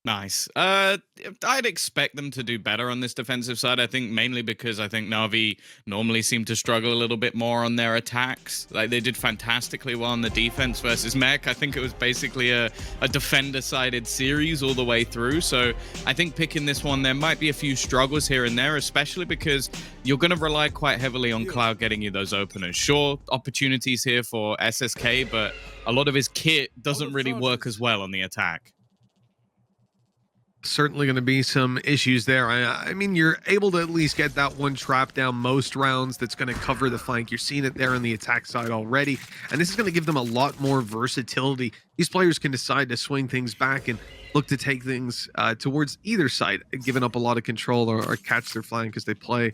Nice. I'd expect them to do better on this defensive side. I think mainly because I think Navi normally seem to struggle a little bit more on their attacks. Like they did fantastically well on the defense versus Mech. I think it was basically a defender-sided series all the way through. So I think picking this one, there might be a few struggles here and there, especially because you're going to rely quite heavily on Cloud getting you those openers. Sure, opportunities here for SSK, but a lot of his kit doesn't really work as well on the attack. Certainly going to be some issues there. I mean, you're able to at least get that one trap down most rounds that's going to cover the flank. You're seeing it there on the attack side already, and this is going to give them a lot more versatility. These players can decide to swing things back and look to take things towards either side, giving up a lot of control or catch their flank as they play.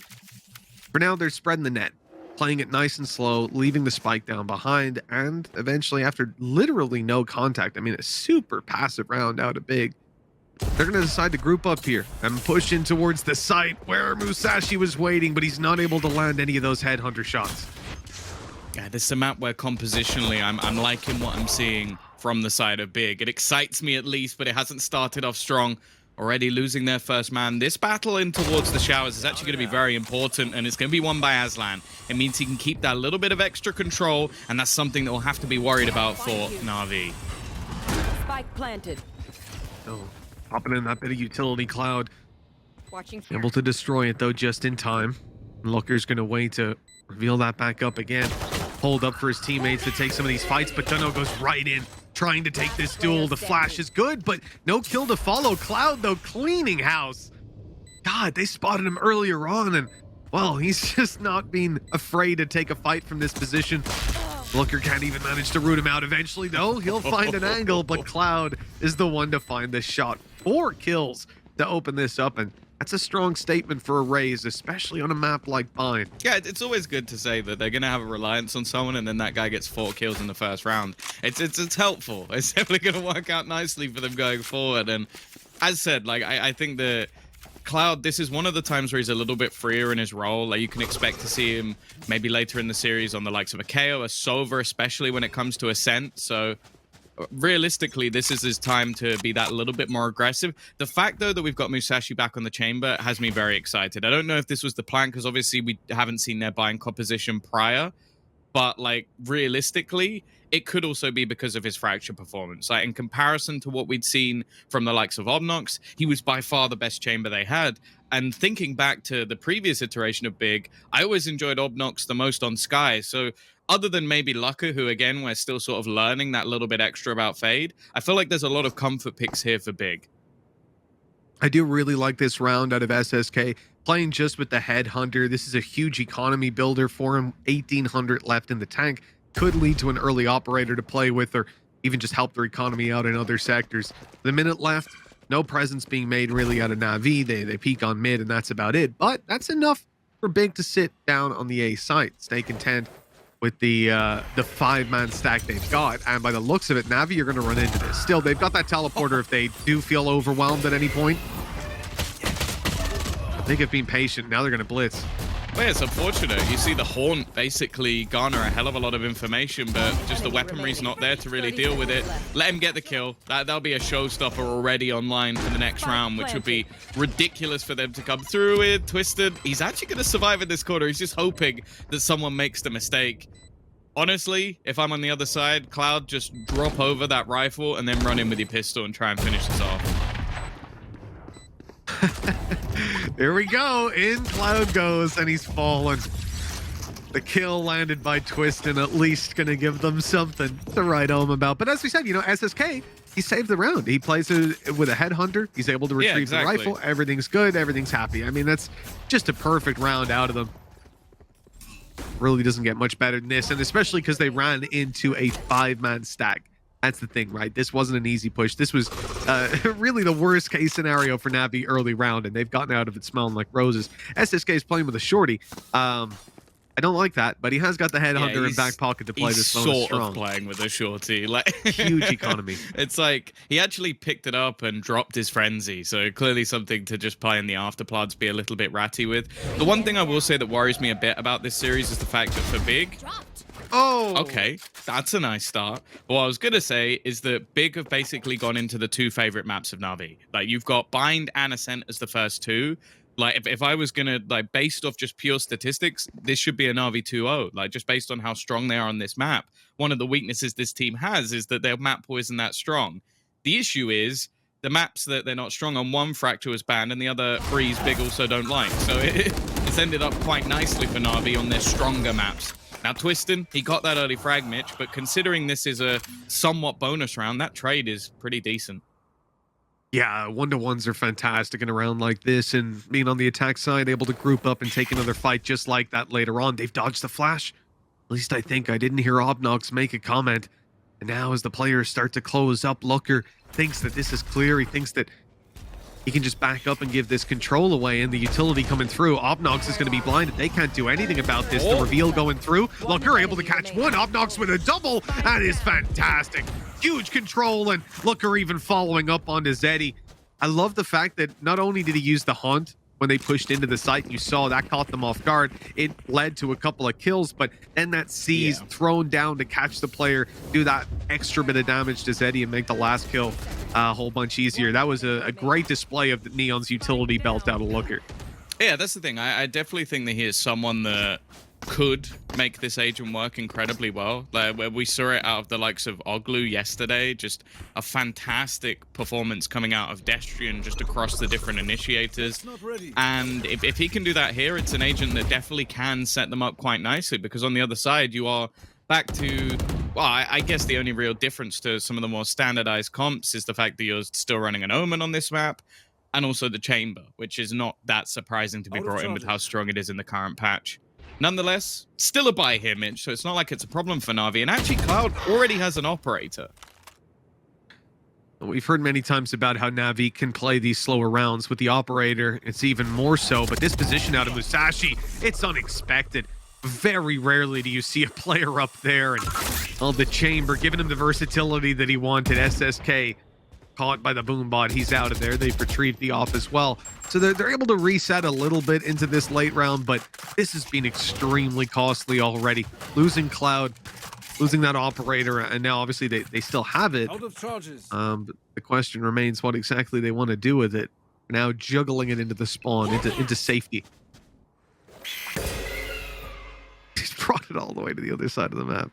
For now, they're spreading the net, playing it nice and slow, leaving the spike down behind, and eventually, after literally no contact, I mean, a super passive round out of Big, they're going to decide to group up here and push in towards the site where Musashi was waiting, but he's not able to land any of those headhunter shots. Yeah, this is a map where compositionally I'm liking what I'm seeing from the side of Big. It excites me at least, but it hasn't started off strong. Already losing their first man. This battle in towards the showers is actually going to be very important, and it's going to be won by Aslan. It means he can keep that little bit of extra control, and that's something that we'll have to be worried about for Navi. Spike planted. Oh. Popping in that bit of utility Cloud. Watching. Able to destroy it though just in time. Looker's gonna wait to reveal that back up again. Hold up for his teammates to take some of these fights, but Dunno goes right in, trying to take this duel. The flash is good, but no kill to follow. Cloud though cleaning house. God, they spotted him earlier on, and well, he's just not being afraid to take a fight from this position. Looker can't even manage to root him out. Eventually, though, he'll find an angle, but Cloud is the one to find this shot. 4 kills to open this up, and that's a strong statement for a Raze, especially on a map like Bind. Yeah, it's always good to say that they're going to have a reliance on someone, and then that guy gets 4 kills in the first round. It's helpful. It's definitely going to work out nicely for them going forward. And as said, like I think that Cloud, this is one of the times where he's a little bit freer in his role. Like you can expect to see him maybe later in the series on the likes of a KO, a Sova, especially when it comes to Ascent. So realistically, this is his time to be that little bit more aggressive. The fact, though, that we've got Musashi back on the chamber has me very excited. I don't know if this was the plan, because obviously we haven't seen their buying composition prior. But, like, realistically, it could also be because of his fracture performance. Like, in comparison to what we'd seen from the likes of Obnox, he was by far the best chamber they had. And thinking back to the previous iteration of Big, I always enjoyed Obnox the most on Sky. So other than maybe Lucker, who, again, we're still sort of learning that little bit extra about Fade, I feel like there's a lot of comfort picks here for Big. I do really like this round out of SSK. Playing just with the Headhunter, this is a huge economy builder for him. 1,800 left in the tank. Could lead to an early operator to play with, or even just help their economy out in other sectors. The minute left, no presence being made really out of Navi. They peak on mid, and that's about it. But that's enough for Big to sit down on the A site. Stay content with the 5-man stack they've got. And by the looks of it, Navi are going to run into this. Still, they've got that teleporter if they do feel overwhelmed at any point. They have been patient. Now they're going to blitz. Well, yeah, it's unfortunate. You see the Haunt basically garner a hell of a lot of information, but just the weaponry's not there to really deal with it. Let him get the kill. That'll be a showstopper already online for the next round, which would be ridiculous for them to come through with. Twisted, he's actually going to survive in this corner. He's just hoping that someone makes the mistake. Honestly, if I'm on the other side, Cloud, just drop over that rifle and then run in with your pistol and try and finish this off. There we go. In Cloud goes, and he's fallen. The kill landed by Twistin, at least going to give them something to write home about. But as we said, you know, SSK, he saved the round. He plays it with a Headhunter. He's able to retrieve the rifle. Everything's good. Everything's happy. I mean, that's just a perfect round out of them. Really doesn't get much better than this, and especially because they ran into a 5-man stack. That's the thing, right? This wasn't an easy push. This was really the worst case scenario for Navi early round, and they've gotten out of it smelling like roses. SSK is playing with a shorty. I don't like that, but he has got the Headhunter in back pocket to play this bonus strong. He's sort of playing with a shorty. Like huge economy. It's like he actually picked it up and dropped his frenzy, so clearly something to just play in the afterplods, be a little bit ratty with. The one thing I will say that worries me a bit about this series is the fact that for Big, Oh, Okay, that's a nice start. What I was gonna say is that Big have basically gone into the two favorite maps of Navi. Like, you've got Bind and Ascent as the first two. Like, if I was gonna, like, based off just pure statistics, this should be a Navi 2-0. Like, just based on how strong they are on this map. One of the weaknesses this team has is that their map pool isn't that strong. The issue is the maps that they're not strong on, one Fracture was banned and the other Breeze Big also don't like. So it's ended up quite nicely for Navi on their stronger maps. Now, Twistin, he got that early frag, Mitch, but considering this is a somewhat bonus round, that trade is pretty decent. yeah, 1-to-1s are fantastic in a round like this, and being on the attack side, able to group up and take another fight just like that later on. They've dodged the flash. At least I think. I didn't hear Obnox make a comment. And now as the players start to close up, Looker thinks that this is clear. He thinks that he can just back up and give this control away, and the utility coming through. Obnox is going to be blinded. They can't do anything about this. The reveal going through. Looker able to catch one. Obnox with a double. That is fantastic. Huge control, and Looker even following up onto Zeddy. I love the fact that not only did he use the Haunt when they pushed into the site, you saw that caught them off guard. It led to a couple of kills, but then that C's thrown down to catch the player, do that extra bit of damage to Zeddy and make the last kill a whole bunch easier. That was a great display of the Neon's utility belt out of Looker. Yeah, that's the thing. I definitely think that he is someone that could make this agent work incredibly well. Like, where we saw it out of the likes of Oglu yesterday, just a fantastic performance coming out of Destrian just across the different initiators. And if he can do that here, it's an agent that definitely can set them up quite nicely, because on the other side, you are back to, well, I guess the only real difference to some of the more standardized comps is the fact that you're still running an Omen on this map, and also the Chamber, which is not that surprising to be brought in with how strong it is in the current patch. Nonetheless, still a buy here, Mitch, so it's not like it's a problem for Navi. And actually, Cloud already has an operator. We've heard many times about how Navi can play these slower rounds. With the operator, it's even more so. But this position out of Musashi, it's unexpected. Very rarely do you see a player up there. And the Chamber, giving him the versatility that he wanted. SSK caught by the boom bot. He's out of there. They've retrieved the off as well. So they're able to reset a little bit into this late round, but this has been extremely costly already. Losing Cloud, losing that operator, and now obviously they still have it. Out of charges. But the question remains what exactly they want to do with it. Now juggling it into the spawn, into safety. He's brought it all the way to the other side of the map.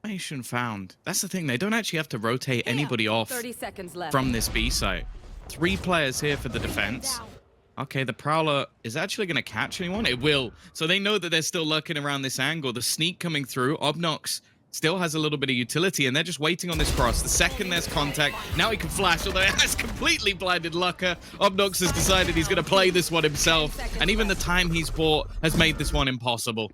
Information found. That's the thing. They don't actually have to rotate anybody off 30 seconds left. from this B site. 3 players here for the defense. Okay, the Prowler is actually going to catch anyone. It will. So they know that they're still lurking around this angle. The sneak coming through. Obnox still has a little bit of utility, and they're just waiting on this cross. The second there's contact, now he can flash, although it has completely blinded Looker. Obnox has decided he's going to play this one himself, and even the time he's bought has made this one impossible.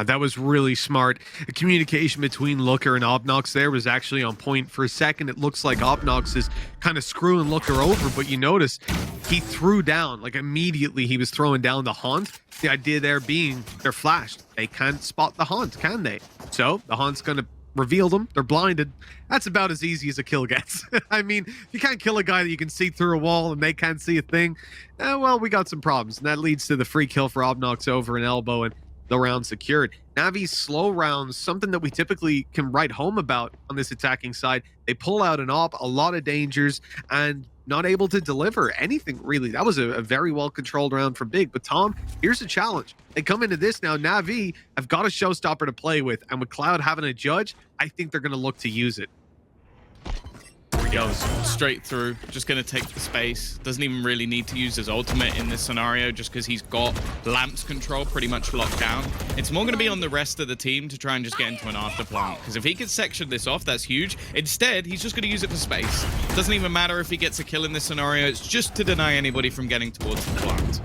That was really smart. The communication between Looker and Obnox there was actually on point. For a second, it looks like Obnox is kind of screwing Looker over, but you notice he threw down, like immediately he was throwing down the Haunt. The idea there being they're flashed. They can't spot the Haunt, can they? So the Haunt's going to reveal them. They're blinded. That's about as easy as a kill gets. I mean, you can't kill a guy that you can see through a wall and they can't see a thing. Well, we got some problems. And that leads to the free kill for Obnox over an elbow, and the round secured. Navi's slow rounds, something that we typically can write home about on this attacking side. They pull out an op, a lot of dangers, and not able to deliver anything, really. That was a very well-controlled round from Big. But Tom, here's a challenge. They come into this now. Navi have got a showstopper to play with, and with Cloud having a judge, I think they're going to look to use it. Goes straight through, just going to take the space. Doesn't even really need to use his ultimate in this scenario, just because he's got Lamp's control pretty much locked down. It's more going to be on the rest of the team to try and just get into an afterplant, because if he can section this off, that's huge. Instead, he's just going to use it for space. Doesn't even matter if he gets a kill in this scenario. It's just to deny anybody from getting towards the plant.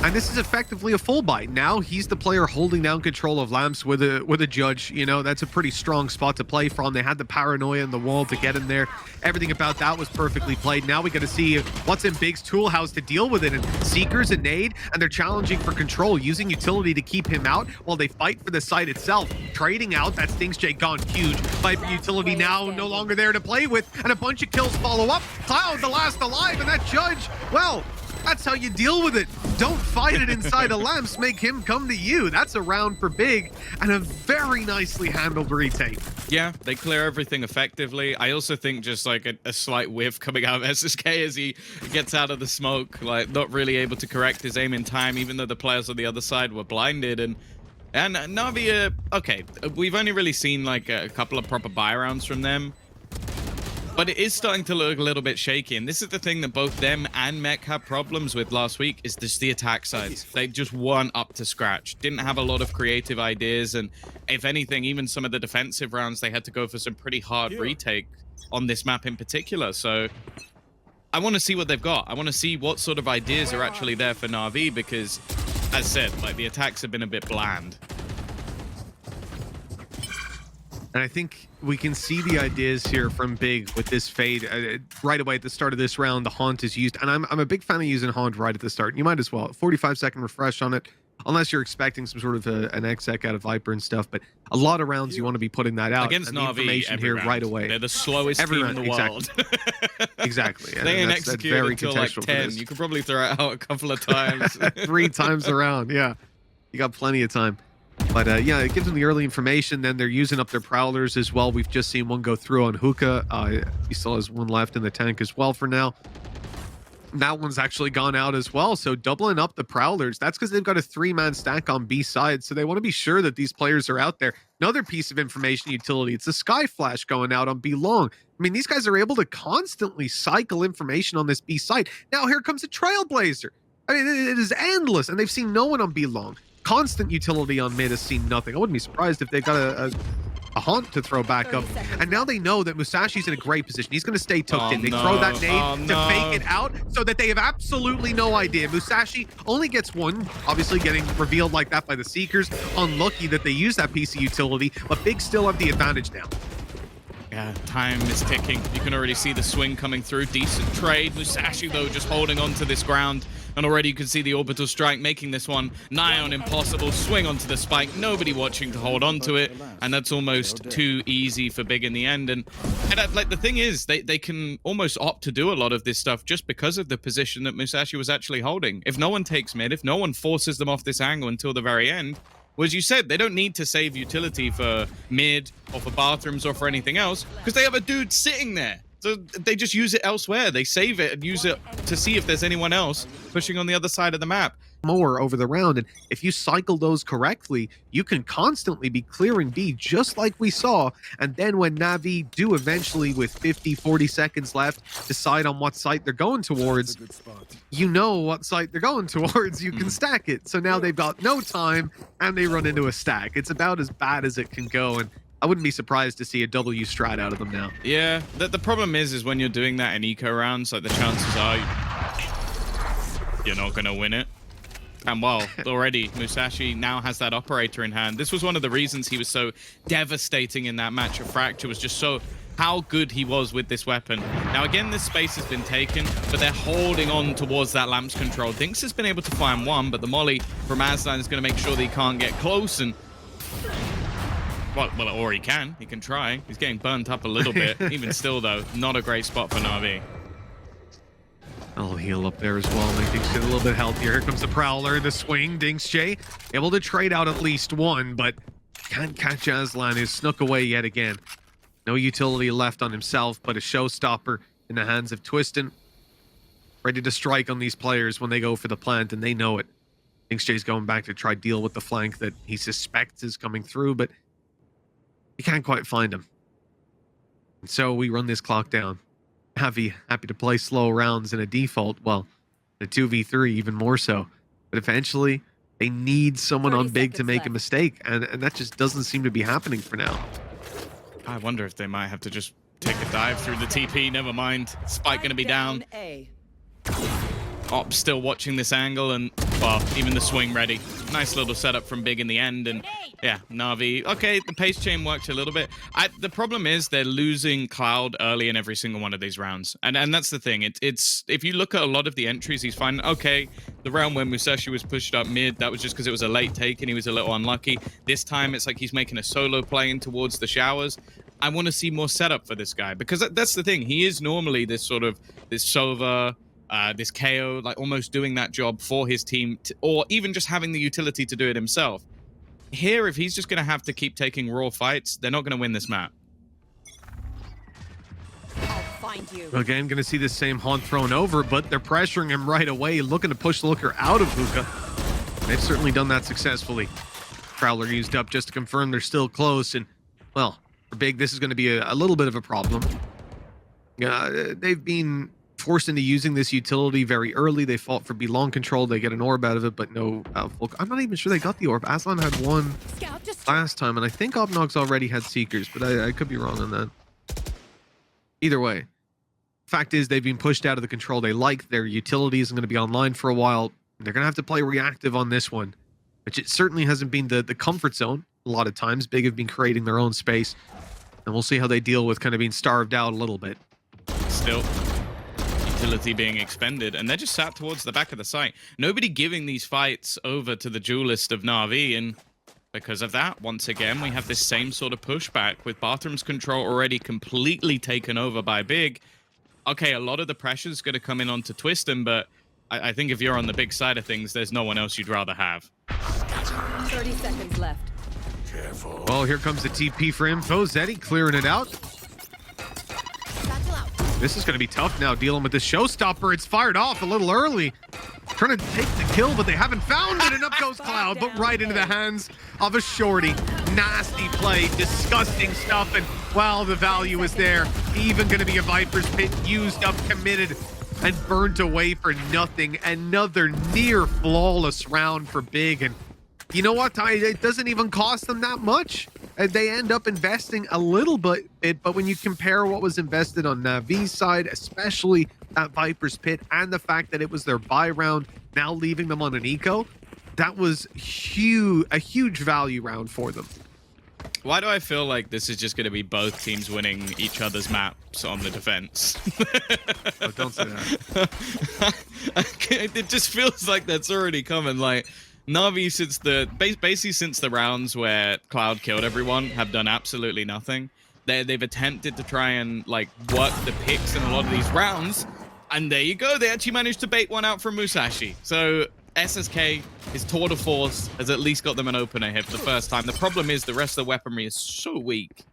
And this is effectively a full buy. Now he's the player holding down control of Lamps with a judge. You know, that's a pretty strong spot to play from. They had the paranoia in the wall to get in there. Everything about that was perfectly played. Now we got to see what's in Big's tool house to deal with it. And Seekers and Nade, and they're challenging for control, using utility to keep him out while they fight for the site itself. Trading out, that Stinks J gone huge. Viper utility now no longer there to play with, and a bunch of kills follow up. Cloud, the last alive, and that judge, well, That's how you deal with it. Don't fight it inside of lamps. Make him come to you. That's a round for Big and a very nicely handled retake. Yeah, they clear everything effectively. I also think just like a slight whiff coming out of SSK as he gets out of the smoke, like not really able to correct his aim in time, even though the players on the other side were blinded. And Navi, okay, we've only really seen like a couple of proper buy rounds from them. But it is starting to look a little bit shaky, and this is the thing that both them and Mech had problems with last week, is just the attack sides. They just weren't up to scratch. Didn't have a lot of creative ideas, and if anything, even some of the defensive rounds, they had to go for some pretty hard retake on this map in particular. So I want to see what they've got. I want to see what sort of ideas are actually there for Navi, because, as said, like the attacks have been a bit bland. And I think we can see the ideas here from Big with this fade. Right away at the start of this round, the Haunt is used. And I'm a big fan of using Haunt right at the start. You might as well. 45-second refresh on it, unless you're expecting some sort of an exec out of Viper and stuff. But a lot of rounds you want to be putting that out. Against and Navi, information here round. Right away. They're the slowest team in the world. Exactly. They ain't that's executed very until like 10. You could probably throw it out a couple of times. 3 times around, yeah. You got plenty of time. But yeah, it gives them the early information. Then they're using up their prowlers as well. We've just seen one go through on Hookah. He still has one left in the tank as well for now. That one's actually gone out as well. So doubling up the prowlers. That's because they've got a 3-man stack on B side. So they want to be sure that these players are out there. Another piece of information utility. It's a Sky Flash going out on B long. I mean, these guys are able to constantly cycle information on this B side. Now here comes a Trailblazer. I mean, it is endless. And they've seen no one on B long. Constant utility on mid has seen nothing. I wouldn't be surprised if they got a Haunt to throw back up. And now they know that Musashi's in a great position. He's going to stay tucked in. They throw that nade to fake it out so that they have absolutely no idea. Musashi only gets one, obviously getting revealed like that by the Seekers. Unlucky that they use that piece of utility, but Big still have the advantage now. Yeah, time is ticking. You can already see the swing coming through. Decent trade. Musashi, though, just holding on to this ground. And already you can see the orbital strike making this one nigh on impossible. Swing onto the spike. Nobody watching to hold on to it. And that's almost too easy for Big in the end. And like the thing is, they can almost opt to do a lot of this stuff just because of the position that Musashi was actually holding. If no one takes mid, if no one forces them off this angle until the very end, well, as you said, they don't need to save utility for mid or for bathrooms or for anything else because they have a dude sitting there. So they just use it elsewhere. They save it and use it to see if there's anyone else pushing on the other side of the map. More over the round, and if you cycle those correctly, you can constantly be clearing B just like we saw. And then when Navi do eventually, with 50-40 seconds left, decide on what site they're going towards, you know what site they're going towards. You can stack it. So now they've got no time and they run into a stack. It's about as bad as it can go, and I wouldn't be surprised to see a W strat out of them now. Yeah, the problem is when you're doing that in eco rounds, like the chances are you're not going to win it. And well, already Musashi now has that operator in hand. This was one of the reasons he was so devastating in that match of Fracture, was just so how good he was with this weapon. Now again, this space has been taken, but they're holding on towards that lamps control. Dinks has been able to find one, but the molly from Aslan is going to make sure that he can't get close. And well, or he can try. He's getting burnt up a little bit. Even still though, not a great spot for Navi. I'll heal up there as well, make things get a little bit healthier. Here comes the Prowler, the swing. Dinks J able to trade out at least one, but can't catch Aslan, who's snuck away yet again. No utility left on himself, but a showstopper in the hands of Twistin. Ready to strike on these players when they go for the plant, and they know it. Dinks J's going back to try deal with the flank that he suspects is coming through, but he can't quite find him. And so we run this clock down. Navi happy to play slow rounds in a default, well, in a 2v3 even more so. But eventually, they need someone on Big to make a mistake, and that just doesn't seem to be happening for now. I wonder if they might have to just take a dive through the TP. Never mind. Spike going to be down. Op still watching this angle, and well, even the swing ready. Nice little setup from Big in the end, and yeah, Navi. Okay, the pace chain worked a little bit. The problem is they're losing Cloud early in every single one of these rounds, and that's the thing. It's if you look at a lot of the entries, he's fine. Okay, the round when Musashi was pushed up mid, that was just because it was a late take and he was a little unlucky. This time, it's like he's making a solo play in towards the showers. I want to see more setup for this guy, because that's the thing. He is normally this sort of this Sova, this KO, like almost doing that job for his team, or even just having the utility to do it himself. Here, if he's just going to have to keep taking raw fights, they're not going to win this map. I'll find you. Again, going to see the same haunt thrown over, but they're pressuring him right away, looking to push the Looker out of hookah. They've certainly done that successfully. Prowler used up just to confirm they're still close, and, well, for Big, this is going to be a little bit of a problem. They've been forced into using this utility very early. They fought for B-long control. They get an orb out of it, but no full... I'm not even sure they got the orb. Aslan had one last time, and I think Obnog's already had Seekers, but I could be wrong on that. Either way, fact is they've been pushed out of the control they like. Their utility isn't going to be online for a while. They're going to have to play reactive on this one, which it certainly hasn't been the comfort zone. A lot of times, Big have been creating their own space, and we'll see how they deal with kind of being starved out a little bit. Still, utility being expended, and they're just sat towards the back of the site. Nobody giving these fights over to the duelist of Navi, and because of that, once again, we have this same sort of pushback with Bartram's control already completely taken over by Big. Okay, a lot of the pressure is going to come in onto Twiston, but I think if you're on the Big side of things, there's no one else you'd rather have. 30 seconds left. Careful. Well, here comes the TP for Info. Zeddy clearing it out. This is going to be tough now, dealing with this showstopper. It's fired off a little early. Trying to take the kill, but they haven't found it, and up goes Cloud, but right into the hands of a shorty. Nasty play, disgusting stuff, and well, the value is there. Even going to be a Viper's Pit used up, committed, and burnt away for nothing. Another near flawless round for Big, and you know what, Ty? It doesn't even cost them that much. They end up investing a little bit, but when you compare what was invested on Navi's side, especially that Viper's Pit, and the fact that it was their buy round, now leaving them on an eco, that was huge, a huge value round for them. Why do I feel like this is just going to be both teams winning each other's maps on the defense? Oh, don't say that. It just feels like that's already coming. Like, Navi, basically since the rounds where Cloud killed everyone, have done absolutely nothing. They've attempted to try and like work the picks in a lot of these rounds, and there you go. They actually managed to bait one out from Musashi. So SSK, his tour de force, has at least got them an opener here for the first time. The problem is the rest of the weaponry is so weak.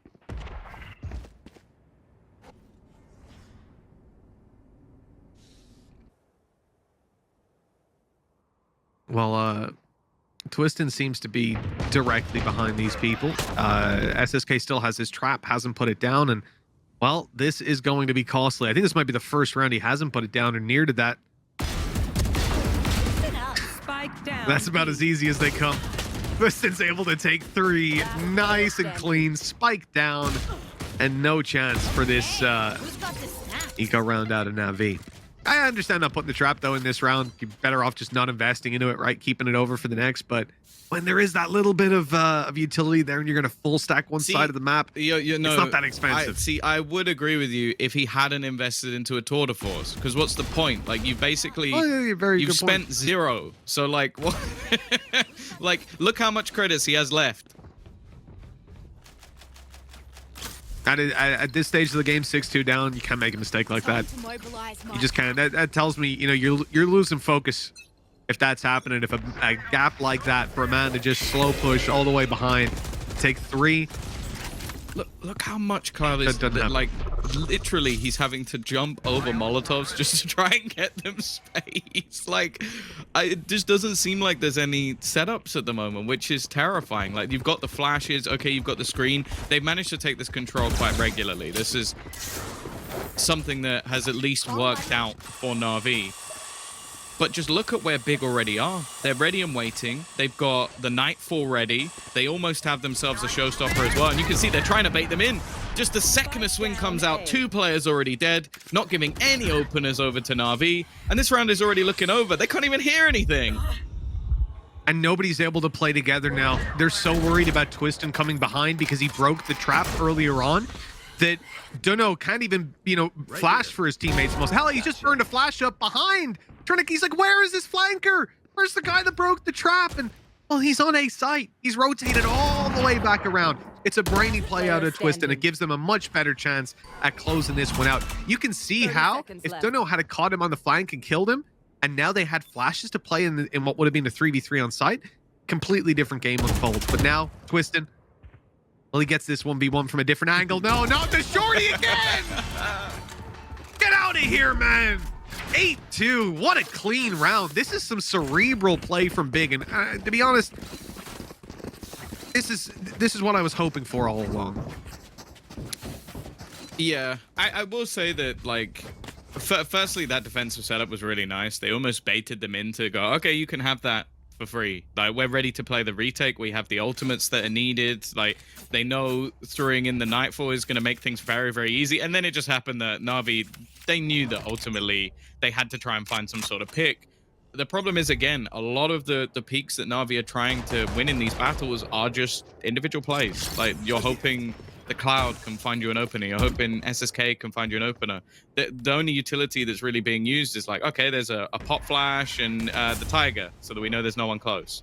Well, Twiston seems to be directly behind these people. SSK still has his trap, hasn't put it down, and, well, this is going to be costly. I think this might be the first round he hasn't put it down or near to that. Spike down. That's about as easy as they come. Twiston's able to take three, nice and clean, spike down, and no chance for this eco round out of Navi. I understand not putting the trap, though, in this round. You're better off just not investing into it, right? Keeping it over for the next. But when there is that little bit of utility there and you're going to full stack one side of the map, it's not that expensive. I would agree with you if he hadn't invested into a tour de force. Because what's the point? Like, you basically... you've spent zero. So, like, what? Like, look how much credits he has left. At this stage of the game, 6-2 down, you can't make a mistake like that. You just can't. That tells me, you know, you're losing focus if that's happening. If a gap like that for a man to just slow push all the way behind, take three. Look how much Cloud is, like, literally he's having to jump over Molotovs just to try and get them space. Like, it just doesn't seem like there's any setups at the moment, which is terrifying. Like, you've got the flashes, okay, you've got the screen. They've managed to take this control quite regularly. This is something that has at least worked out for Navi. But just look at where Big already are. They're ready and waiting. They've got the Nightfall ready. They almost have themselves a showstopper as well. And you can see they're trying to bait them in. Just the second a swing comes out, 2 players already dead, not giving any openers over to Navi. And this round is already looking over. They can't even hear anything. And nobody's able to play together now. They're so worried about Twiston coming behind because he broke the trap earlier on that Dunno can't even, you know, flash for his teammates. Hell, he just burned a flash up behind. He's like, where is this flanker? Where's the guy that broke the trap? And, well, he's on A site. He's rotated all the way back around. It's a brainy play out of Twist, and it Standing. gives them a much better chance at closing this one out. You can see 30 how, seconds if left. Dunno had caught him on the flank and killed him, and now they had flashes to play in what would have been a 3v3 on site, completely different game unfolds. But now, Twistin, well, he gets this 1v1 from a different angle. No, not the shorty again! Get out of here, man! 8-2, what a clean round. This is some cerebral play from Big, and to be honest, this is what I was hoping for all along. Yeah, I will say that, like, firstly, that defensive setup was really nice. They almost baited them in to go, okay, you can have that for free. Like, we're ready to play the retake. We have the ultimates that are needed. Like, they know throwing in the Nightfall is going to make things very, very easy. And then it just happened that Navi, they knew that ultimately they had to try and find some sort of pick. The problem is, again, a lot of the peaks that Navi are trying to win in these battles are just individual plays. Like, you're hoping the Cloud can find you an opening. You're hoping SSK can find you an opener. The only utility that's really being used is like, okay, there's a pop flash and the Tiger, so that we know there's no one close.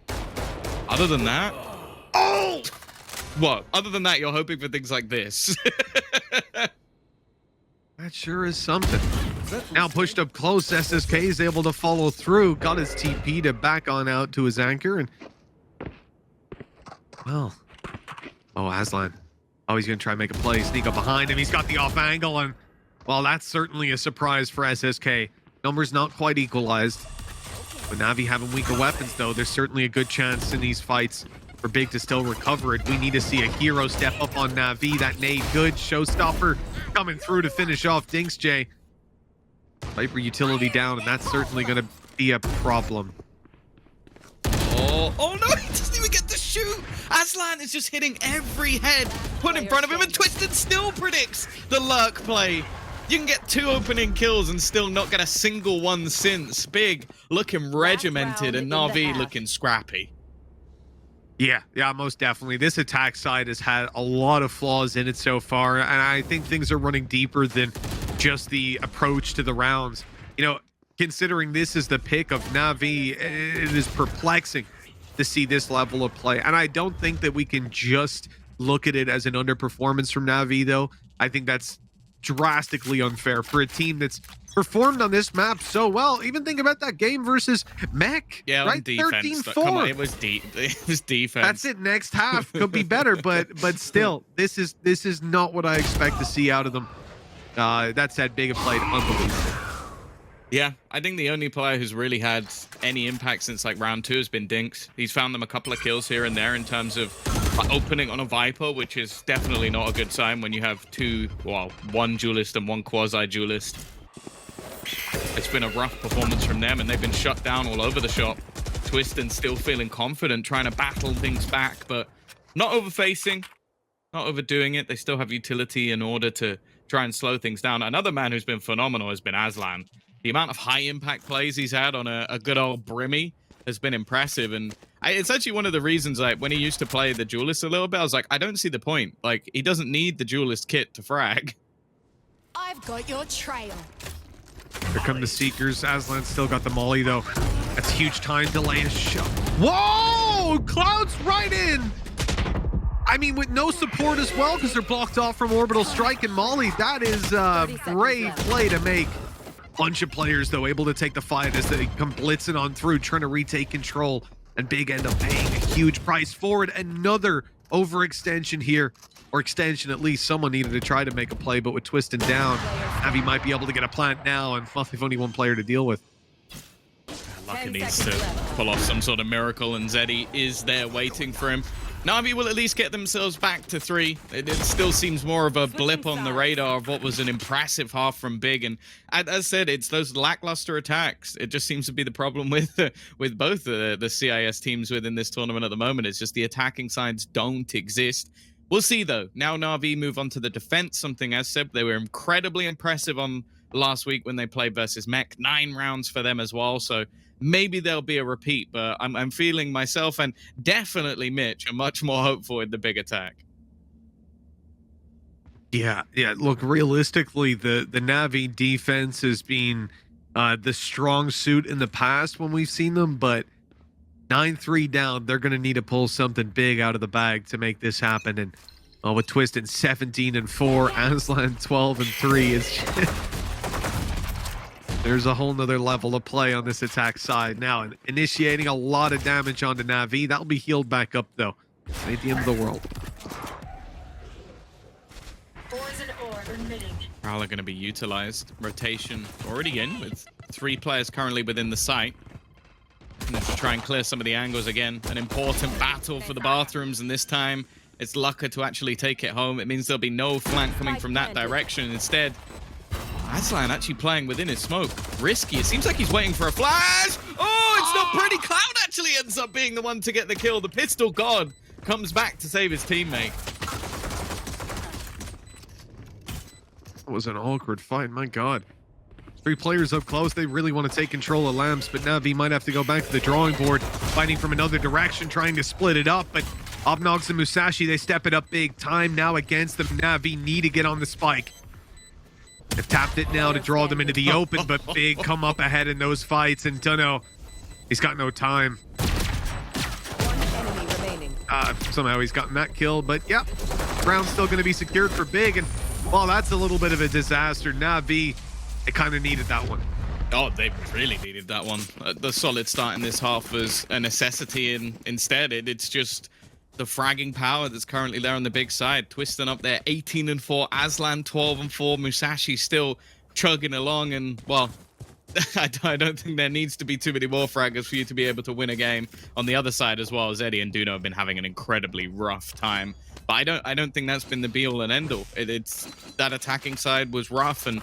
Other than that, oh, what? Other than that, you're hoping for things like this. That sure is something. Now pushed up close, SSK is able to follow through. Got his TP to back on out to his anchor, and well, oh, Aslan. Oh, he's gonna try and make a play, sneak up behind him. He's got the off angle, and well, that's certainly a surprise for SSK. Numbers not quite equalized. But Navi having weaker weapons, though, there's certainly a good chance in these fights for Big to still recover it. We need to see a hero step up on Navi. That nade good. Showstopper coming through to finish off Dinks J. Viper utility down, and that's certainly going to be a problem. Oh no, he doesn't even get to shoot. Aslan is just hitting every head put in front of him, and Twisted still predicts the lurk play. You can get 2 opening kills and still not get a single one since. Big looking regimented and round in the Navi half. looking scrappy. Yeah, most definitely. This attack side has had a lot of flaws in it so far, and I think things are running deeper than just the approach to the rounds. You know, considering this is the pick of Navi, it is perplexing to see this level of play. And I don't think that we can just look at it as an underperformance from Navi, though. I think that's drastically unfair for a team that's performed on this map so well. Even think about that game versus Mech, Yeah, right? on defense. 13-4. Come on, it was deep. It was defense. That's it. Next half could be better, but still, this is not what I expect to see out of them. That said, Big have played unbelievable. Yeah, I think the only player who's really had any impact since like round 2 has been Dinks. He's found them a couple of kills here and there in terms of opening on a Viper, which is definitely not a good sign when you have one duelist and one quasi-duelist. It's been a rough performance from them, and they've been shut down all over the shop. Twistin still feeling confident, trying to battle things back, but not overfacing, not overdoing it. They still have utility in order to try and slow things down. Another man who's been phenomenal has been Aslan. The amount of high-impact plays he's had on a good old Brimmy has been impressive, and it's actually one of the reasons, like, when he used to play the Duelist a little bit, I was like, I don't see the point. Like, he doesn't need the Duelist kit to frag. I've got your trail. Here come the Seekers. Aslan still got the molly, though. That's huge time delay. Shot. Whoa! Cloud's right in! I mean, with no support as well, because they're blocked off from Orbital Strike and Molly. That is a brave play to make. Bunch of players, though, able to take the fight as they come blitzing on through, trying to retake control. And Big end up paying a huge price for it. Another overextension here. Or extension, at least. Someone needed to try to make a play, but with Twistin down, Navi might be able to get a plant now, and well, they've only one player to deal with. Lucky needs to pull off some sort of miracle, and Zeddy is there waiting for him. Navi will at least get themselves back to 3. It still seems more of a blip on the radar of what was an impressive half from Big. And as I said, it's those lackluster attacks. It just seems to be the problem with both the CIS teams within this tournament at the moment. It's just the attacking sides don't exist. We'll see, though. Now Navi move on to the defense, something as said, they were incredibly impressive on last week when they played versus Mech. 9 rounds for them as well, so maybe there'll be a repeat, but I'm feeling myself and definitely Mitch are much more hopeful in the big attack. Yeah. Look, realistically, the Navi defense has been the strong suit in the past when we've seen them, but 9-3 down. They're going to need to pull something big out of the bag to make this happen. And with Twisted 17-4, Aslan 12-3 is there's a whole nother level of play on this attack side now, and initiating a lot of damage onto Navi. That'll be healed back up though. Ain't the end of the world. Prowler going to be utilized. Rotation already in with 3 players currently within the site. And to try and clear some of the angles again. An important battle for the bathrooms, and this time it's Lucka to actually take it home. It means there'll be no flank coming from that direction. Instead, Aslan actually playing within his smoke. Risky. It seems like he's waiting for a flash. Oh, it's not pretty. Cloud actually ends up being the one to get the kill. The pistol god comes back to save his teammate. That was an awkward fight, my god. 3 players up close. They really want to take control of Lamps, but Navi might have to go back to the drawing board, fighting from another direction, trying to split it up. But Obnox and Musashi, they step it up big time now against them. Navi need to get on the spike. They've tapped it now to draw them into the open, but Big come up ahead in those fights, and Dunno, he's got no time. One enemy remaining. Somehow he's gotten that kill, but yeah, round's still going to be secured for Big, and well, that's a little bit of a disaster. Navi, they kind of needed that one. Oh, they really needed that one. The solid start in this half was a necessity, and instead it's just the fragging power that's currently there on the big side. Twisting up there, 18-4, Aslan 12-4, Musashi still chugging along, and well, I don't think there needs to be too many more fraggers for you to be able to win a game. On the other side as well, Zeddy and Duno have been having an incredibly rough time. But I don't think that's been the be-all and end-all. It's that attacking side was rough, and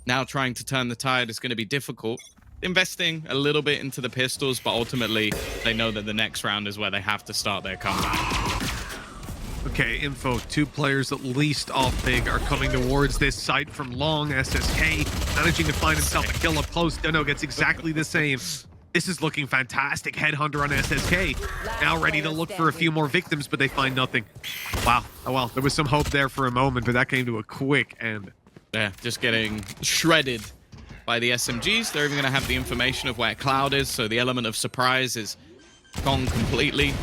now trying to turn the tide is going to be difficult. Investing a little bit into the pistols, but ultimately they know that the next round is where they have to start their comeback. Okay, info. 2 players at least off Big are coming towards this site from long. SSK managing to find himself a kill up close. Dunno gets exactly the same. This is looking fantastic. Headhunter on SSK. Now ready to look for a few more victims, but they find nothing. Wow. Oh well, there was some hope there for a moment, but that came to a quick end. Yeah, just getting shredded by the SMGs. They're even going to have the information of where Cloud is, so the element of surprise is gone completely.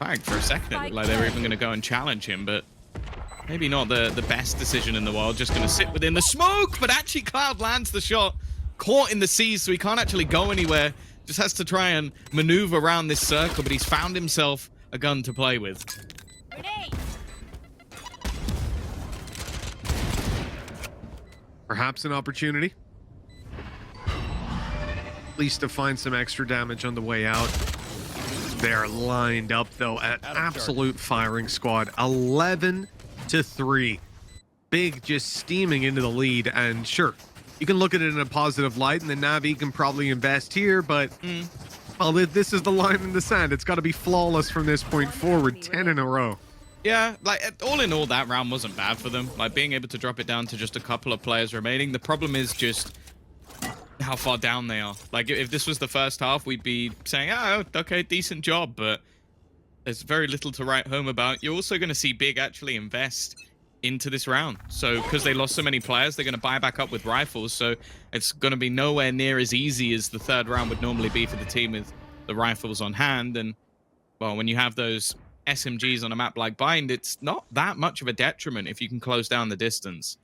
Fag for a second, it looked like they were even going to go and challenge him, but maybe not the best decision in the world. Just going to sit within the smoke, but actually Cloud lands the shot. Caught in the seas, so he can't actually go anywhere. Just has to try and maneuver around this circle, but he's found himself a gun to play with. Perhaps an opportunity. At least to find some extra damage on the way out. They're lined up, though, at absolute firing squad. 11-3. Big just steaming into the lead, and sure, you can look at it in a positive light, and the Navi can probably invest here, but well, this is the line in the sand. It's got to be flawless from this point forward. 10 in a row. Yeah, like all in all, that round wasn't bad for them. Like being able to drop it down to just a couple of players remaining. The problem is just how far down they are. Like if this was the first half, we'd be saying, oh, okay, decent job, but there's very little to write home about. You're also going to see Big actually invest into this round. So because they lost so many players, they're going to buy back up with rifles. So it's going to be nowhere near as easy as the third round would normally be for the team with the rifles on hand. And well, when you have those SMGs on a map like Bind, it's not that much of a detriment if you can close down the distance.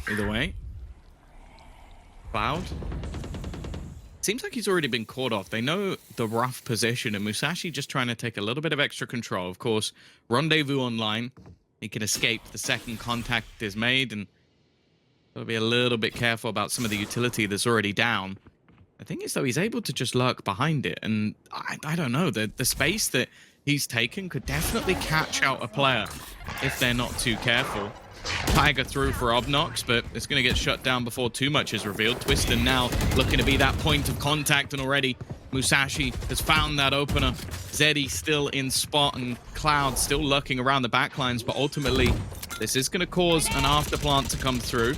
Either way, Cloud seems like he's already been caught off. They know the rough position, and Musashi just trying to take a little bit of extra control. Of course, Rendezvous online. He can escape the second contact is made, and got to be a little bit careful about some of the utility that's already down. The thing is, though, he's able to just lurk behind it, and I don't know. The space that he's taken could definitely catch out a player if they're not too careful. Tiger through for Obnox, but it's going to get shut down before too much is revealed. Twisted now looking to be that point of contact, and already Musashi has found that opener. Zeddy still in spot, and Cloud still lurking around the backlines, but ultimately this is going to cause an afterplant to come through.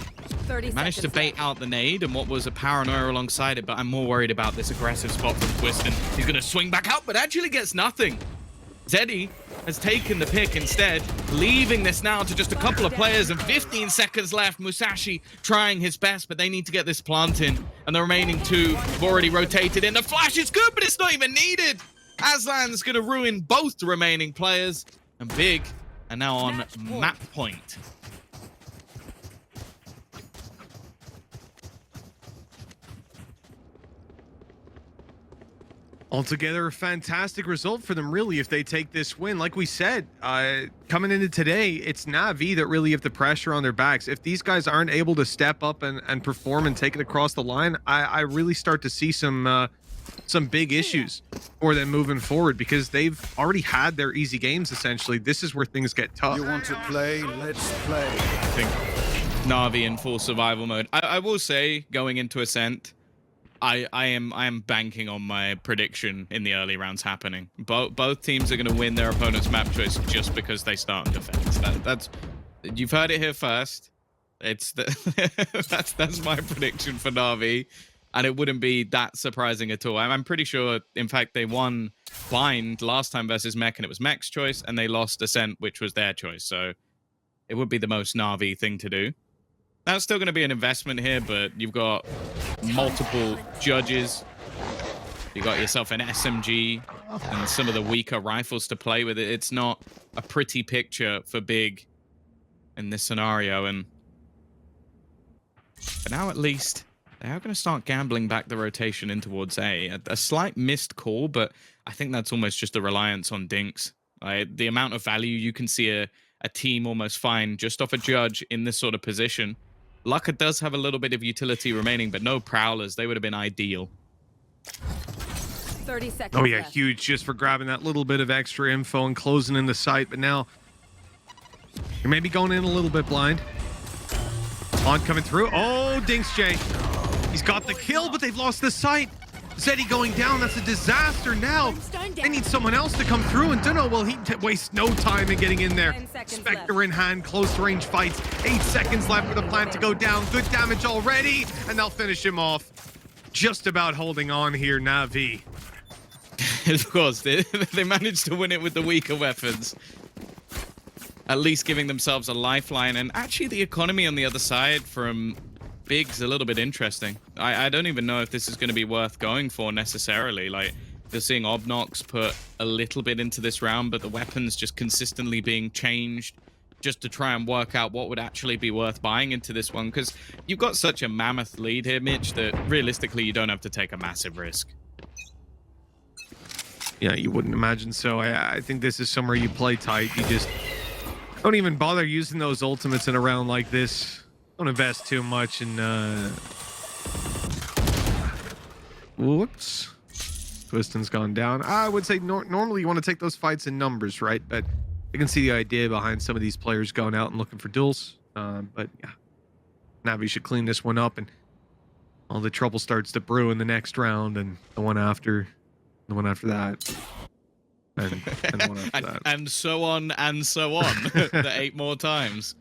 Managed to bait out the nade and what was a paranoia alongside it, but I'm more worried about this aggressive spot from Twisted. He's going to swing back out, but actually gets nothing. Zeddy has taken the pick instead, leaving this now to just a couple of players and 15 seconds left. Musashi trying his best, but they need to get this plant in, and the remaining two have already rotated in. The flash is good, but it's not even needed. Aslan's going to ruin both the remaining players, and Big are now on map point. Altogether, a fantastic result for them, really, if they take this win. Like we said, coming into today, it's Navi that really have the pressure on their backs. If these guys aren't able to step up and perform and take it across the line, I really start to see some big issues for them moving forward, because they've already had their easy games, essentially. This is where things get tough. You want to play? Let's play. I think Navi in full survival mode. I will say, going into Ascent, I am banking on my prediction in the early rounds happening. Both teams are going to win their opponent's map choice just because they start on defense. That's you've heard it here first. It's that's my prediction for Navi, and it wouldn't be that surprising at all. I'm pretty sure, in fact, they won Bind last time versus Mech, and it was Mech's choice, and they lost Ascent, which was their choice. So it would be the most Navi thing to do. That's still going to be an investment here, but you've got multiple judges. You got yourself an SMG and some of the weaker rifles to play with. It's not a pretty picture for Big in this scenario. But now at least they are going to start gambling back the rotation in towards A. A slight missed call, but I think that's almost just a reliance on Dinks. The amount of value you can see a team almost find just off a judge in this sort of position. Lucka does have a little bit of utility remaining, but no Prowlers. They would have been ideal. 30 seconds Oh, yeah, left. huge just for grabbing that little bit of extra info and closing in the site. But now you're maybe going in a little bit blind. On coming through. Oh, Dinks J. He's got the kill, but they've lost the sight. Zeddy going down. That's a disaster now. They need someone else to come through, and Dunno, well, he wastes no time in getting in there. 10 seconds Spectre left. in hand, close range fights. 8 seconds left for the plant to go down. Good damage already, and they'll finish him off. Just about holding on here, Navi. Of course, they managed to win it with the weaker weapons. At least giving themselves a lifeline. And actually, the economy on the other side from Big's a little bit interesting. I don't even know if this is going to be worth going for necessarily. Like, they're seeing Obnox put a little bit into this round, but the weapons just consistently being changed just to try and work out what would actually be worth buying into this one. Because you've got such a mammoth lead here, Mitch, that realistically you don't have to take a massive risk. Yeah, you wouldn't imagine so. I think this is somewhere you play tight. You just don't even bother using those ultimates in a round like this. Don't invest too much in whoops. Twiston's gone down. I would say normally you want to take those fights in numbers, right? But I can see the idea behind some of these players going out and looking for duels. But yeah, Navi should clean this one up, and all the trouble starts to brew in the next round, and the one after that. And the one after that. And so on and so on. The 8 more times.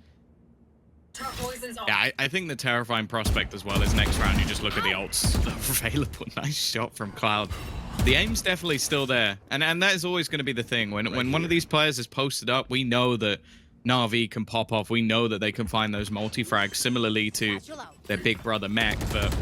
Yeah, I think the terrifying prospect as well is next round you just look at the ults available. Nice shot from Cloud. The aim's definitely still there, and that is always going to be the thing. When one of these players is posted up, we know that Navi can pop off. We know that they can find those multi-frags similarly to their big brother Mech, but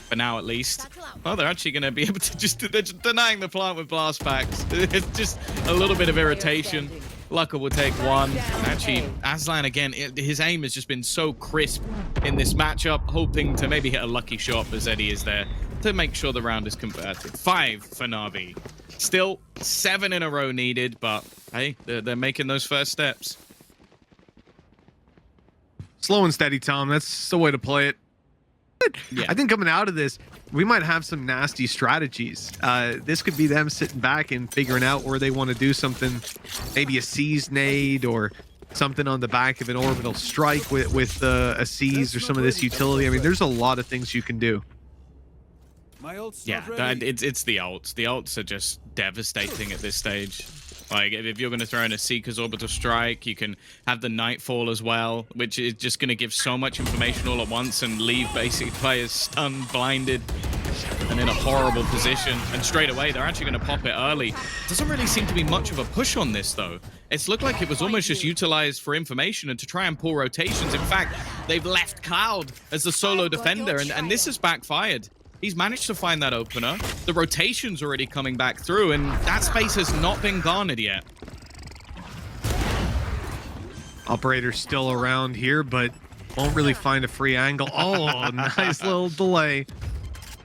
for now at least, well, they're actually going to be able to they're just denying the plant with blast packs. It's just a little bit of irritation. Lucka will take one. And actually, Aslan again, his aim has just been so crisp in this matchup, hoping to maybe hit a lucky shot, but Zeddy is there to make sure the round is converted. 5 for Navi. Still 7 in a row needed, but hey, they're making those first steps. Slow and steady, Tom. That's the way to play it. Yeah. I think coming out of this, we might have some nasty strategies. This could be them sitting back and figuring out where they want to do something, maybe a seize nade or something on the back of an orbital strike with a seize or some of this utility. I mean, there's a lot of things you can do. Yeah, it's the ults. The ults are just devastating at this stage. Like, if you're going to throw in a Seeker's Orbital Strike, you can have the Nightfall as well, which is just going to give so much information all at once and leave basic players stunned, blinded. and in a horrible position. And straight away, they're actually going to pop it early. Doesn't really seem to be much of a push on this, though. It's looked like it was almost just utilized for information and to try and pull rotations. In fact, they've left Cloud as the solo defender, and this has backfired. He's managed to find that opener. The rotation's already coming back through, and that space has not been garnered yet. Operator's still around here, but won't really find a free angle. Oh, nice little delay.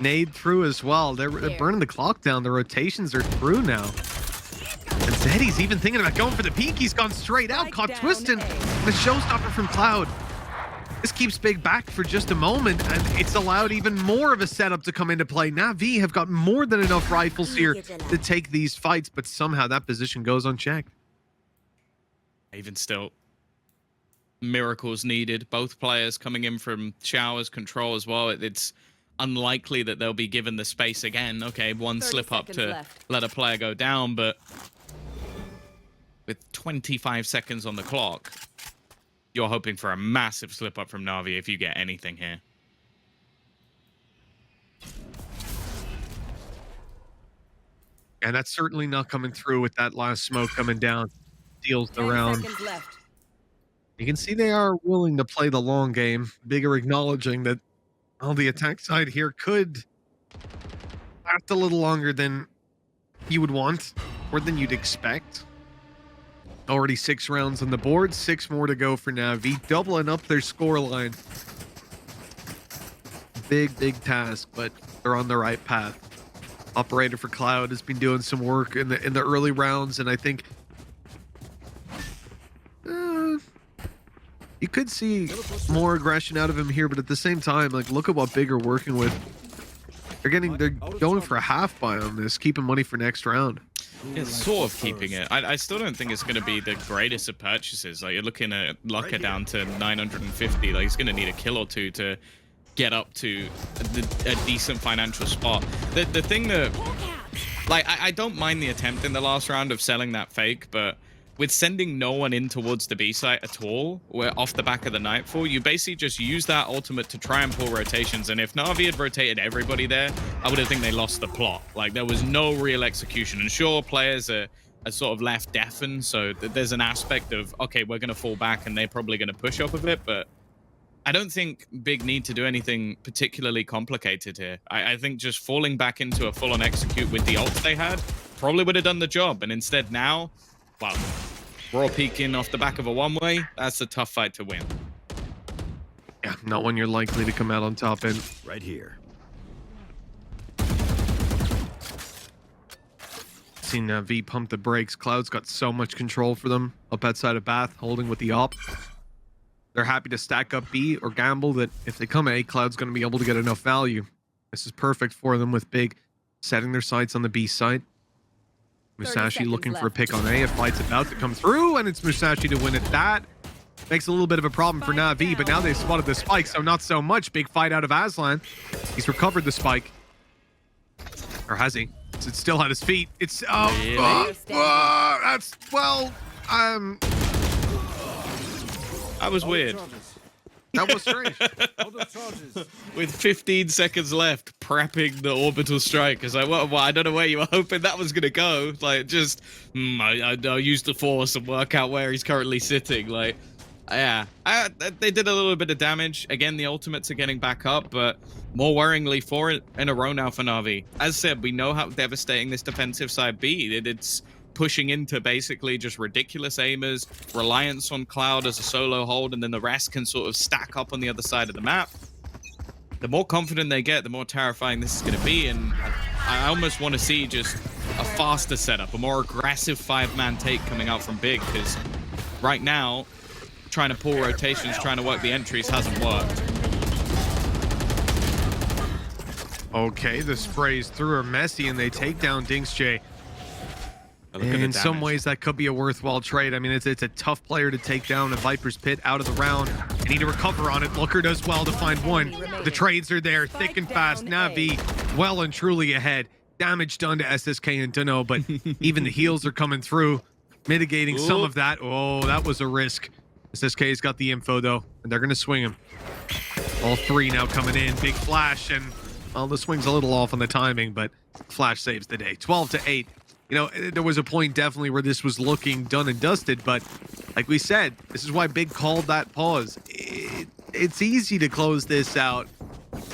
Nade through as well. They're burning the clock down. The rotations are through now. And Zeddy's even thinking about going for the peek. He's gone straight out, caught twisting. The showstopper from Cloud. This keeps Big back for just a moment, and it's allowed even more of a setup to come into play. Navi have got more than enough rifles here to take these fights, but somehow that position goes unchecked. Even still, miracles needed. Both players coming in from showers, control as well. It's unlikely that they'll be given the space again. Okay, one slip up to let a player go down, but with 25 seconds on the clock, you're hoping for a massive slip up from Navi if you get anything here. And that's certainly not coming through with that last smoke coming down. Steals the round. You can see they are willing to play the long game. Bigger acknowledging that the attack side here could last a little longer than you would want or than you'd expect. Already 6 rounds on the board, 6 more to go for Navi, doubling up their scoreline. Big task, but they're on the right path. Operator for Cloud has been doing some work in the early rounds, and I think you could see more aggression out of him here, but at the same time, like, look at what Big are working with. They're going for a half buy on this, keeping money for next round. It's sort of keeping it. I still don't think it's going to be the greatest of purchases. Like, you're looking at Lucka down to 950. Like, he's going to need a kill or two to get up to a decent financial spot. The thing that, like, I don't mind the attempt in the last round of selling that fake, but with sending no one in towards the B site at all, where off the back of the Nightfall, you basically just use that ultimate to try and pull rotations. And if Navi had rotated everybody there, I would have think they lost the plot. Like, there was no real execution. And sure, players are sort of left deafened, so there's an aspect of, okay, we're going to fall back and they're probably going to push up a bit, but I don't think Big need to do anything particularly complicated here. I think just falling back into a full-on execute with the ults they had probably would have done the job. And instead now, well, raw peeking off the back of a one-way, that's a tough fight to win. Yeah, not when you're likely to come out on top end. Right here. Seen V pump the brakes. Cloud's got so much control for them up outside of Bath, holding with the op. They're happy to stack up B or gamble that if they come A, Cloud's going to be able to get enough value. This is perfect for them with Big setting their sights on the B side. Musashi looking for a pick on A. A fight's about to come through, and it's Musashi to win it. That makes a little bit of a problem for Navi, but now they've spotted the spike, so not so much. Big fight out of Aslan. He's recovered the spike. Or has he? It's still at his feet. It's... that's... Well... That was weird. That was strange. With 15 seconds left, prepping the orbital strike. Because well, I don't know where you were hoping that was going to go. Like, just, I'll use the force and work out where he's currently sitting. Like, yeah. They did a little bit of damage. Again, the ultimates are getting back up, but more worryingly, 4 in a row now for Navi. As said, we know how devastating this defensive side be. It's pushing into basically just ridiculous aimers, reliance on Cloud as a solo hold, and then the rest can sort of stack up on the other side of the map. The more confident they get, the more terrifying this is going to be, and I almost want to see just a faster setup, a more aggressive 5-man take coming out from Big, because right now, trying to pull rotations, trying to work the entries hasn't worked. Okay, the sprays through are messy, and they take down Dinks J. In some ways, that could be a worthwhile trade. I mean, it's a tough player to take down. A Viper's Pit out of the round. You need to recover on it. Looker does well to find one. The trades are there, thick and fast. Navi well and truly ahead. Damage done to SSK and Dunno, but even the heals are coming through, mitigating some of that. Oh, that was a risk. SSK's got the info, though, and they're going to swing him. All 3 now coming in. Big flash, and Well, the swing's a little off on the timing, but Flash saves the day. 12-8. You know, there was a point definitely where this was looking done and dusted, but like we said, this is why Big called that pause. It's easy to close this out,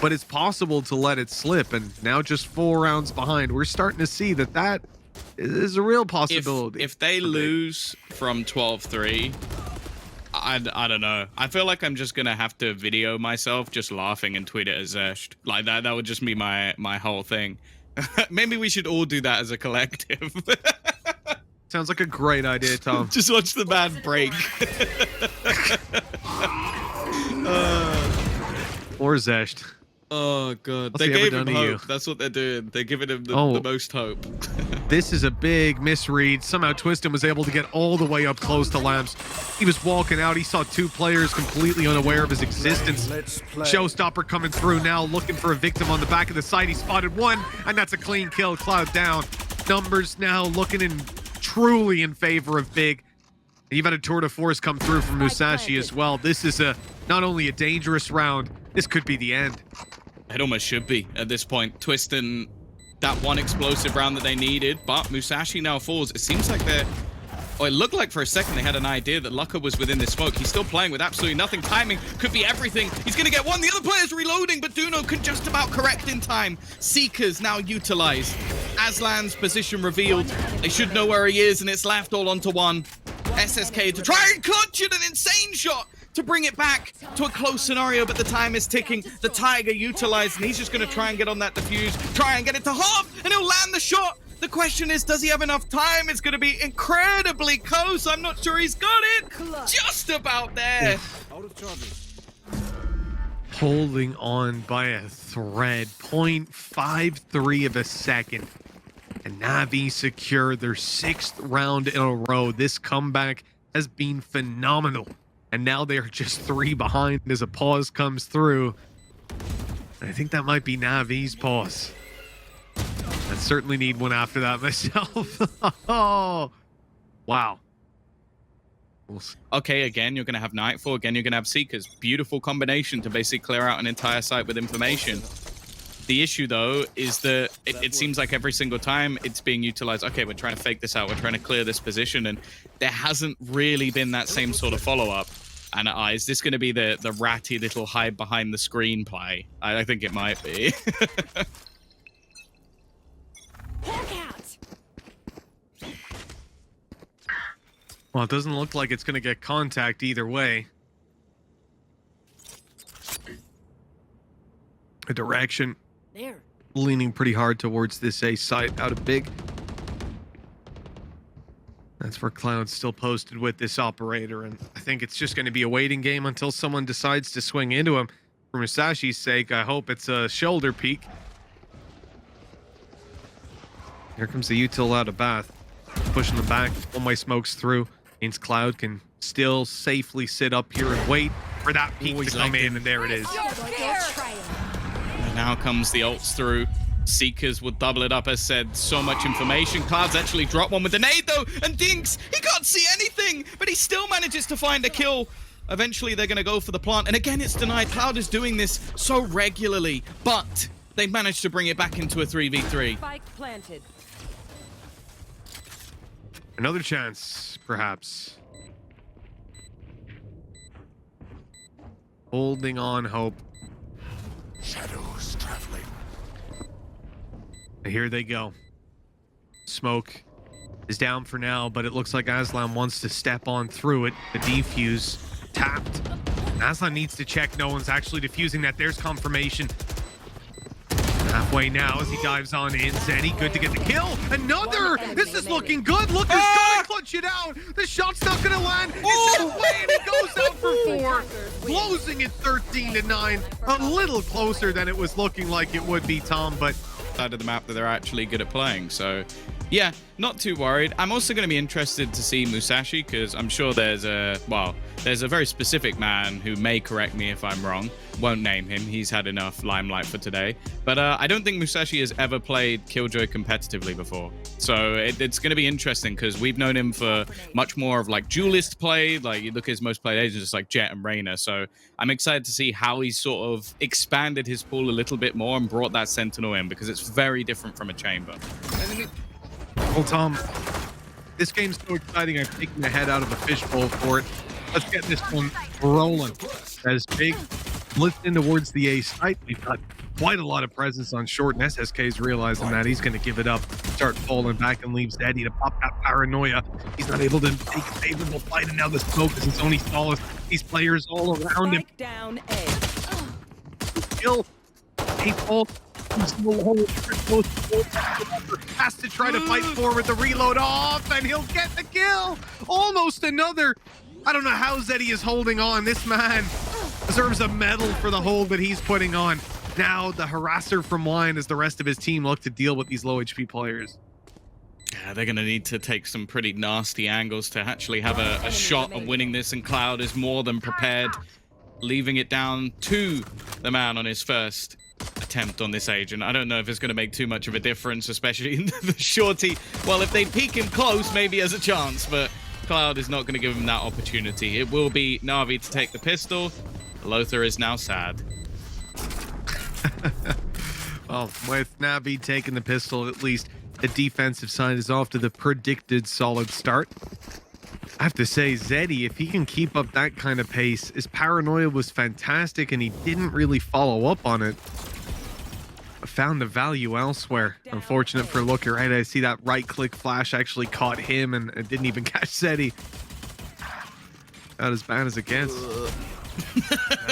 but it's possible to let it slip, and now just 4 rounds behind. We're starting to see that is a real possibility. If they lose from 12-3, I don't know. I feel like I'm just gonna have to video myself just laughing and tweet it as Zesht. Like that would just be my whole thing. Maybe we should all do that as a collective. Sounds like a great idea, Tom. Just watch the man break. Or Zesht. Oh god, What's they he ever gave done him to you? hope. That's what they're doing. They're giving him the most hope. This is a big misread. Somehow Twistin was able to get all the way up close to Lamps. He was walking out. He saw 2 players completely unaware of his existence. Let's play. Showstopper coming through now, looking for a victim on the back of the site. He spotted one, and that's a clean kill. Cloud down. Numbers now looking in truly in favor of Big. You've had a tour de force come through from Musashi as well. This is not only a dangerous round, this could be the end. It almost should be at this point. Twistin, that one explosive round that they needed, but Musashi now falls. It seems like they're... Oh, it looked like for a second they had an idea that Lucka was within this smoke. He's still playing with absolutely nothing. Timing could be everything. He's going to get one. The other player's reloading, but Duno can just about correct in time. Seekers now utilized. Aslan's position revealed. They should know where he is, and it's left all onto one. SSK to try and clutch it, an insane shot to bring it back to a close scenario, but the time is ticking. The Tiger utilized, and he's just going to try and get on that defuse, try and get it to half, and he'll land the shot. The question is, does he have enough time? It's going to be incredibly close. I'm not sure he's got it. Just about there. Out of charges. Holding on by a thread. 0.53 of a second. And Navi secured their 6th round in a row. This comeback has been phenomenal. And now they are just 3 behind as a pause comes through. I think that might be Navi's pause. I certainly need one after that myself. Oh, wow. We'll see. Okay, again, you're going to have Nightfall. Again, you're going to have Seekers. Beautiful combination to basically clear out an entire site with information. The issue, though, is that it seems like every single time it's being utilized. Okay, we're trying to fake this out. We're trying to clear this position. And there hasn't really been that same sort of follow-up. And is this going to be the ratty little hide behind the screen play? I think it might be. Well, it doesn't look like it's going to get contact either way. A direction There. leaning pretty hard towards this A site out of Big. That's where Cloud's still posted with this operator, and I think it's just going to be a waiting game until someone decides to swing into him. For Musashi's sake, I hope it's a shoulder peek. Here comes the util out of Bath. Pushing them back. One-way smokes through. Means Cloud can still safely sit up here and wait for that peek to come in, and there it is. And now comes the ults through. Seekers would double it up, as said. So much information. Cloud's actually dropped one with the nade, though. And Dinks, he can't see anything, but he still manages to find a kill. Eventually, they're going to go for the plant. And again, it's denied. Cloud is doing this so regularly, but they managed to bring it back into a 3v3. Spike planted. Another chance, perhaps. Holding on hope. Shadows traveling. And here they go. Smoke is down for now, but it looks like Aslan wants to step on through it. The defuse tapped. Aslan needs to check no one's actually defusing that. There's confirmation. Halfway now as he dives on in. Zeddy, good to get the kill. Another! This is looking good. Look, he's gonna clutch it out. The shot's not gonna land. It's halfway and it goes out for 4. Closing it 13-9. A little closer than it was looking like it would be, Tom, but Side of the map that they're actually good at playing. So Yeah, not too worried. I'm also going to be interested to see Musashi because I'm sure there's a very specific man who may correct me if I'm wrong. Won't name him. He's had enough limelight for today. But I don't think Musashi has ever played Killjoy competitively before. So it's going to be interesting because we've known him for much more of like duelist play. Like you look at his most played agents like Jet and Reyna. So I'm excited to see how he's sort of expanded his pool a little bit more and brought that Sentinel in because it's very different from a chamber. Well, Tom, this game's so exciting. I'm taking the head out of the fishbowl for it. Let's get this one rolling. As Big lifts in towards the A site, we've got quite a lot of presence on short, and SSK's realizing that he's going to give it up, start falling back, and leaves Eddie to pop that paranoia. He's not able to take a favorable fight, and now the smoke is his only solace. These players all around him. Spike down A. Kill. Hateful. Has to try to fight forward, the reload off, and he'll get the kill. Almost another. I don't know how Zeddy is holding on. This man deserves a medal for the hold that he's putting on. Now the harasser from Wine as the rest of his team look to deal with these low HP players. Yeah, they're going to need to take some pretty nasty angles to actually have a shot at winning this, and Cloud is more than prepared, leaving it down to the man on his first attempt on this agent. I don't know if it's going to make too much of a difference, especially in the shorty. Well, if they peek him close, maybe has a chance, but Cloud is not going to give him that opportunity. It will be Navi to take the pistol. Lothar is now sad. Well, with Navi taking the pistol, at least the defensive side is off to the predicted solid start. I have to say, Zeddy, if he can keep up that kind of pace, his paranoia was fantastic and he didn't really follow up on it. Found the value elsewhere. Unfortunate for Looker, right? I see that right-click flash actually caught him and it didn't even catch Zeddy. Not as bad as it gets.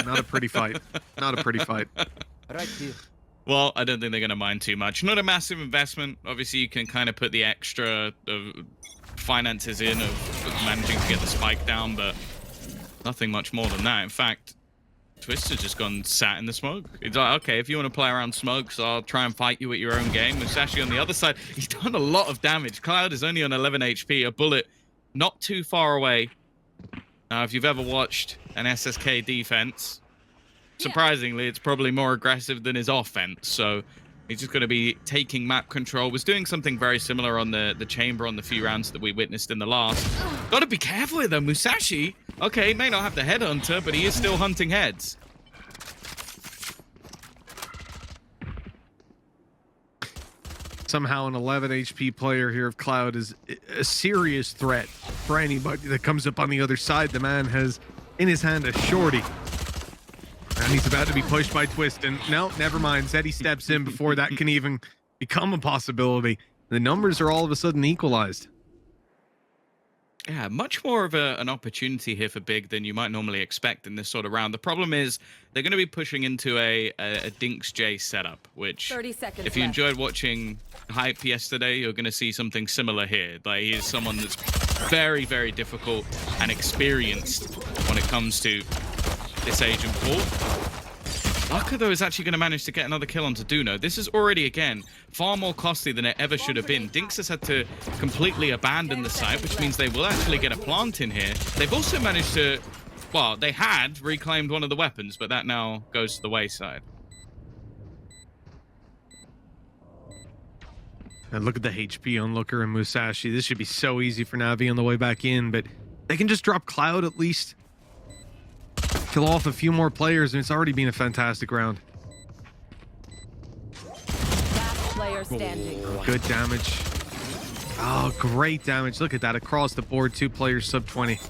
Not a pretty fight. Not a pretty fight. Right here. Well, I don't think they're going to mind too much. Not a massive investment. Obviously, you can kind of put the extra finances in of managing to get the spike down, but nothing much more than that. In fact, Twister's just gone sat in the smoke. He's like, okay, if you want to play around smokes, I'll try and fight you at your own game. Musashi on the other side, he's done a lot of damage. Cloud is only on 11 HP, a bullet not too far away. Now, if you've ever watched an SSK defense, surprisingly, it's probably more aggressive than his offense. So he's just going to be taking map control. Was doing something very similar on the chamber on the few rounds that we witnessed in the last. Got to be careful with though. Musashi, okay, he may not have the headhunter, but he is still hunting heads. Somehow an 11 HP player here of Cloud is a serious threat for anybody that comes up on the other side. The man has in his hand a shorty. And he's about to be pushed by Twist. And no, never mind. Zeddy steps in before that can even become a possibility. The numbers are all of a sudden equalized. Yeah, much more of an opportunity here for Big than you might normally expect in this sort of round. The problem is they're going to be pushing into a Dinks J setup, which 30 seconds if you left. enjoyed watching Hype yesterday, you're going to see something similar here. Like, he is someone that's very, very difficult and experienced when it comes to this agent pool. Laka, though, is actually going to manage to get another kill onto Duno. This is already, again, far more costly than it ever should have been. Dinks has had to completely abandon the site, which means they will actually get a plant in here. They've also managed to, well, they had reclaimed one of the weapons, but that now goes to the wayside. And look at the HP on Looker and Musashi. This should be so easy for Navi on the way back in, but they can just drop Cloud at least. Kill off a few more players, and it's already been a fantastic round. Last player standing. Good damage. Oh, great damage. Look at that. Across the board, 2 players sub 20.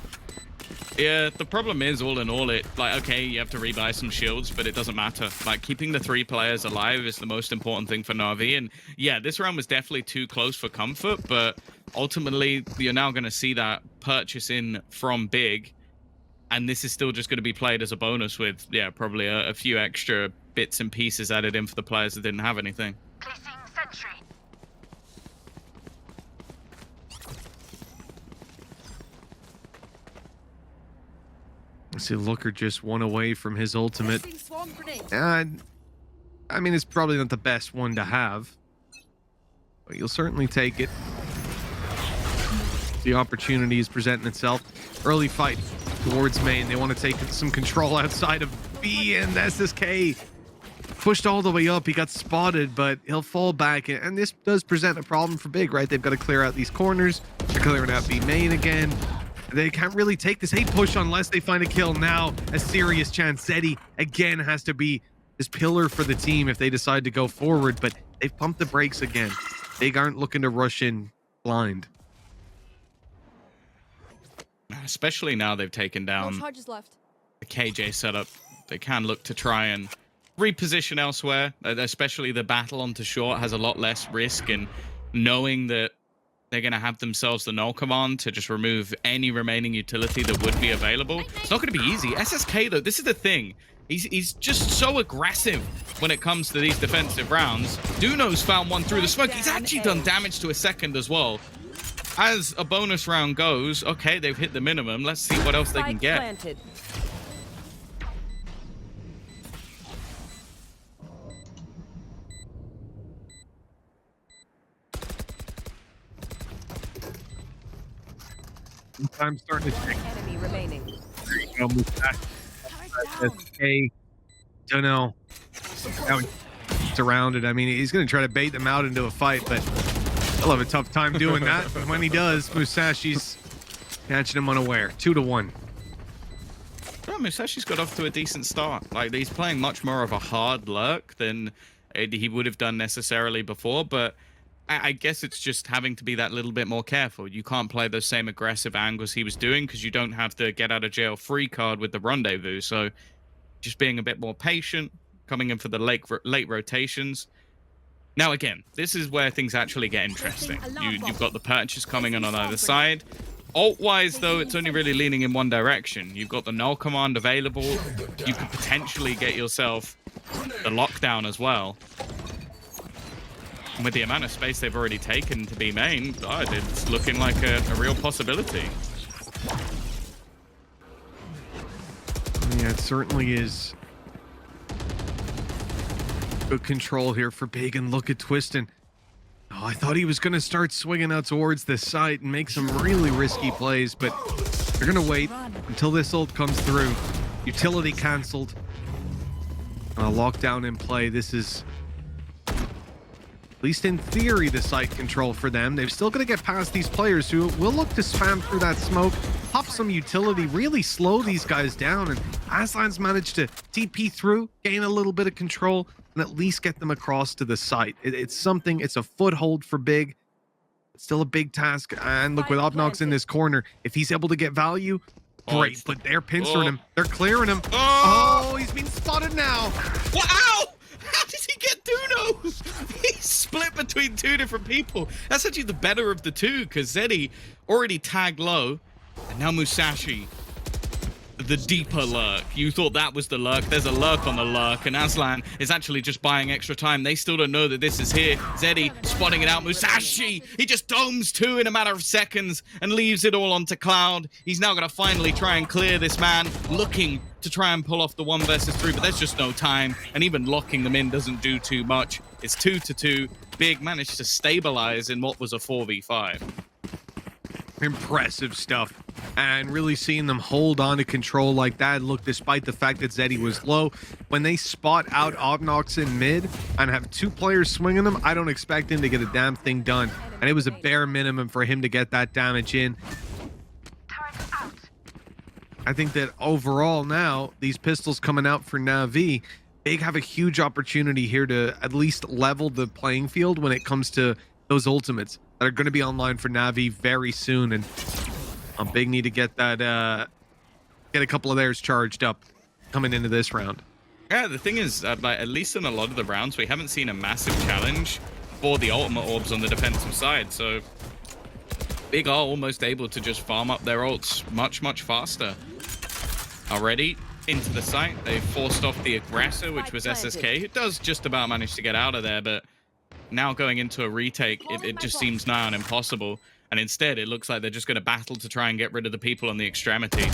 Yeah, the problem is, all in all, okay, you have to rebuy some shields, but it doesn't matter. Like, keeping the 3 players alive is the most important thing for Navi. And yeah, this round was definitely too close for comfort, but ultimately, you're now going to see that purchase in from Big. And this is still just going to be played as a bonus with, yeah, probably a few extra bits and pieces added in for the players that didn't have anything. Placing sentry. See, Looker just one away from his ultimate. Placing swarm grenade. And I mean, it's probably not the best one to have, but you'll certainly take it. The opportunity is presenting itself. Early fight towards main. They want to take some control outside of B, and SSK pushed all the way up. He got spotted, but he'll fall back. And this does present a problem for Big, right? They've got to clear out these corners. They're clearing out B main again. They can't really take this hate push unless they find a kill. Now, a serious chance. Zeddy, again, has to be this pillar for the team if they decide to go forward, but they've pumped the brakes again. Big aren't looking to rush in blind. Especially now they've taken down the KJ setup. They can look to try and reposition elsewhere, especially the battle onto short has a lot less risk, and knowing that they're going to have themselves the null command to just remove any remaining utility that would be available. It's not going to be easy. SSK, though, this is the thing. He's just so aggressive when it comes to these defensive rounds. Duno's found one through the smoke. He's actually done damage to a second as well. As a bonus round goes, okay, they've hit the minimum. Let's see what else they can get. Planted. I'm starting to check. Enemy remaining. There you go, SSK. Don't know. Surrounded. I mean, he's going to try to bait them out into a fight, but he'll have a tough time doing that. But when he does, Musashi's catching him unaware. 2-1. Well, Musashi's got off to a decent start. Like, he's playing much more of a hard lurk than he would have done necessarily before, but I guess it's just having to be that little bit more careful. You can't play those same aggressive angles he was doing because you don't have the get out of jail free card with the rendezvous. So just being a bit more patient, coming in for the late rotations. Now, again, this is where things actually get interesting. You've got the purchase coming in on either side. Ult-wise, though, it's only really leaning in one direction. You've got the null command available. You could potentially get yourself the lockdown as well. And with the amount of space they've already taken to be main, it's looking like a real possibility. Yeah, it certainly is. Good control here for Big, and look at Twistin. Oh, I thought he was going to start swinging out towards this site and make some really risky plays, but they're going to wait until this ult comes through. Utility canceled. Lockdown in play. This is, at least in theory, the site control for them. They're still going to get past these players who will look to spam through that smoke, pop some utility, really slow these guys down, and Aslan's managed to TP through, gain a little bit of control, and at least get them across to the site. It's something, it's a foothold for Big. It's still a big task, and look, with Obnox in this corner, if he's able to get value, great, but they're pincering him. They're clearing him. Oh, he's being spotted now. Wow! How did he get Duno? He's split between two different people. That's actually the better of the two, because Zeddy already tagged low, and now Musashi, the deeper lurk. You thought that was the lurk. There's a lurk on the lurk, and Aslan is actually just buying extra time. They still don't know that this is here. Zeddy spotting it out. Musashi, he just domes two in a matter of seconds and leaves it all onto Cloud. He's now going to finally try and clear this man, looking to try and pull off the 1 versus 3, but there's just no time, and even locking them in doesn't do too much. It's 2-2. Big managed to stabilize in what was a 4v5. Impressive stuff, and really seeing them hold on to control like that. Look, despite the fact that Zeddy was low, when they spot out Obnox in mid and have two players swinging them, I don't expect him to get a damn thing done, and it was a bare minimum for him to get that damage in. I think that overall now, these pistols coming out for Navi, Big have a huge opportunity here to at least level the playing field when it comes to those ultimates that are going to be online for Navi very soon, and Big need to get that get a couple of theirs charged up coming into this round. Yeah, the thing is, like, at least in a lot of the rounds, we haven't seen a massive challenge for the ultimate orbs on the defensive side, so Big are almost able to just farm up their ults much faster. Already into the site, they forced off the aggressor, which was SSK, who does just about manage to get out of there, but now going into a retake, it just seems nigh on impossible. And instead, it looks like they're just going to battle to try and get rid of the people on the extremity.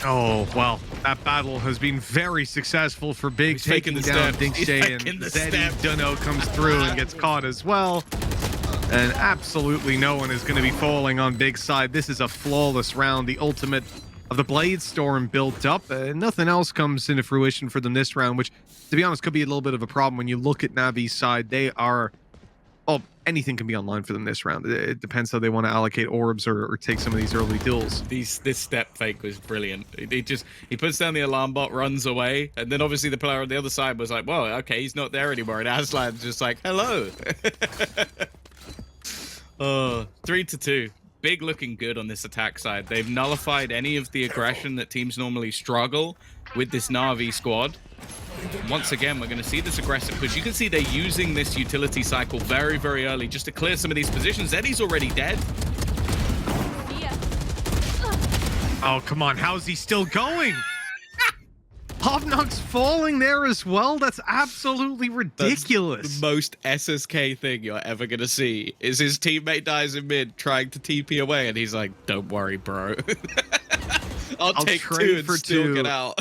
Oh, well, that battle has been very successful for Big, taking down Dinkshay, and Zeddy Duno comes through and gets caught as well. And absolutely no one is going to be falling on Big Side. This is a flawless round. The ultimate of the Blade Storm built up. Nothing else comes into fruition for them this round, which, to be honest, could be a little bit of a problem when you look at Navi's side. They are... Oh, anything can be online for them this round. It depends how they want to allocate orbs or take some of these early duels. This step fake was brilliant. He puts down the alarm bot, runs away, and then obviously the player on the other side was like, well, okay, he's not there anymore. And Aslan's just like, hello. 3-2. Big looking good on this attack side. They've nullified any of the aggression that teams normally struggle with this Navi squad. Once again, we're going to see this aggressive push. You can see they're using this utility cycle very, very early just to clear some of these positions. Eddie's already dead. Oh, come on. How's he still going? Obnox falling there as well? That's absolutely ridiculous. That's the most SSK thing you're ever going to see is his teammate dies in mid trying to TP away, and he's like, don't worry, bro. I'll take two and still get out.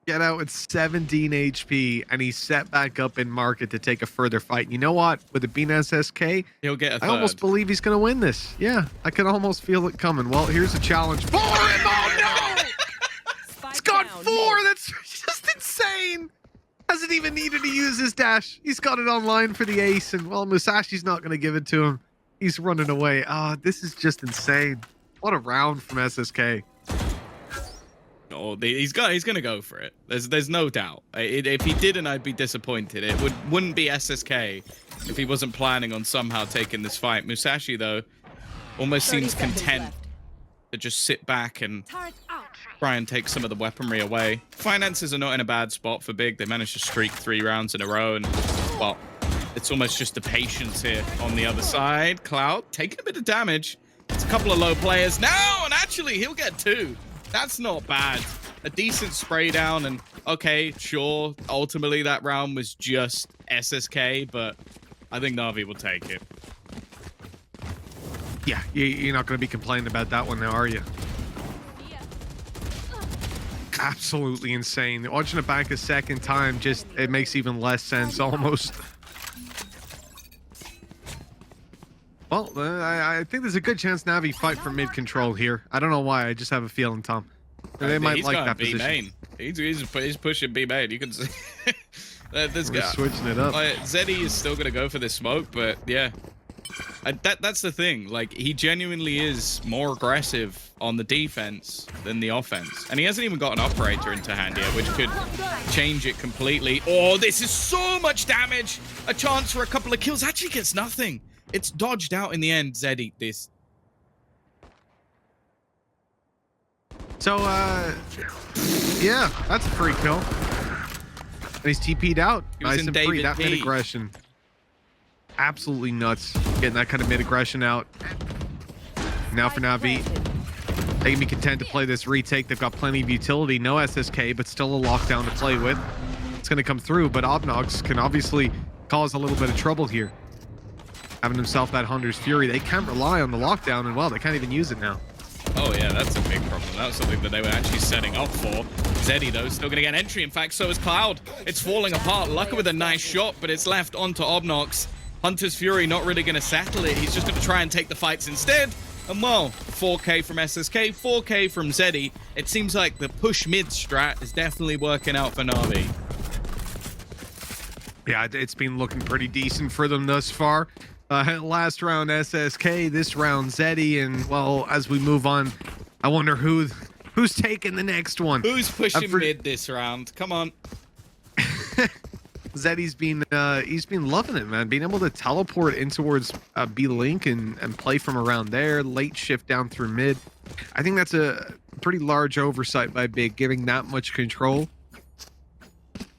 Get out with 17 HP, and he's set back up in market to take a further fight. And you know what? With it being SSK, he'll get a third. I almost believe he's going to win this. Yeah, I can almost feel it coming. Well, here's a challenge for him. Oh, no! Scond 4! That's just insane! Hasn't even needed to use his dash. He's got it online for the ace, and, well, Musashi's not going to give it to him. He's running away. This is just insane. What a round from SSK. Oh, he's gonna go for it. There's no doubt. If he didn't, I'd be disappointed. It wouldn't be SSK if he wasn't planning on somehow taking this fight. Musashi, though, almost seems content to just sit back and try and take some of the weaponry away. Finances are not in a bad spot for Big. They managed to streak 3 rounds in a row, and, well, it's almost just the patience here on the other side. Cloud taking a bit of damage. It's a couple of low players now, and actually, he'll get 2. That's not bad. A decent spray down, and okay, sure, ultimately that round was just SSK, but I think Navi will take it. Yeah, you're not going to be complaining about that one now, are you? Absolutely insane. Watching it back a second time, just, it makes even less sense, almost. Well, I think there's a good chance Navi fight for mid control here. I don't know why. I just have a feeling, Tom. They might like that position. Main. He's pushing B main. You can see this guy switching it up. Zeddy is still gonna go for this smoke, but yeah, that's the thing. Like, he genuinely is more aggressive on the defense than the offense, and he hasn't even got an operator into hand yet, which could change it completely. Oh, this is so much damage. A chance for a couple of kills. Actually gets nothing. It's dodged out in the end. Zeddy, this. So, yeah, that's a free kill. And he's TP'd out. Nice and free. That mid aggression. Absolutely nuts. Getting that kind of mid aggression out. Now for Navi. They can be content to play this retake. They've got plenty of utility. No SSK, but still a lockdown to play with. It's going to come through, but Obnox can obviously cause a little bit of trouble here. Having himself that Hunter's Fury. They can't rely on the lockdown, and well, they can't even use it now. Oh yeah, that's a big problem. That was something that they were actually setting up for. Zeddy, though, still going to get entry. In fact, so is Cloud. It's falling apart. Lucky with a nice shot, but it's left onto Obnox. Hunter's Fury not really going to settle it. He's just going to try and take the fights instead. And well, 4K from SSK, 4K from Zeddy. It seems like the push mid strat is definitely working out for Navi. Yeah, it's been looking pretty decent for them thus far. Last round SSK, this round Zeddy, and well, as we move on, I wonder who's taking the next one. Who's pushing mid this round? Come on. Zeddy's been he's been loving it, man. Being able to teleport in towards B Link and play from around there, late shift down through mid. I think that's a pretty large oversight by Big, giving that much control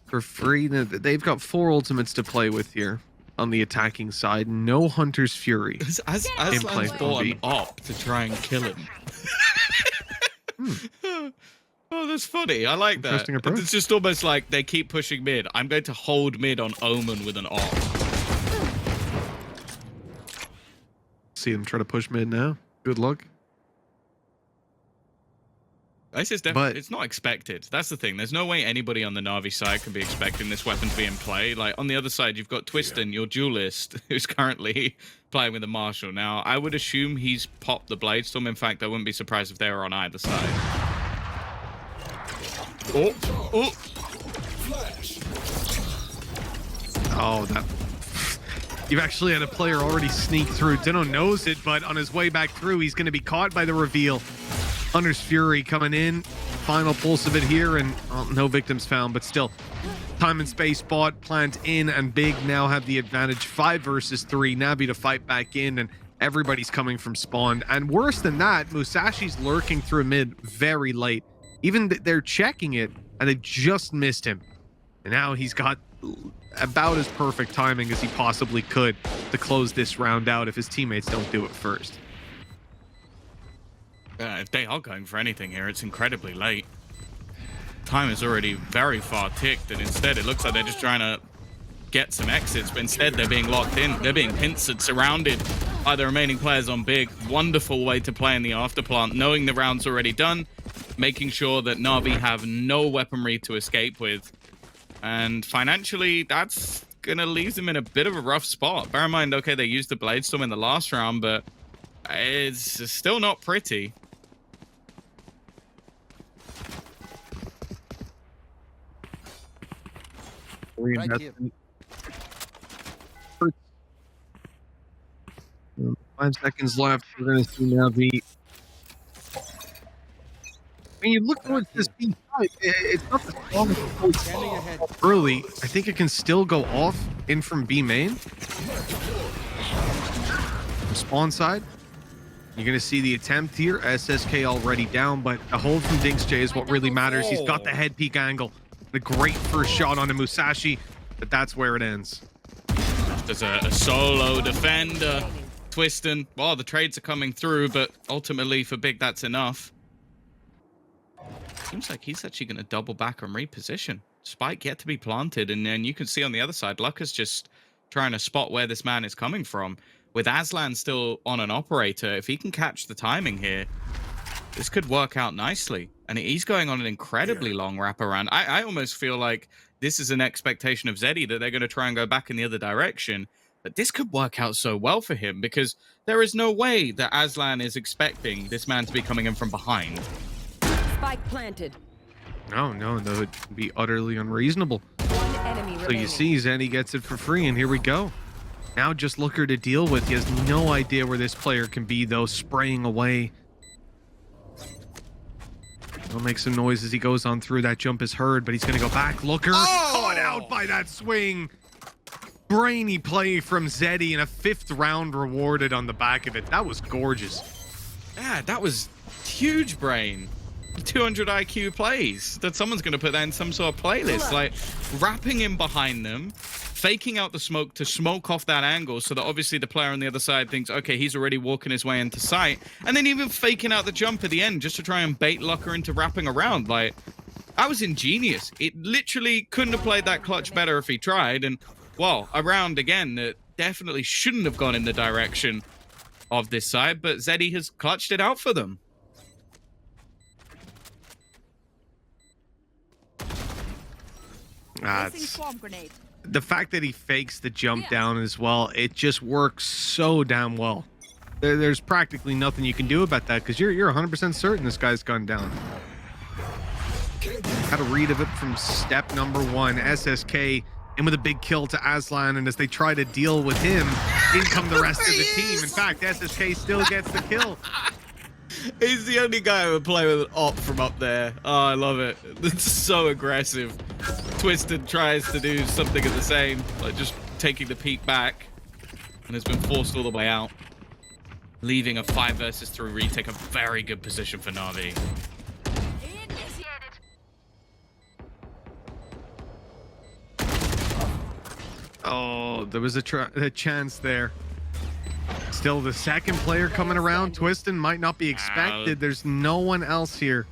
for free. They've got 4 ultimates to play with here. On the attacking side, no Hunter's Fury. Aslan's bought an op to try and kill him. Oh, that's funny. I like that. Interesting approach. It's just almost like they keep pushing mid. I'm going to hold mid on Omen with an op. See them try to push mid now. Good luck. This is definitely, it's not expected. That's the thing. There's no way anybody on the Navi side can be expecting this weapon to be in play. Like, on the other side, you've got Twiston, your duelist, who's currently playing with the Marshall. Now, I would assume he's popped the Bladestorm. In fact, I wouldn't be surprised if they were on either side. Oh, oh. Oh, that... You've actually had a player already sneak through. Dino knows it, but on his way back through, he's going to be caught by the reveal. Hunter's Fury coming in. Final pulse of it here, and no victims found, but still. Time and space bot, plant in, and Big now have the advantage. 5 versus 3. Navi to fight back in, and everybody's coming from spawn. And worse than that, Musashi's lurking through mid very late. Even they're checking it, and they just missed him. And now he's got about as perfect timing as he possibly could to close this round out if his teammates don't do it first. If they are going for anything here, it's incredibly late. Time is already very far ticked, and instead it looks like they're just trying to get some exits, but instead they're being locked in. They're being pincered, surrounded by the remaining players on Big. Wonderful way to play in the afterplant, knowing the round's already done, making sure that Navi have no weaponry to escape with. And financially, that's going to leave them in a bit of a rough spot. Bear in mind, okay, they used the Bladestorm in the last round, but it's still not pretty. Right here. 5 seconds left. We're going to see Navi. When you look towards this B side, it's not the strongest early. I think it can still go off in from B main. From spawn side, you're going to see the attempt here. SSK already down, but a hold from Dinks J is what really matters. He's got the head peek angle. A great first shot on the Musashi, but that's where it ends. There's a solo defender. Twiston. Well, the trades are coming through, but ultimately for Big, that's enough. Seems like he's actually going to double back and reposition. Spike yet to be planted, and then you can see on the other side, Lucas just trying to spot where this man is coming from. With Aslan still on an operator, if he can catch the timing here, this could work out nicely. And he's going on an incredibly long wraparound. I almost feel like this is an expectation of Zeddy that they're going to try and go back in the other direction. But this could work out so well for him, because there is no way that Aslan is expecting this man to be coming in from behind. Spike planted. No, that would be utterly unreasonable. One enemy So remaining. you see, Zeddy gets it for free, and here we go. Now just Looker to deal with. He has no idea where this player can be, though, spraying away. He'll make some noise as he goes on through. That jump is heard, but he's going to go back. Looker caught out by that swing. Brainy play from Zeddy, and a 5th round rewarded on the back of it. That was gorgeous. Yeah, that was huge brain. 200 IQ plays. That someone's going to put that in some sort of playlist. Like, wrapping in behind them, faking out the smoke to smoke off that angle so that obviously the player on the other side thinks, okay, he's already walking his way into sight. And then even faking out the jump at the end just to try and bait Lucker into wrapping around. Like, that was ingenious. It literally couldn't have played that clutch better if he tried. And, well, a round again that definitely shouldn't have gone in the direction of this side, but Zeddy has clutched it out for them. The fact that he fakes the jump down as well, it just works so damn well. There's practically nothing you can do about that, because you're 100% certain this guy's gone down. Had a read of it from step number 1. SSK in with a big kill to Aslan, and as they try to deal with him, in come the rest of the team. In fact, SSK still gets the kill. He's the only guy who would play with an op from up there. Oh, I love it. It's so aggressive. Twisted tries to do something of the same, like just taking the peek back, and has been forced all the way out, leaving a 5 versus 3 retake. A very good position for Navi. Oh, there was a chance there. Still the second player coming around. Twiston might not be expected. There's no one else here.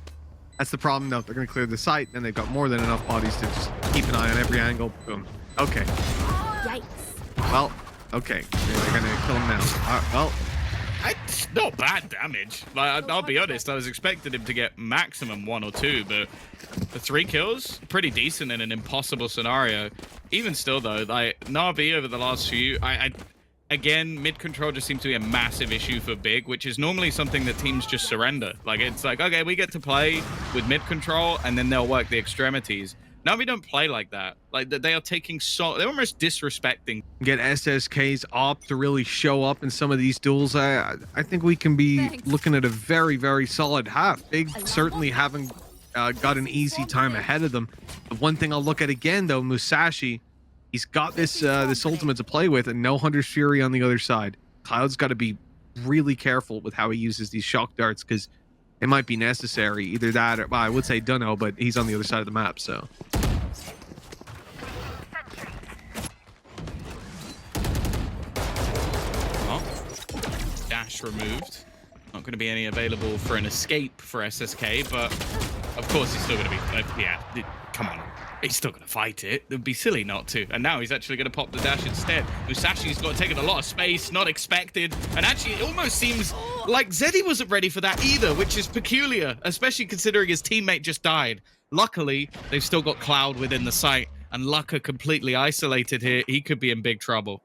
That's the problem, though. They're going to clear the site, and they've got more than enough bodies to just keep an eye on every angle. Boom. Okay. Yikes. Well, okay. They're going to kill him now. Well, Not bad damage. Like, I'll be honest, I was expecting him to get maximum 1 or 2, but the 3 kills, pretty decent in an impossible scenario. Even still, though, like, Navi over the last few, again, mid control just seems to be a massive issue for Big, which is normally something that teams just surrender. Like, it's like, okay, we get to play with mid control, and then they'll work the extremities. Navi don't play like that. Like, they are taking they're almost disrespecting. Get SSK's op to really show up in some of these duels. I think we can be looking at a very, very solid half. Big certainly haven't got an easy time ahead of them. The one thing I'll look at again, though, Musashi, he's got this ultimate to play with, and no Hunter's Fury on the other side. Cloud's got to be really careful with how he uses these shock darts, because it might be necessary. Either that or, well, I would say Dunno, but he's on the other side of the map, so. Dash removed. Not going to be any available for an escape for SSK, but of course he's still going to be... yeah, come on. He's still going to fight it. It would be silly not to. And now he's actually going to pop the dash instead. Musashi's got taken a lot of space, not expected. And actually, it almost seems like Zeddy wasn't ready for that either, which is peculiar, especially considering his teammate just died. Luckily, they've still got Cloud within the site, and Lucka completely isolated here. He could be in big trouble.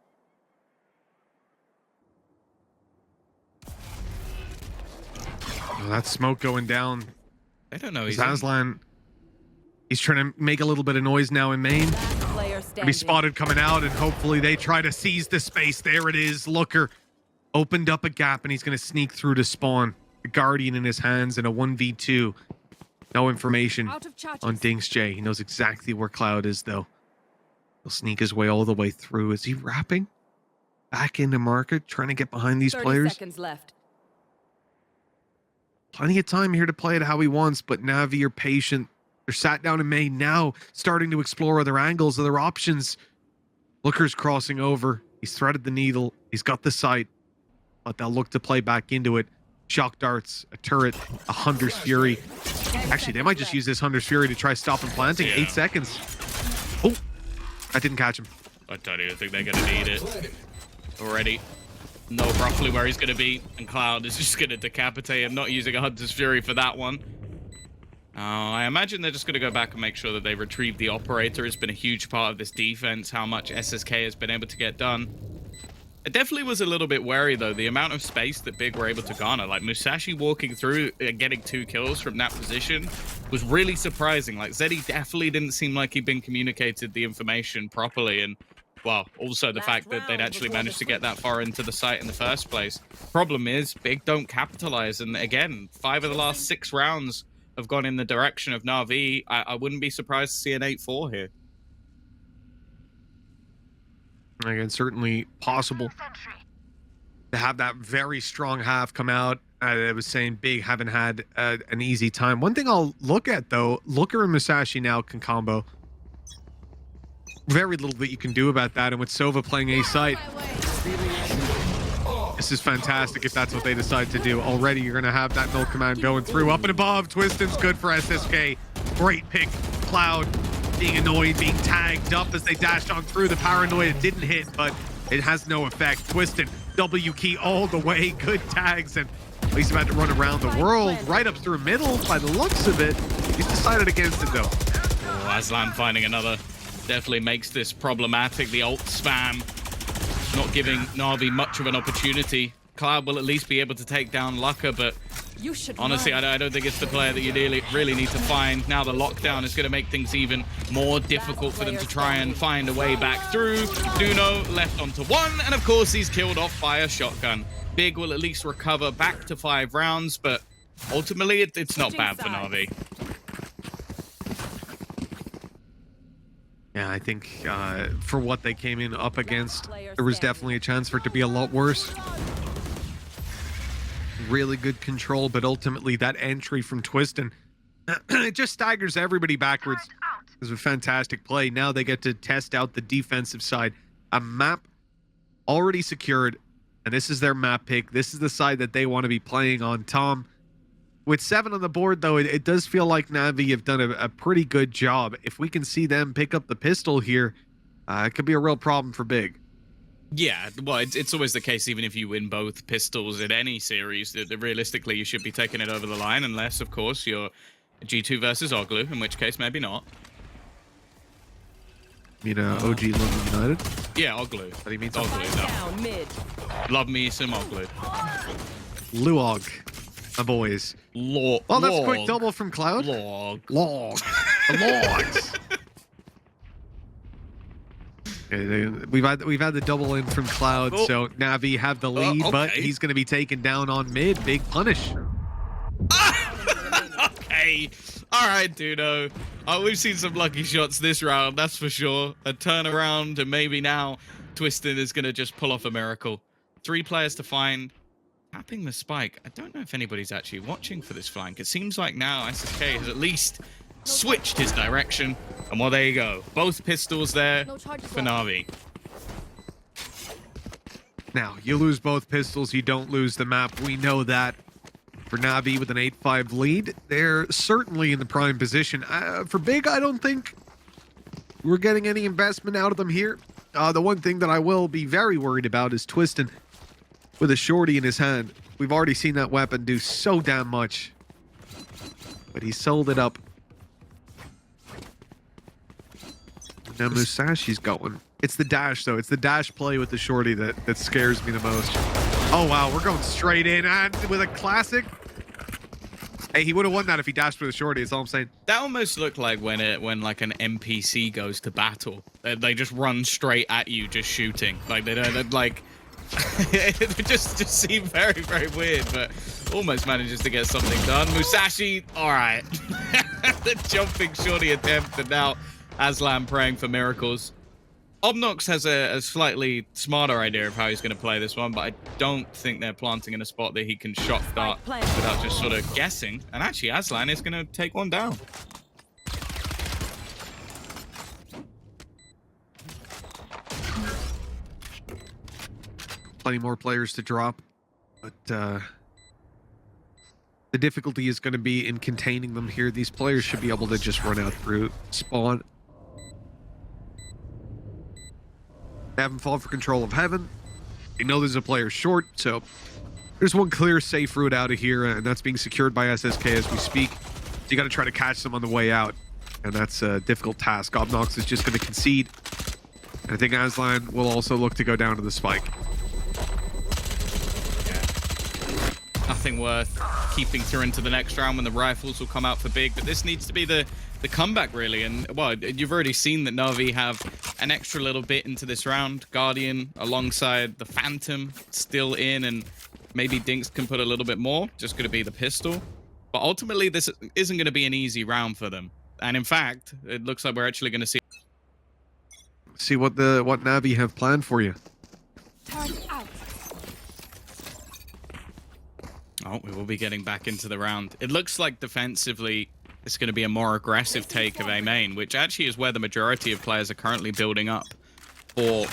Oh, that smoke going down. I don't know. Aslan, he's trying to make a little bit of noise now in main. Be spotted coming out, and hopefully they try to seize the space. There it is. Looker opened up a gap, and he's going to sneak through to spawn. The Guardian in his hands in a 1v2. No information on Dings J. He knows exactly where Cloud is, though. He'll sneak his way all the way through. Is he wrapping back into market, trying to get behind these 30 players? seconds left. Plenty of time here to play it how he wants, but Navi are patient. They're sat down in main now, starting to explore other angles, other options. Looker's crossing over. He's threaded the needle. He's got the sight, but they'll look to play back into it. Shock darts, a turret, a Hunter's Fury. Actually, they might just use this Hunter's Fury to try stop him planting. Yeah. 8 seconds. Oh, I didn't catch him. I don't even think they're going to need it already. Know roughly where he's going to be, and Cloud is just going to decapitate him, not using a Hunter's Fury for that one. I imagine they're just going to go back and make sure that they retrieve the operator. It's been a huge part of this defense, how much SSK has been able to get done. It definitely was a little bit wary, though, the amount of space that Big were able to garner. Like, Musashi walking through and getting 2 kills from that position was really surprising. Like, Zeddy definitely didn't seem like he'd been communicated the information properly, and well, also the fact that they'd actually managed to get that far into the site in the first place. Problem is, Big don't capitalize, and again, 5 of the last 6 rounds have gone in the direction of Navi. I wouldn't be surprised to see an 8-4 here. Again, certainly possible to have that very strong half come out. I was saying Big haven't had an easy time. One thing I'll look at, though, Looker and Musashi now can combo. Very little that you can do about that, and with Sova playing A site, this is fantastic if that's what they decide to do. Already you're going to have that null command going through. Up and above, Twiston's good for SSK. Great pick. Cloud being annoyed, being tagged up as they dashed on through. The paranoia didn't hit, but it has no effect. Twiston, W key all the way. Good tags, and he's about to run around the world, right up through middle. By the looks of it, he's decided against it, though. Oh, Aslan finding another. Definitely makes this problematic. The ult spam not giving Navi much of an opportunity. Cloud will at least be able to take down Lucka, but honestly, I don't think it's the player that you really need to find. Now the lockdown is going to make things even more difficult for them to try and find a way back through. Duno left onto 1, and of course he's killed off by a shotgun. Big will at least recover back to 5 rounds, but ultimately it's not bad for Navi. Yeah, I think for what they came in up against, there was definitely a chance for it to be a lot worse. Really good control, but ultimately that entry from Twiston, it just staggers everybody backwards. It was a fantastic play. Now they get to test out the defensive side. A map already secured, and this is their map pick. This is the side that they want to be playing on. Tom, with 7 on the board, though, it does feel like Navi have done a pretty good job. If we can see them pick up the pistol here, it could be a real problem for Big. Yeah, well, it's always the case, even if you win both pistols in any series, that realistically you should be taking it over the line, unless, of course, you're G2 versus Oglu, in which case maybe not. You know, OG London United. Yeah, Oglu. But he means Oglu, Spike down mid. no. Love me some Oglu. Luog, my boys. Log. Well, that's a quick double from Cloud. Log. Log. The logs. Okay, we've had the double in from Cloud, Oh. so Navi have the lead, but okay. he's going to be taken down on mid. Big punish. Okay. All right, Duno. We've seen some lucky shots this round, that's for sure. A turnaround, and maybe now Twisted is going to just pull off a miracle. 3 players to find. Tapping the spike. I don't know if anybody's actually watching for this flank. It seems like now SSK has at least switched his direction. And well, there you go. Both pistols there for Navi. Now, you lose both pistols, you don't lose the map. We know that. For Navi with an 8-5 lead, they're certainly in the prime position. For Big, I don't think we're getting any investment out of them here. The one thing that I will be very worried about is Twistin with a shorty in his hand. We've already seen that weapon do so damn much. But he sold it up. Now Musashi's going. It's the dash, though. It's the dash play with the shorty that scares me the most. Oh, wow. We're going straight in and with a classic. Hey, he would have won that if he dashed with a shorty. That's all I'm saying. That almost looked like when like an NPC goes to battle. They just run straight at you, just shooting. Like they don't like. It just seemed very, very weird, but almost manages to get something done. Musashi, all right. The jumping shorty attempt, and now Aslan praying for miracles. Obnox has a slightly smarter idea of how he's going to play this one, but I don't think they're planting in a spot that he can shot dart without just sort of guessing. And actually, Aslan is going to take one down. Plenty more players to drop, but the difficulty is going to be in containing them here. These players should be able to just run out through spawn. Have him fall for control of heaven. You know there's a player short, so there's one clear safe route out of here, and that's being secured by SSK as we speak. So you got to try to catch them on the way out, and that's a difficult task. Obnox is just going to concede. And I think Aslan will also look to go down to the spike. Nothing worth keeping through into the next round when the rifles will come out for Big, but this needs to be the comeback, really. And well, you've already seen that Navi have an extra little bit into this round. Guardian alongside the Phantom still in, and maybe Dinks can put a little bit more. Just going to be the pistol. But ultimately, this isn't going to be an easy round for them. And in fact, it looks like we're actually going to see what Navi have planned for you. Turn out. Oh, we will be getting back into the round. It looks like defensively, it's going to be a more aggressive take of A main, which actually is where the majority of players are currently building up for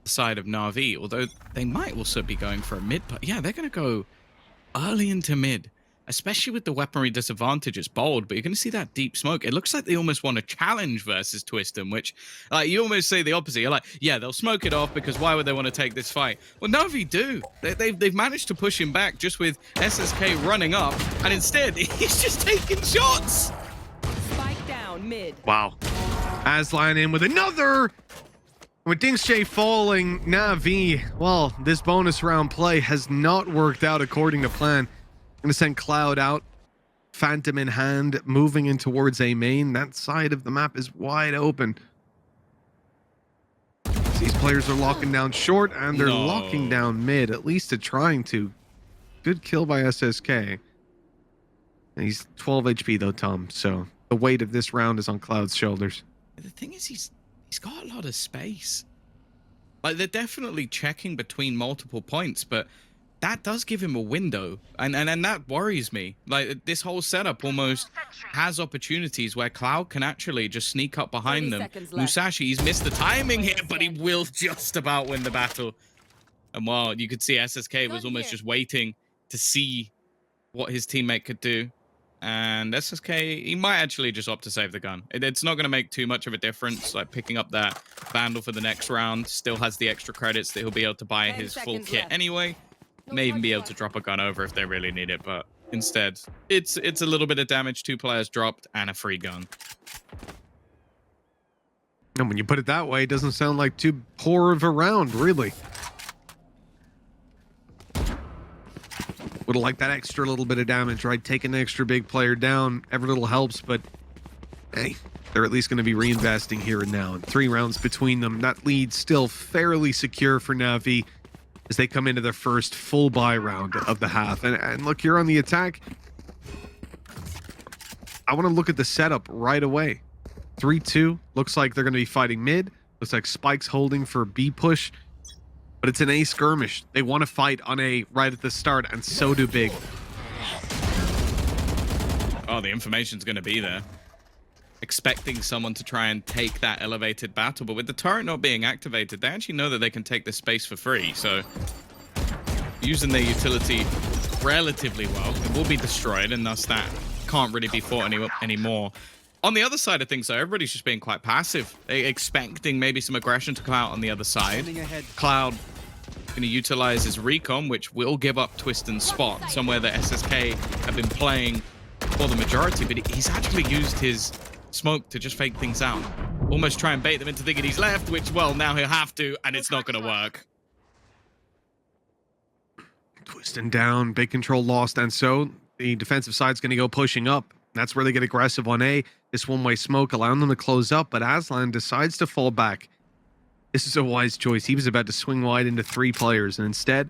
the side of Navi, although they might also be going for a mid. But yeah, they're going to go early into mid, especially with the weaponry disadvantage. It's bold, but you're going to see that deep smoke. It looks like they almost want to challenge versus Twistem, which like you almost say the opposite. You're like, yeah, they'll smoke it off because why would they want to take this fight? Well, Navi do. They've managed to push him back just with SSK running up, and instead he's just taking shots. Spike down mid. Wow. Aslan in with another. With Dinksjay falling, Navi, well, this bonus round play has not worked out according to plan. Going to send Cloud out, Phantom in hand, moving in towards A main. That side of the map is wide open. These players are locking down short, and they're locking down mid, at least trying to. Good kill by SSK. He's 12 HP though, Tom, so the weight of this round is on Cloud's shoulders. The thing is, he's got a lot of space. Like, they're definitely checking between multiple points, but that does give him a window, and that worries me. Like, this whole setup almost has opportunities where Cloud can actually just sneak up behind them. Musashi, he's missed the timing here, but he will just about win the battle. And while you could see SSK was almost just waiting to see what his teammate could do. And SSK, he might actually just opt to save the gun. It's not going to make too much of a difference. Like picking up that Vandal for the next round still has the extra credits that he'll be able to buy 10 his full seconds kit left. anyway. May even be able to drop a gun over if they really need it, but instead, it's a little bit of damage. 2 players dropped and a free gun. And when you put it that way, it doesn't sound like too poor of a round, really. Would have liked that extra little bit of damage, right? Taking an extra big player down, every little helps, but hey, they're at least going to be reinvesting here and now. And 3 rounds between them. That lead still fairly secure for Navi as they come into their first full buy round of the half. And look, here on the attack, I want to look at the setup right away. 3-2, looks like they're going to be fighting mid. Looks like Spike's holding for B push. But it's an A skirmish. They want to fight on A right at the start, and so do Big. Oh, the information's going to be there. Expecting someone to try and take that elevated battle, but with the turret not being activated, they actually know that they can take this space for free. So using their utility relatively well, it will be destroyed, and thus that can't really be fought anymore. On the other side of things, though, everybody's just being quite passive, expecting maybe some aggression to come out on the other side. Cloud going to utilize his recon, which will give up Twist and Spot, somewhere that SSK have been playing for the majority, but he's actually used his smoke to just fake things out. Almost try and bait them into thinking he's left, which, well, now he'll have to, and it's not going to work. Twisting down, big control lost, and so the defensive side's going to go pushing up. That's where they get aggressive on A. This one-way smoke allowing them to close up, but Aslan decides to fall back. This is a wise choice. He was about to swing wide into 3 players, and instead,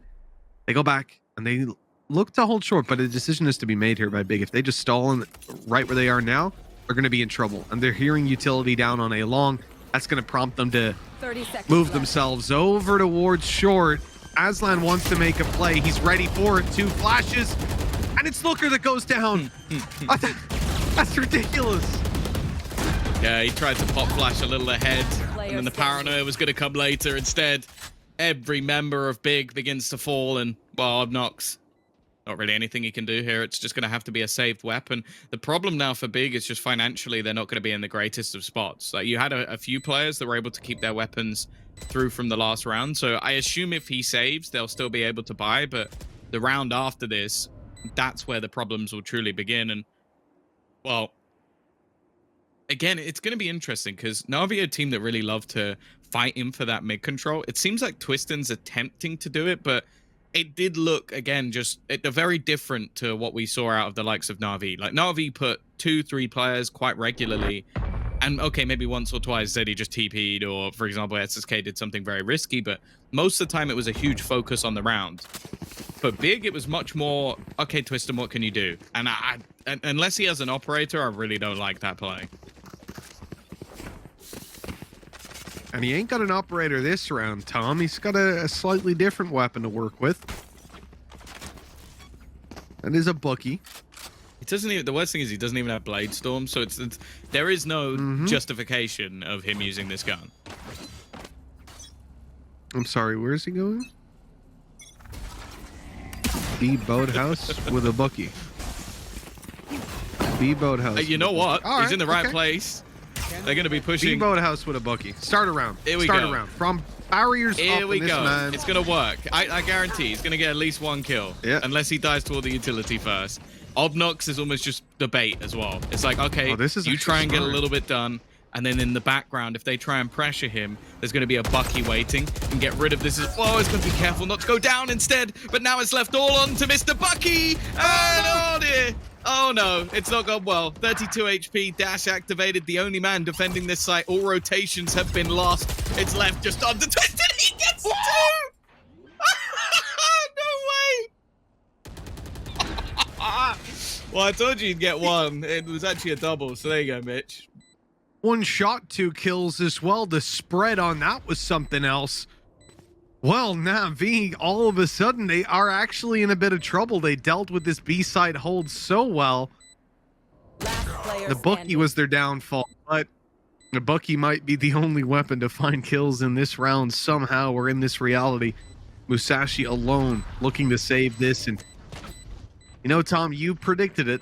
they go back, and they look to hold short, but a decision is to be made here by Big. If they just stall in right where they are now, they're going to be in trouble, and they're hearing utility down on A long. That's going to prompt them to 30 seconds move left. themselves over towards short. Aslan wants to make a play. He's ready for it. 2 flashes, and it's Looker that goes down. That's ridiculous. Yeah, he tried to pop flash a little ahead, and then the paranoia was going to come later. Instead, every member of Big begins to fall, and, well, Obnox, not really anything he can do here. It's just going to have to be a saved weapon. The problem now for Big is just financially, they're not going to be in the greatest of spots. Like, you had a few players that were able to keep their weapons through from the last round, so I assume if he saves, they'll still be able to buy, but the round after this, that's where the problems will truly begin. And, well, again, it's going to be interesting because Navi are a team that really love to fight in for that mid control. It seems like Twiston's attempting to do it, but it did look, again, just very different to what we saw out of the likes of Navi. Like, Navi put 2-3 players quite regularly, and okay, maybe once or twice Zeddy just TP'd, or, for example, SSK did something very risky, but most of the time it was a huge focus on the round. For Big, it was much more, okay, Twiston, what can you do? And unless he has an operator, I really don't like that play. And he ain't got an operator this round, Tom. He's got a slightly different weapon to work with. That is a Bucky. It doesn't even, the worst thing is he doesn't even have Blade Storm, so it's there is no justification of him using this gun. I'm sorry, where is he going? B Boathouse with a Bucky. B Boathouse. You know what? All He's right, in the right okay. place. They're going to be B pushing. Boathouse with a Bucky. Start a round. Here we Start go. a round. From barriers Here up we in this go. man. It's going to work. I guarantee he's going to get at least 1 kill. Yeah. Unless he dies to all the utility first. Obnox is almost just the bait as well. It's like, okay, this is you actually try and get a smart. little bit done. And then in the background, if they try and pressure him, there's going to be a Bucky waiting and get rid of this. Oh, it's going to be careful not to go down instead. But now it's left all on to Mr. Bucky. And oh dear. Oh no, it's not gone well. 32 HP, dash activated. The only man defending this site. All rotations have been lost. It's left just on the twist, and he gets 2. No way. Well, I told you you'd get 1. It was actually a double. So there you go, Mitch. 1 shot, 2 kills as well. The spread on that was something else. Well, Navi, all of a sudden, they are actually in a bit of trouble. They dealt with this B-side hold so well. Last player The Bucky standing. was their downfall, but the Bucky might be the only weapon to find kills in this round somehow, or in this reality. Musashi alone looking to save this. And, you know, Tom, you predicted it.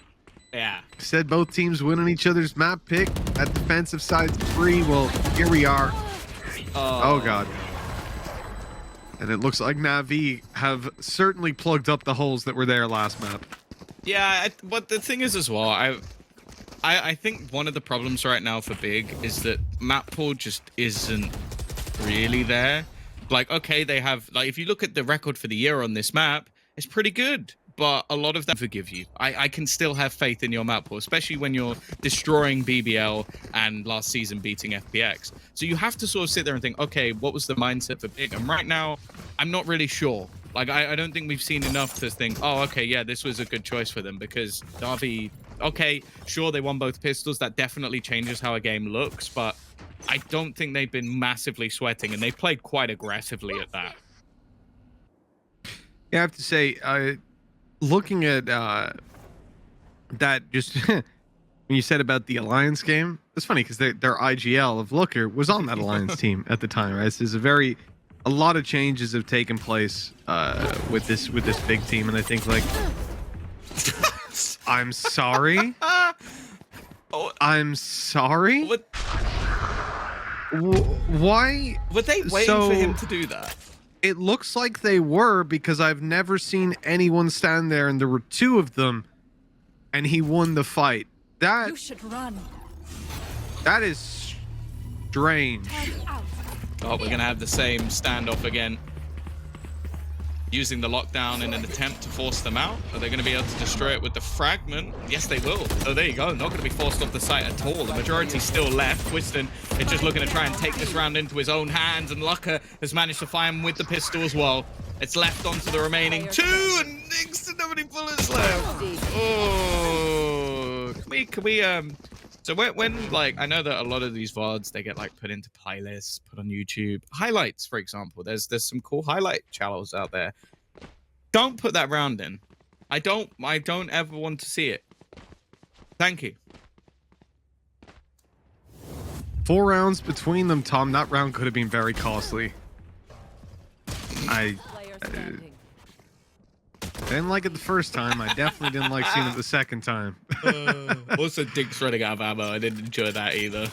Yeah. Said both teams winning each other's map pick. That defensive side's free. Well, here we are. Oh God. And it looks like Navi have certainly plugged up the holes that were there last map. Yeah, but the thing is as well, I think one of the problems right now for Big is that map pool just isn't really there. Like, okay, they have, like, if you look at the record for the year on this map, it's pretty good. But a lot of them forgive you. I can still have faith in your map pool, especially when you're destroying BBL and last season beating FPX. So you have to sort of sit there and think, okay, what was the mindset for Big? And right now, I'm not really sure. Like, I don't think we've seen enough to think, oh, okay, yeah, this was a good choice for them, because Navi, okay, sure, they won both pistols. That definitely changes how a game looks, but I don't think they've been massively sweating, and they played quite aggressively at that. Yeah, I have to say, looking at that, just when you said about the Alliance game, it's funny because their IGL of Looker was on that Alliance team at the time, right? This is a lot of changes have taken place with this big team, and I think, like, I'm sorry. I'm sorry. What? Why? Were they waiting for him to do that? It looks like they were, because I've never seen anyone stand there, and there were two of them, and he won the fight. You should run. That is strange. Oh, we're gonna have the same standoff again. Using the lockdown in an attempt to force them out. Are they going to be able to destroy it with the fragment? Yes, they will. Oh, there you go. Not going to be forced off the site at all. The majority's still left. Twiston is just looking to try and take this round into his own hands, and Lucker has managed to fire him with the pistol as well. It's left onto the remaining two, and next to nobody bullets left. Oh, can we so when like, I know that a lot of these VODs, they get like put into playlists, put on YouTube. Highlights, for example. There's some cool highlight channels out there. Don't put that round in. I don't ever want to see it. Thank you. 4 rounds between them, Tom. That round could have been very costly. I didn't like it the first time. I definitely didn't like seeing it the second time. Also, Dick's running out of ammo. I didn't enjoy that either.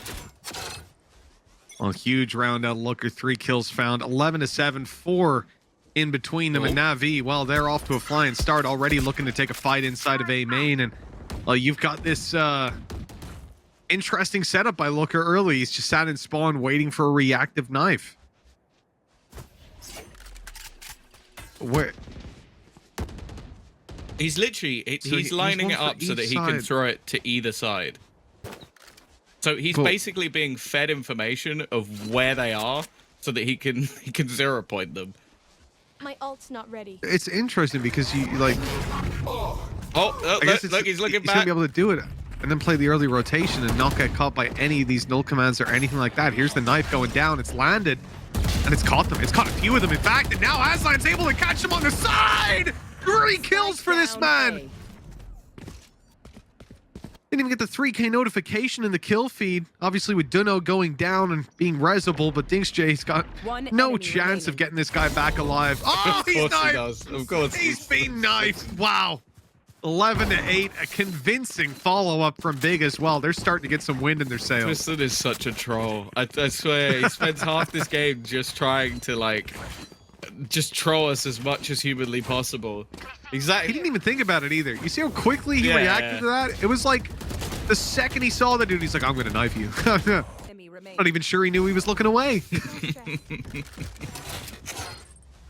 Well, huge round out. Looker, 3 kills found. 11-7, 4 in between them. And Navi, well, they're off to a flying start already, looking to take a fight inside of A main. And well, you've got this interesting setup by Looker early. He's just sat in spawn waiting for a reactive knife. Where? He's literally, he's lining it up so that he can throw it to either side. So he's basically being fed information of where they are so that he can zero point them. My ult's not ready. It's interesting because you like. Look, he's looking back. He's gonna be able to do it and then play the early rotation and not get caught by any of these null commands or anything like that. Here's the knife going down. It's landed, and it's caught them. It's caught a few of them, in fact, and now Asline's able to catch them on the side. 3 kills for this man. Didn't even get the 3K notification in the kill feed. Obviously, with Duno going down and being resable, but DinksJ's got no chance of getting this guy back alive. Oh, he's knifed. Of course He's been knifed. Wow. 11-8, a convincing follow-up from Big as well. They're starting to get some wind in their sails. Twisted is such a troll. I swear, he spends half this game just trying to, like, just troll us as much as humanly possible. Exactly. He didn't even think about it either. You see how quickly he reacted to that? It was like the second he saw the dude, he's like, I'm going to knife you. Not even sure he knew he was looking away.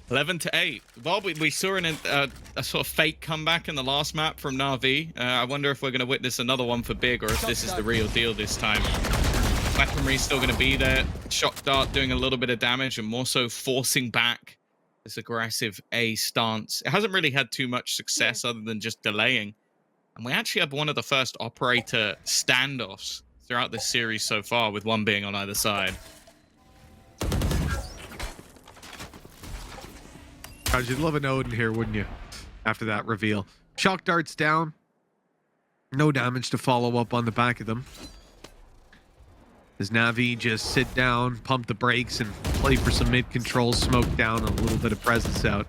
11-8. Well, we saw a sort of fake comeback in the last map from Navi. I wonder if we're going to witness another one for Big, or if this is the real deal this time. Weaponry's still going to be there. Shock Dart doing a little bit of damage, and more so forcing back this aggressive A stance. It hasn't really had too much success other than just delaying. And we actually have one of the first operator standoffs throughout this series so far, with one being on either side. God, you'd love an Odin here, wouldn't you? After that reveal. Shock Dart's down. No damage to follow up on the back of them. As Navi just sit down, pump the brakes, and play for some mid control, smoke down, and a little bit of presence out.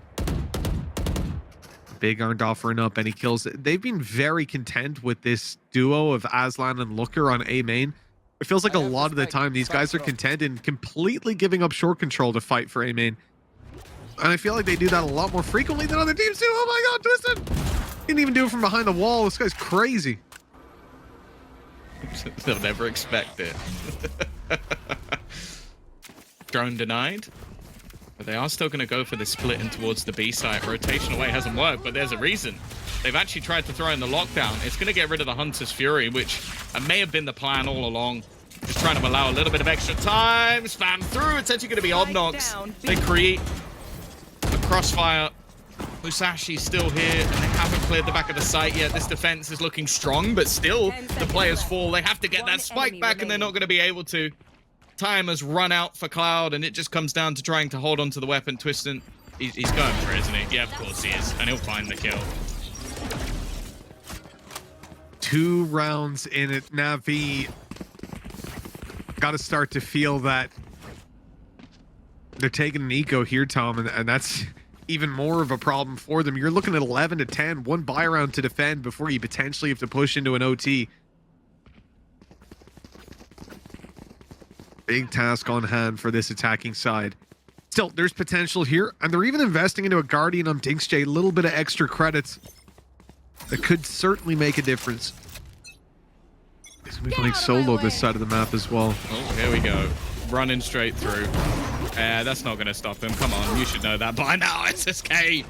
Big aren't offering up any kills. They've been very content with this duo of Aslan and Looker on A main. It feels like a lot of the time these guys are content in completely giving up short control to fight for A main. And I feel like they do that a lot more frequently than other teams do. Oh my god, Twisted! Didn't even do it from behind the wall. This guy's crazy. They'll never expect it. Drone denied. But they are still going to go for the split in towards the B site. Rotation away hasn't worked, but there's a reason. They've actually tried to throw in the lockdown. It's going to get rid of the Hunter's Fury, which may have been the plan all along. Just trying to allow a little bit of extra time. Spam through. It's actually going to be Obnox. They create a crossfire. Musashi's still here, and they haven't cleared the back of the site yet. This defense is looking strong, but still, the players fall. They have to get that spike back, and they're not going to be able to. Time has run out for Cloud, and it just comes down to trying to hold on to the weapon. Twiston, he's going for it, isn't he? Yeah, of course he is, and he'll find the kill. 2 rounds in it. Navi got to start to feel that they're taking an eco here, Tom, and that's even more of a problem for them. You're looking at 11 to 10, 1 buy round to defend before you potentially have to push into an OT. Big task on hand for this attacking side. Still, there's potential here, and they're even investing into a Guardian on Dinksjay. A little bit of extra credits that could certainly make a difference. He's going to be playing solo this side of the map as well. Oh, here we go. Running straight through. That's not going to stop him. Come on, you should know that by now. SSK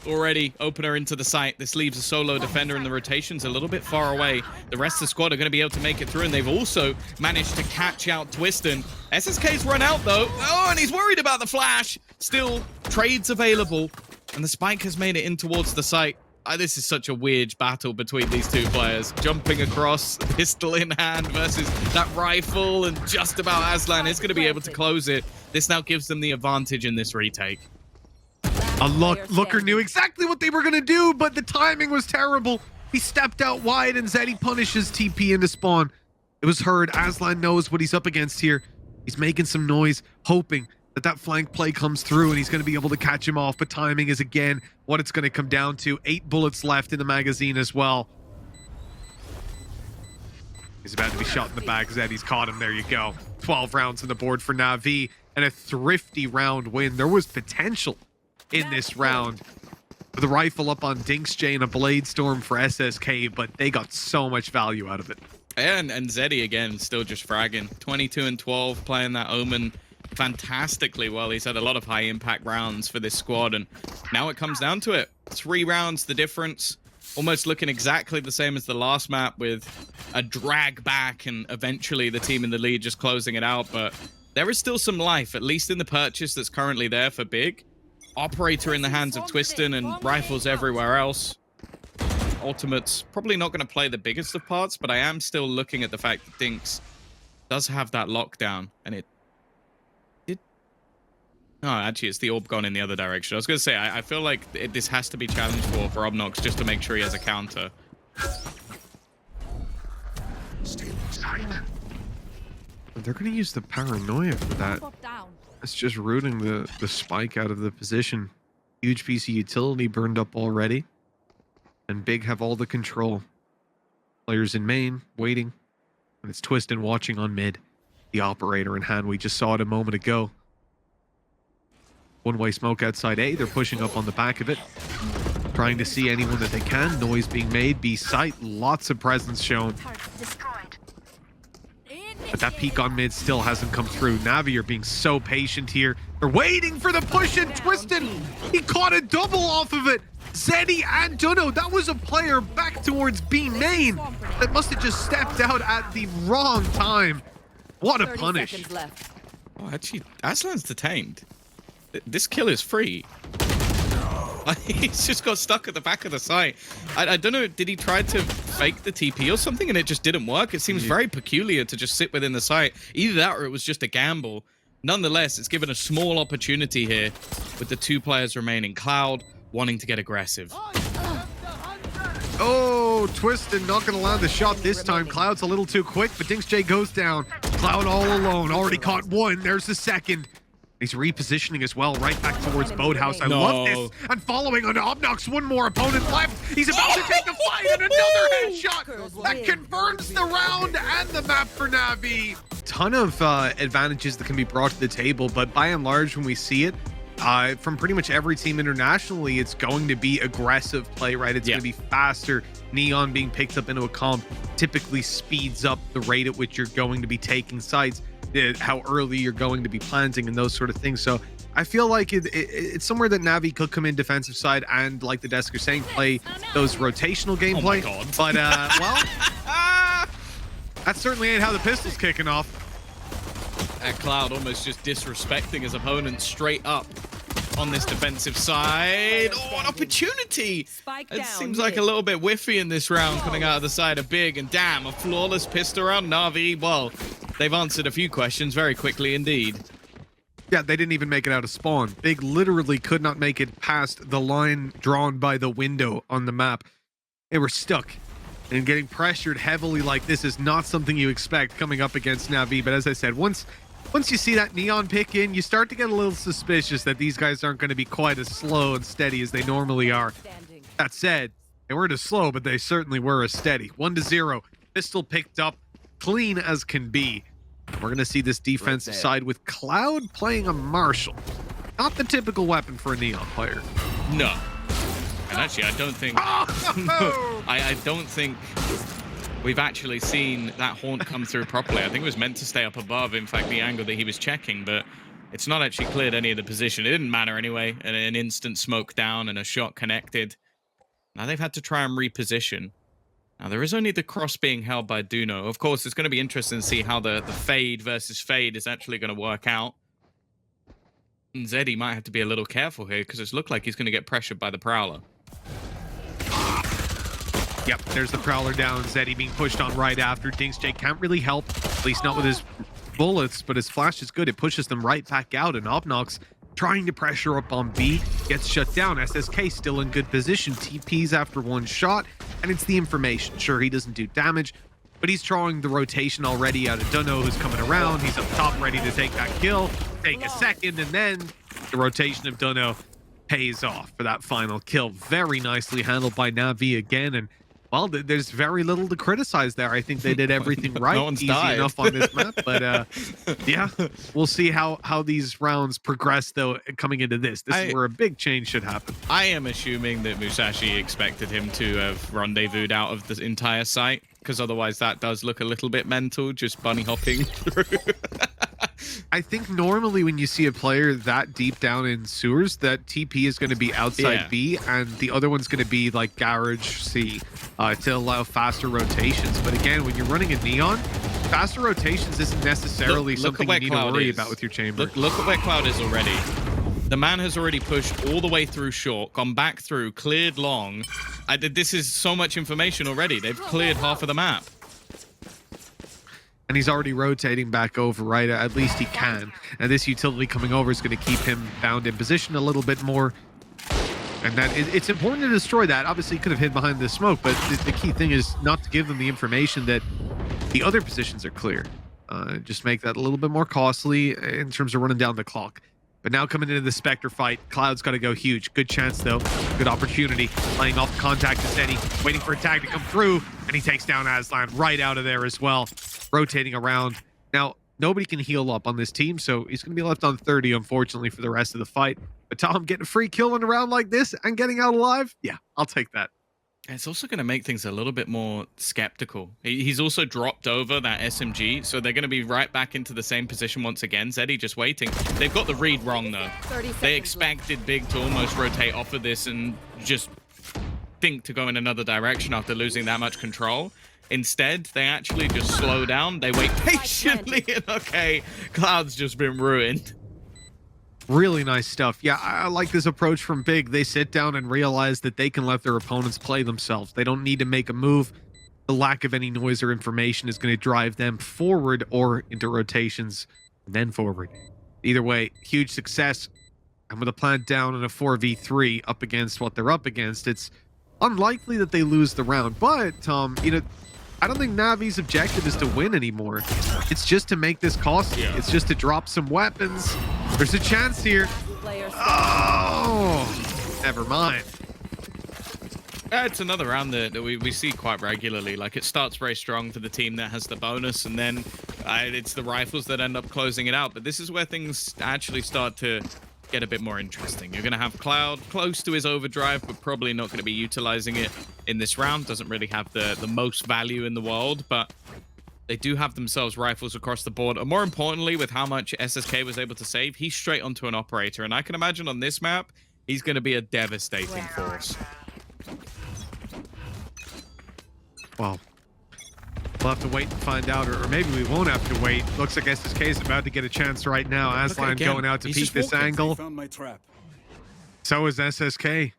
already opener into the site. This leaves a solo defender, and the rotation's a little bit far away. The rest of the squad are going to be able to make it through, and they've also managed to catch out Twiston. SSK's run out, though. Oh, and he's worried about the flash. Still, trades available, and the spike has made it in towards the site. This is such a weird battle between these two players. Jumping across, pistol in hand versus that rifle, and just about Aslan is going to be able to close it. This now gives them the advantage in this retake. Looker knew exactly what they were going to do, but the timing was terrible. He stepped out wide, and Zeddy punishes TP into spawn. It was heard. Aslan knows what he's up against here. He's making some noise, hoping that flank play comes through, and he's going to be able to catch him off, but timing is again what it's going to come down to. 8 bullets left in the magazine as well. He's about to be shot in the back. Zeddy's caught him. There you go. 12 rounds on the board for Navi, and a thrifty round win. There was potential in this round. The rifle up on Dinksjay and a Blade Storm for SSK, but they got so much value out of it. And Zeddy, again, still just fragging. 22 and 12, playing that Omen fantastically well. He's had a lot of high impact rounds for this squad, and now it comes down to it. 3 rounds the difference, almost looking exactly the same as the last map, with a drag back and eventually the team in the lead just closing it out. But there is still some life, at least in the purchase that's currently there for Big. Operator in the hands of Twiston and rifles everywhere else. Ultimate's probably not going to play the biggest of parts, but I am still looking at the fact that Dinks does have that lockdown, and it no, actually, it's the orb gone in the other direction. I was going to say, I feel like this has to be challenged for Obnox, just to make sure he has a counter. They're going to use the paranoia for that. It's just rooting the spike out of the position. Huge piece of utility burned up already. And Big have all the control. Players in main, waiting. And it's Twiston watching on mid. The operator in hand. We just saw it a moment ago. One-way smoke outside A. They're pushing up on the back of it. Trying to see anyone that they can. Noise being made. B site. Lots of presence shown. But that peek on mid still hasn't come through. Navi are being so patient here. They're waiting for the push, and Twiston, he caught a double off of it. Zeddy and Dunno, that was a player back towards B main that must have just stepped out at the wrong time. What a punish. Oh, actually, Aslan's detained. This kill is free. He's just got stuck at the back of the site. I don't know, did he try to fake the TP or something and it just didn't work? It seems very peculiar to just sit within the site. Either that or it was just a gamble. Nonetheless, it's given a small opportunity here with the 2 players remaining. Cloud wanting to get aggressive. Oh, Twiston not going to land the shot this time. Cloud's a little too quick, but Dinksjay goes down. Cloud all alone, already caught 1. There's the second. He's repositioning as well, right back towards Boathouse. I No. love this. And following on Obnox, one more opponent left. He's about to take the fight, and another headshot that confirms the round and the map for Navi. Ton of advantages that can be brought to the table, but by and large, when we see it, from pretty much every team internationally, it's going to be aggressive play, right? It's going to be faster. Neon being picked up into a comp typically speeds up the rate at which you're going to be taking sites, how early you're going to be planting, and those sort of things. So I feel like it's somewhere that Navi could come in defensive side and, like the desk are saying, play those rotational gameplay. God. But, well, that certainly ain't how the pistol's kicking off. And Cloud almost just disrespecting his opponent straight up on this defensive side. Oh, an opportunity! It seems like a little bit whiffy in this round coming out of the side of Big. And damn, a flawless pistol round. Navi, well, they've answered a few questions very quickly indeed. Yeah, they didn't even make it out of spawn. Big literally could not make it past the line drawn by the window on the map. They were stuck. And getting pressured heavily like this is not something you expect coming up against Navi. But as I said, once you see that Neon pick in, you start to get a little suspicious that these guys aren't going to be quite as slow and steady as they normally are. That said, they weren't as slow, but they certainly were as steady. 1-0. Pistol picked up, clean as can be. We're going to see this defensive side with Cloud playing a Marshall. Not the typical weapon for a Neon player. No. And actually, I don't think... I don't think we've actually seen that haunt come through properly. I think it was meant to stay up above, in fact, the angle that he was checking, but it's not actually cleared any of the position. It didn't matter anyway. An instant smoke down and a shot connected. Now they've had to try and reposition. Now, there is only the cross being held by Duno. Of course, it's going to be interesting to see how the fade versus fade is actually going to work out. And Zeddy might have to be a little careful here because it's looked like he's going to get pressured by the Prowler. Yep, there's the Prowler down. Zeddy being pushed on right after. Dingsjay can't really help, at least not with his bullets, but his flash is good. It pushes them right back out, and Obnox trying to pressure up on B, gets shut down. SSK still in good position. TPs after one shot, and it's the information. Sure, he doesn't do damage, but he's drawing the rotation already out of Dunno, who's coming around. He's up top ready to take that kill, take a second, and then the rotation of Dunno pays off for that final kill. Very nicely handled by Navi again, and well, there's very little to criticize there. I think they did everything right. No one's Easy died. enough on this map, but yeah, we'll see how these rounds progress though coming into this. This is where a big change should happen. I am assuming that Musashi expected him to have rendezvoused out of the entire site, because otherwise that does look a little bit mental, just bunny hopping through. I think normally when you see a player that deep down in sewers, that TP is going to be outside B, and the other one's going to be like garage C to allow faster rotations. But again, when you're running a Neon, faster rotations isn't necessarily something you need to worry about with your chamber. Look at where Cloud is already. The man has already pushed all the way through short, gone back through, cleared long. This is so much information already. They've cleared half of the map. And he's already rotating back over, right? At least he can. And this utility coming over is going to keep him bound in position a little bit more. And that it's important to destroy that. Obviously, he could have hid behind the smoke, but the key thing is not to give them the information that the other positions are clear. Just make that a little bit more costly in terms of running down the clock. But now coming into the Spectre fight, Cloud's got to go huge. Good chance, though. Good opportunity. Playing off the contact to Steady, waiting for a tag to come through, and he takes down Aslan right out of there as well. Rotating around. Now, nobody can heal up on this team, so he's going to be left on 30, unfortunately, for the rest of the fight. But Tom getting a free kill in a round like this and getting out alive? Yeah, I'll take that. It's also going to make things a little bit more skeptical. He's also dropped over that SMG, so they're going to be right back into the same position once again. Zeddy just waiting. They've got the read wrong, though. They expected Big to almost rotate off of this and just think to go in another direction after losing that much control. Instead, they actually just slow down. They wait patiently, and okay, Cloud's just been ruined. Really nice stuff. Yeah, I like this approach from Big. They sit down and realize that they can let their opponents play themselves. They don't need to make a move. The lack of any noise or information is going to drive them forward or into rotations and then forward. Either way, huge success. And with a plant down and a 4v3 up against what they're up against, it's unlikely that they lose the round. But, Tom, you know, I don't think Navi's objective is to win anymore. It's just to make this costly. It's just to drop some weapons, There's a chance here. Player Oh, never mind. It's another round that we see quite regularly. Like, it starts very strong for the team that has the bonus, and then it's the rifles that end up closing it out. But this is where things actually start to get a bit more interesting. You're going to have Cloud close to his overdrive, but probably not going to be utilizing it in this round. Doesn't really have the most value in the world, but they do have themselves rifles across the board. And more importantly, with how much SSK was able to save, he's straight onto an operator. And I can imagine on this map, he's going to be a devastating force. Well, we'll have to wait and find out, or maybe we won't have to wait. Looks like SSK is about to get a chance right now. Aslan going out to peek this angle. Found my trap. So is SSK.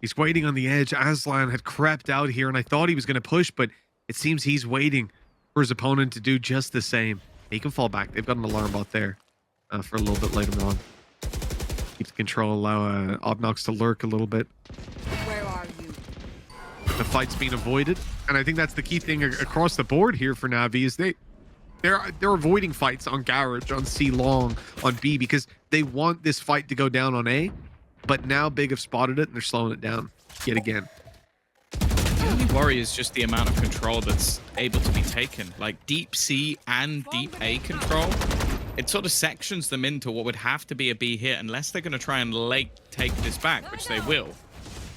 He's waiting on the edge. Aslan had crept out here, and I thought he was going to push, but it seems he's waiting for his opponent to do just the same. He can fall back. They've got an alarm bot there for a little bit later on. Keep the control, allow Obnox to lurk a little bit. Where are you? The fight's being avoided, and I think that's the key thing across the board here for Navi is they're avoiding fights on Garage, on C long, on B, because they want this fight to go down on A, but now Big have spotted it and they're slowing it down yet again. The only worry is just the amount of control that's able to be taken. Like, deep C and deep A control, it sort of sections them into what would have to be a B hit unless they're going to try and take this back, which they will.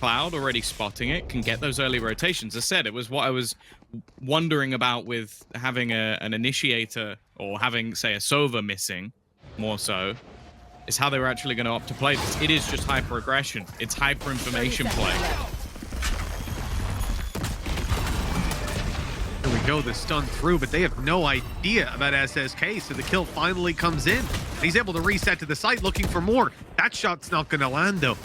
Cloud already spotting it, can get those early rotations. As I said, it was what I was wondering about with having an initiator or having, say, a Sova missing, more so, is how they were actually going to opt to play this. It is just hyper-aggression. It's hyper-information play. There we go, the stun through, but they have no idea about SSK, so the kill finally comes in. He's able to reset to the site, looking for more. That shot's not going to land, though.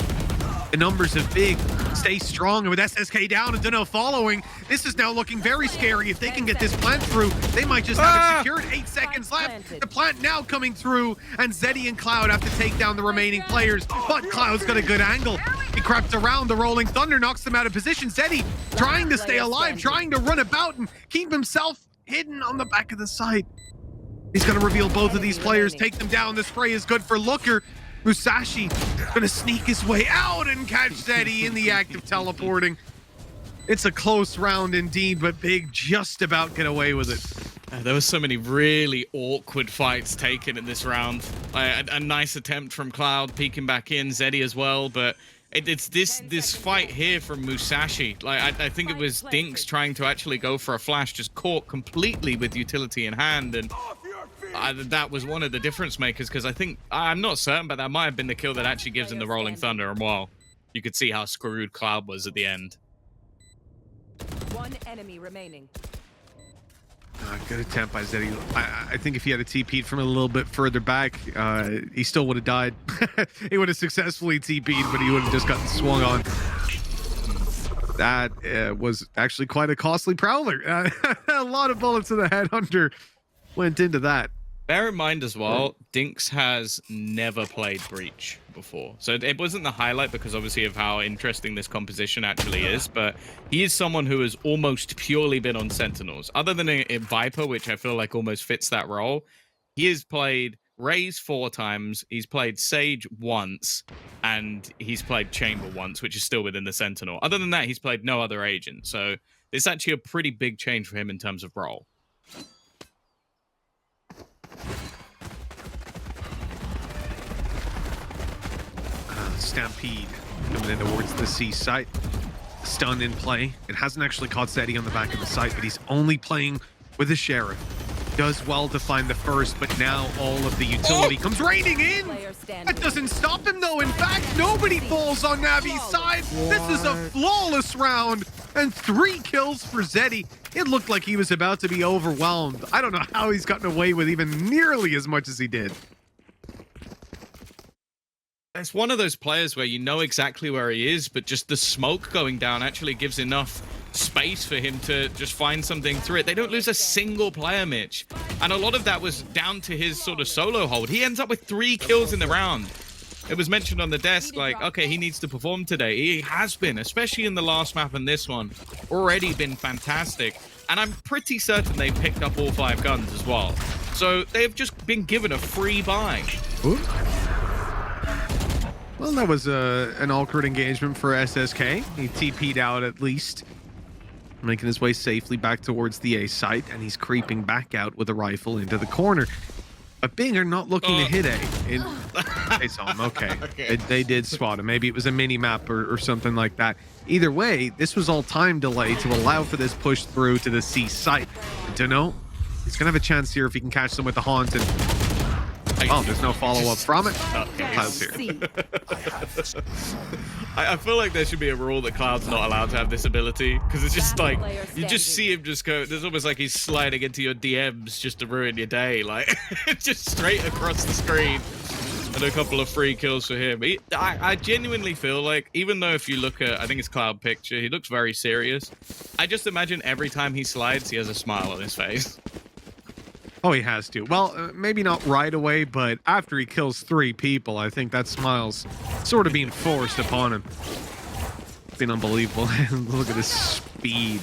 The numbers of Big stay strong, and with SSK down and Duno following, this is now looking very scary. If they can get this plant through, they might just have it secured. 8 seconds left. The plant now coming through, and Zeddy and Cloud have to take down the remaining players, but Cloud's got a good angle. He crept around, the Rolling Thunder knocks them out of position. Zeddy trying to stay alive, trying to run about and keep himself hidden on the back of the site. He's going to reveal both of these players, take them down. The spray is good for Looker. Musashi gonna sneak his way out and catch Zeddy in the act of teleporting. It's a close round indeed, but Big just about get away with it. There were so many really awkward fights taken in this round. A nice attempt from Cloud, peeking back in, Zeddy as well, but it's this fight here from Musashi. Like, I think it was Dinks trying to actually go for a flash, just caught completely with utility in hand, and that was one of the difference makers, because I think, I'm not certain, but that might have been the kill that actually gives him the Rolling Thunder, and well, you could see how screwed Cloud was at the end. One enemy remaining. Good attempt by Zeddy. I think if he had a TP'd from a little bit further back, he still would have died. He would have successfully TP'd, but he would have just gotten swung on. That was actually quite a costly Prowler. A lot of bullets to the headhunter went into that. Bear in mind as well, Dinks has never played Breach before. So it wasn't the highlight because obviously of how interesting this composition actually is, but he is someone who has almost purely been on Sentinels. Other than a Viper, which I feel like almost fits that role, he has played Raze 4 times, he's played Sage once, and he's played Chamber once, which is still within the Sentinel. Other than that, he's played no other agent. So it's actually a pretty big change for him in terms of role. Stampede coming in towards the C site. Stun in play. It hasn't actually caught Zeddy on the back of the site, but he's only playing with a Sheriff. Does well to find the first, but now all of the utility comes raining in. That doesn't stop him, though. In fact, nobody falls on Navi's side. This is a flawless round, and 3 kills for Zeddy. It looked like he was about to be overwhelmed. I don't know how he's gotten away with even nearly as much as he did. It's one of those players where you know exactly where he is, but just the smoke going down actually gives enough space for him to just find something through it. They don't lose a single player, Mitch. And a lot of that was down to his sort of solo hold. He ends up with 3 kills in the round. It was mentioned on the desk, like, okay, he needs to perform today. He has been, especially in the last map and this one. Already been fantastic. And I'm pretty certain they picked up all 5 guns as well. So they've just been given a free buy. Ooh. Well, that was an awkward engagement for SSK. He TP'd out at least, making his way safely back towards the A site, and he's creeping back out with a rifle into the corner. But Bing are not looking to hit A. They saw him, okay. Okay. They did spot him. Maybe it was a mini-map or something like that. Either way, this was all time delay to allow for this push through to the C site. Dunno. He's going to have a chance here if he can catch them with the haunt. And oh, there's no follow-up from it. Cloud's here. I feel like there should be a rule that Cloud's not allowed to have this ability, because it's just like you just see him just go. There's almost like he's sliding into your DMs just to ruin your day, like just straight across the screen. And a couple of free kills for him. I genuinely feel like, even though if you look at, I think it's Cloud picture, he looks very serious. I just imagine every time he slides, he has a smile on his face. Oh, he has to. Well, maybe not right away, but after he kills 3 people, I think that smile's sort of being forced upon him. It's been unbelievable. Look at his speed.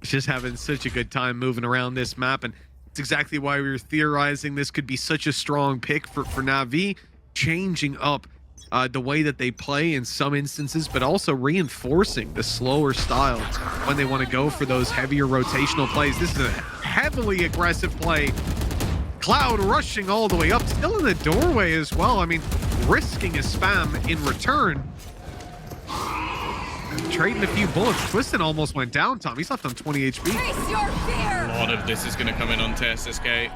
He's just having such a good time moving around this map, and it's exactly why we were theorizing this could be such a strong pick for Navi, changing up the way that they play in some instances, but also reinforcing the slower style when they want to go for those heavier rotational plays. This is a heavily aggressive play. Cloud rushing all the way up, still in the doorway as well. I mean, risking a spam in return. Trading a few bullets. Twisted almost went down, Tom. He's left on 20 HP. Face your fear. A lot of this is going to come in on SSK.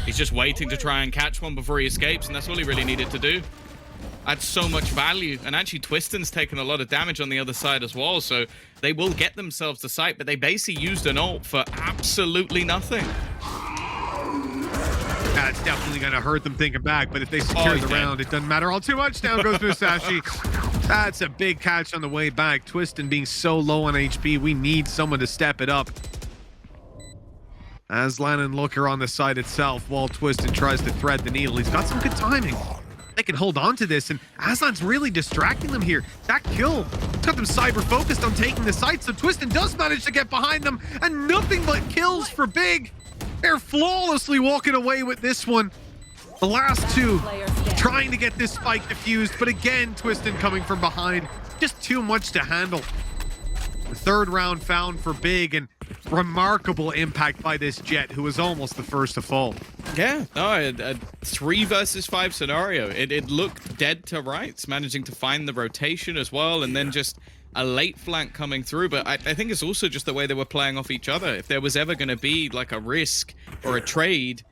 He's just waiting to try and catch one before he escapes, and that's all he really needed to do. That's so much value. And actually, Twiston's taken a lot of damage on the other side as well, so they will get themselves to site, but they basically used an ult for absolutely nothing. That's definitely going to hurt them thinking back, but if they secure the round, it doesn't matter all too much. Down goes Musashi. That's a big catch on the way back. Twiston being so low on HP, we need someone to step it up. Aslan and Looker on the side itself, while Twiston tries to thread the needle. He's got some good timing. They can hold on to this, and Aslan's really distracting them here. That kill got them cyber-focused on taking the site, so Twiston does manage to get behind them, and nothing but kills for Big. They're flawlessly walking away with this one. The last 2 trying to get this spike defused, but again, Twiston coming from behind. Just too much to handle. The 3rd round found for Big, and remarkable impact by this Jet, who was almost the first to fall. Yeah, no, a 3 versus 5 scenario. It looked dead to rights, managing to find the rotation as well, and then just a late flank coming through. But I think it's also just the way they were playing off each other. If there was ever going to be like a risk or a trade,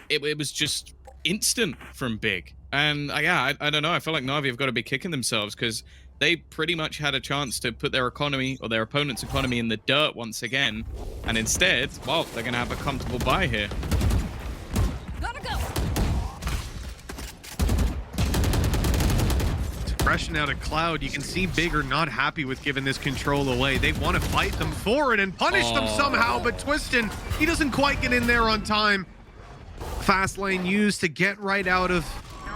it was just instant from Big. And yeah, I don't know. I feel like Navi have got to be kicking themselves, because they pretty much had a chance to put their economy, or their opponent's economy, in the dirt once again. And instead, well, they're going to have a comfortable buy here. Gotta go. Suppression out of Cloud. You can see Big are not happy with giving this control away. They want to fight them for it and punish them somehow, but Twiston, he doesn't quite get in there on time. Fast lane used to get right out of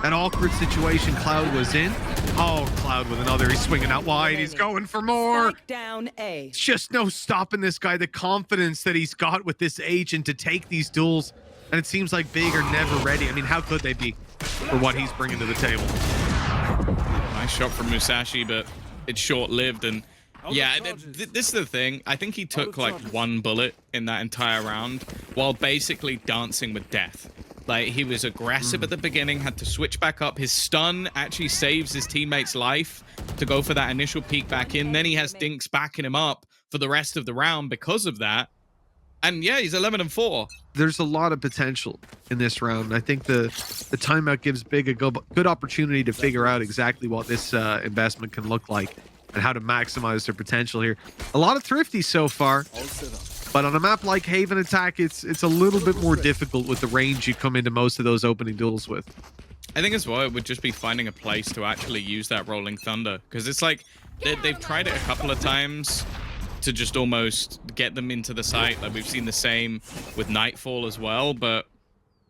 that awkward situation Cloud was in. Oh, Cloud with another. He's swinging out wide. He's going for more. Spike down A. It's just no stopping this guy. The confidence that he's got with this agent to take these duels. And it seems like Big are never ready. I mean, how could they be for what he's bringing to the table? Nice shot from Musashi, but it's short-lived. And yeah, this is the thing. I think he took like 1 bullet in that entire round while basically dancing with death. Like, he was aggressive at the beginning, had to switch back up. His stun actually saves his teammate's life to go for that initial peek back in. Then he has Dinks backing him up for the rest of the round because of that. And yeah, he's 11-4. There's a lot of potential in this round. I think the timeout gives Big a good opportunity to figure out exactly what this investment can look like and how to maximize their potential here. A lot of thrifty so far. But on a map like Haven Attack, it's a little bit more difficult with the range you come into most of those opening duels with. I think as well, it would just be finding a place to actually use that Rolling Thunder. Because it's like, they've tried it a couple of times to just almost get them into the site. Like, we've seen the same with Nightfall as well, but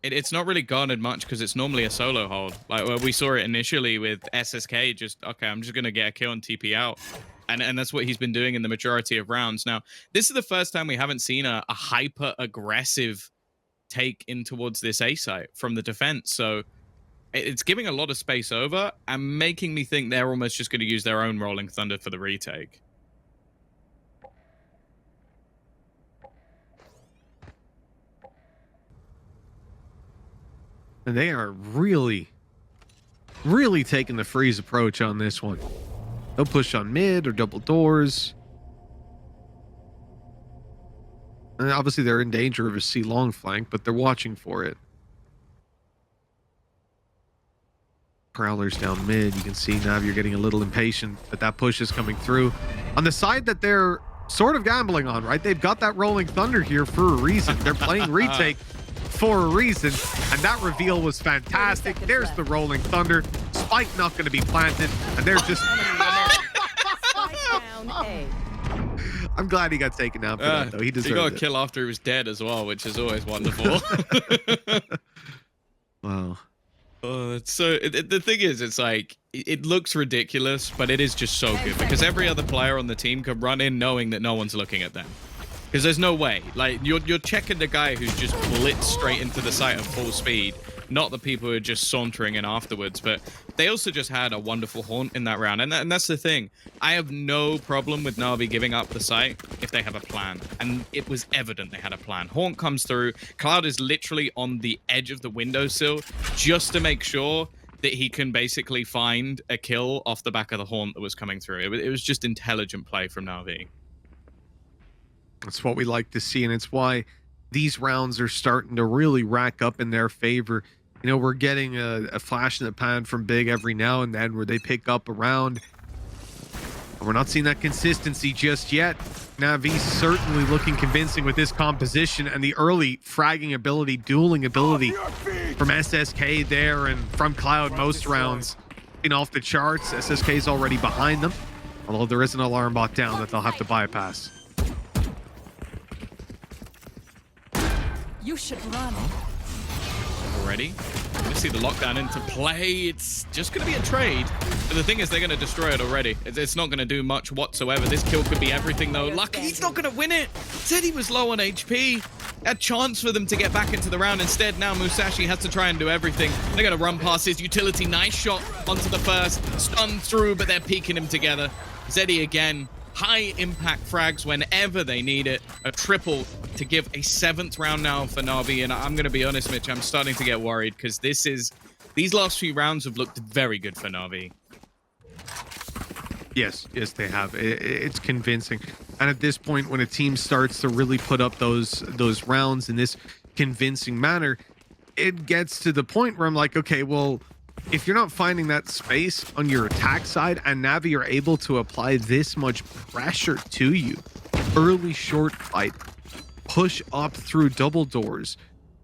it's not really garnered much because it's normally a solo hold. Like, where we saw it initially with SSK, just, okay, I'm just going to get a kill and TP out. And that's what he's been doing in the majority of rounds. Now, this is the first time we haven't seen a hyper-aggressive take in towards this A site from the defense. So it's giving a lot of space over and making me think they're almost just going to use their own Rolling Thunder for the retake. And they are really taking the freeze approach on this one. They'll push on mid or double doors. And obviously they're in danger of a C long flank, but they're watching for it. Prowlers down mid. You can see Navi, you're getting a little impatient that that push is coming through. On the side that they're sort of gambling on, right? They've got that Rolling Thunder here for a reason. They're playing retake for a reason, and that reveal was fantastic. There's the Rolling Thunder. Spike not going to be planted, and they're just... I'm glad he got taken out for that, though. He deserved it. He got a kill after he was dead as well, which is always wonderful. Wow. So the thing is, it's like, it looks ridiculous, but it is just so good because every other player on the team can run in knowing that no one's looking at them. Because there's no way. Like, you're checking the guy who's just blitzed straight into the site at full speed, not the people who are just sauntering in afterwards. But they also just had a wonderful haunt in that round. And that's the thing. I have no problem with Navi giving up the site if they have a plan. And it was evident they had a plan. Haunt comes through. Cloud is literally on the edge of the windowsill just to make sure that he can basically find a kill off the back of the haunt that was coming through. It was just intelligent play from Navi. That's what we like to see, and it's why these rounds are starting to really rack up in their favor. You know, we're getting a flash in the pan from Big every now and then where they pick up a round. We're not seeing that consistency just yet. Navi's certainly looking convincing with this composition and the early fragging ability, dueling ability from SSK there and from Cloud most rounds. Being off the charts, SSK's already behind them, although there is an alarm bot down that they'll have to bypass. You should run. Already. We see the lockdown into play. It's just going to be a trade. But the thing is, they're going to destroy it already. It's not going to do much whatsoever. This kill could be everything, though. Lucky he's not going to win it. Said he was low on HP. A chance for them to get back into the round. Instead, now Musashi has to try and do everything. They're going to run past his utility. Nice shot onto the first. Stunned through, but they're peeking him together. Zeddy again. High impact frags whenever they need it. A triple to give a 7th round now for Navi. And I'm going to be honest, Mitch, I'm starting to get worried because these last few rounds have looked very good for Navi. Yes, they have. It's convincing. And at this point, when a team starts to really put up those rounds in this convincing manner, it gets to the point where I'm like, okay, well, if you're not finding that space on your attack side and Navi are able to apply this much pressure to you, early short fight, push up through double doors,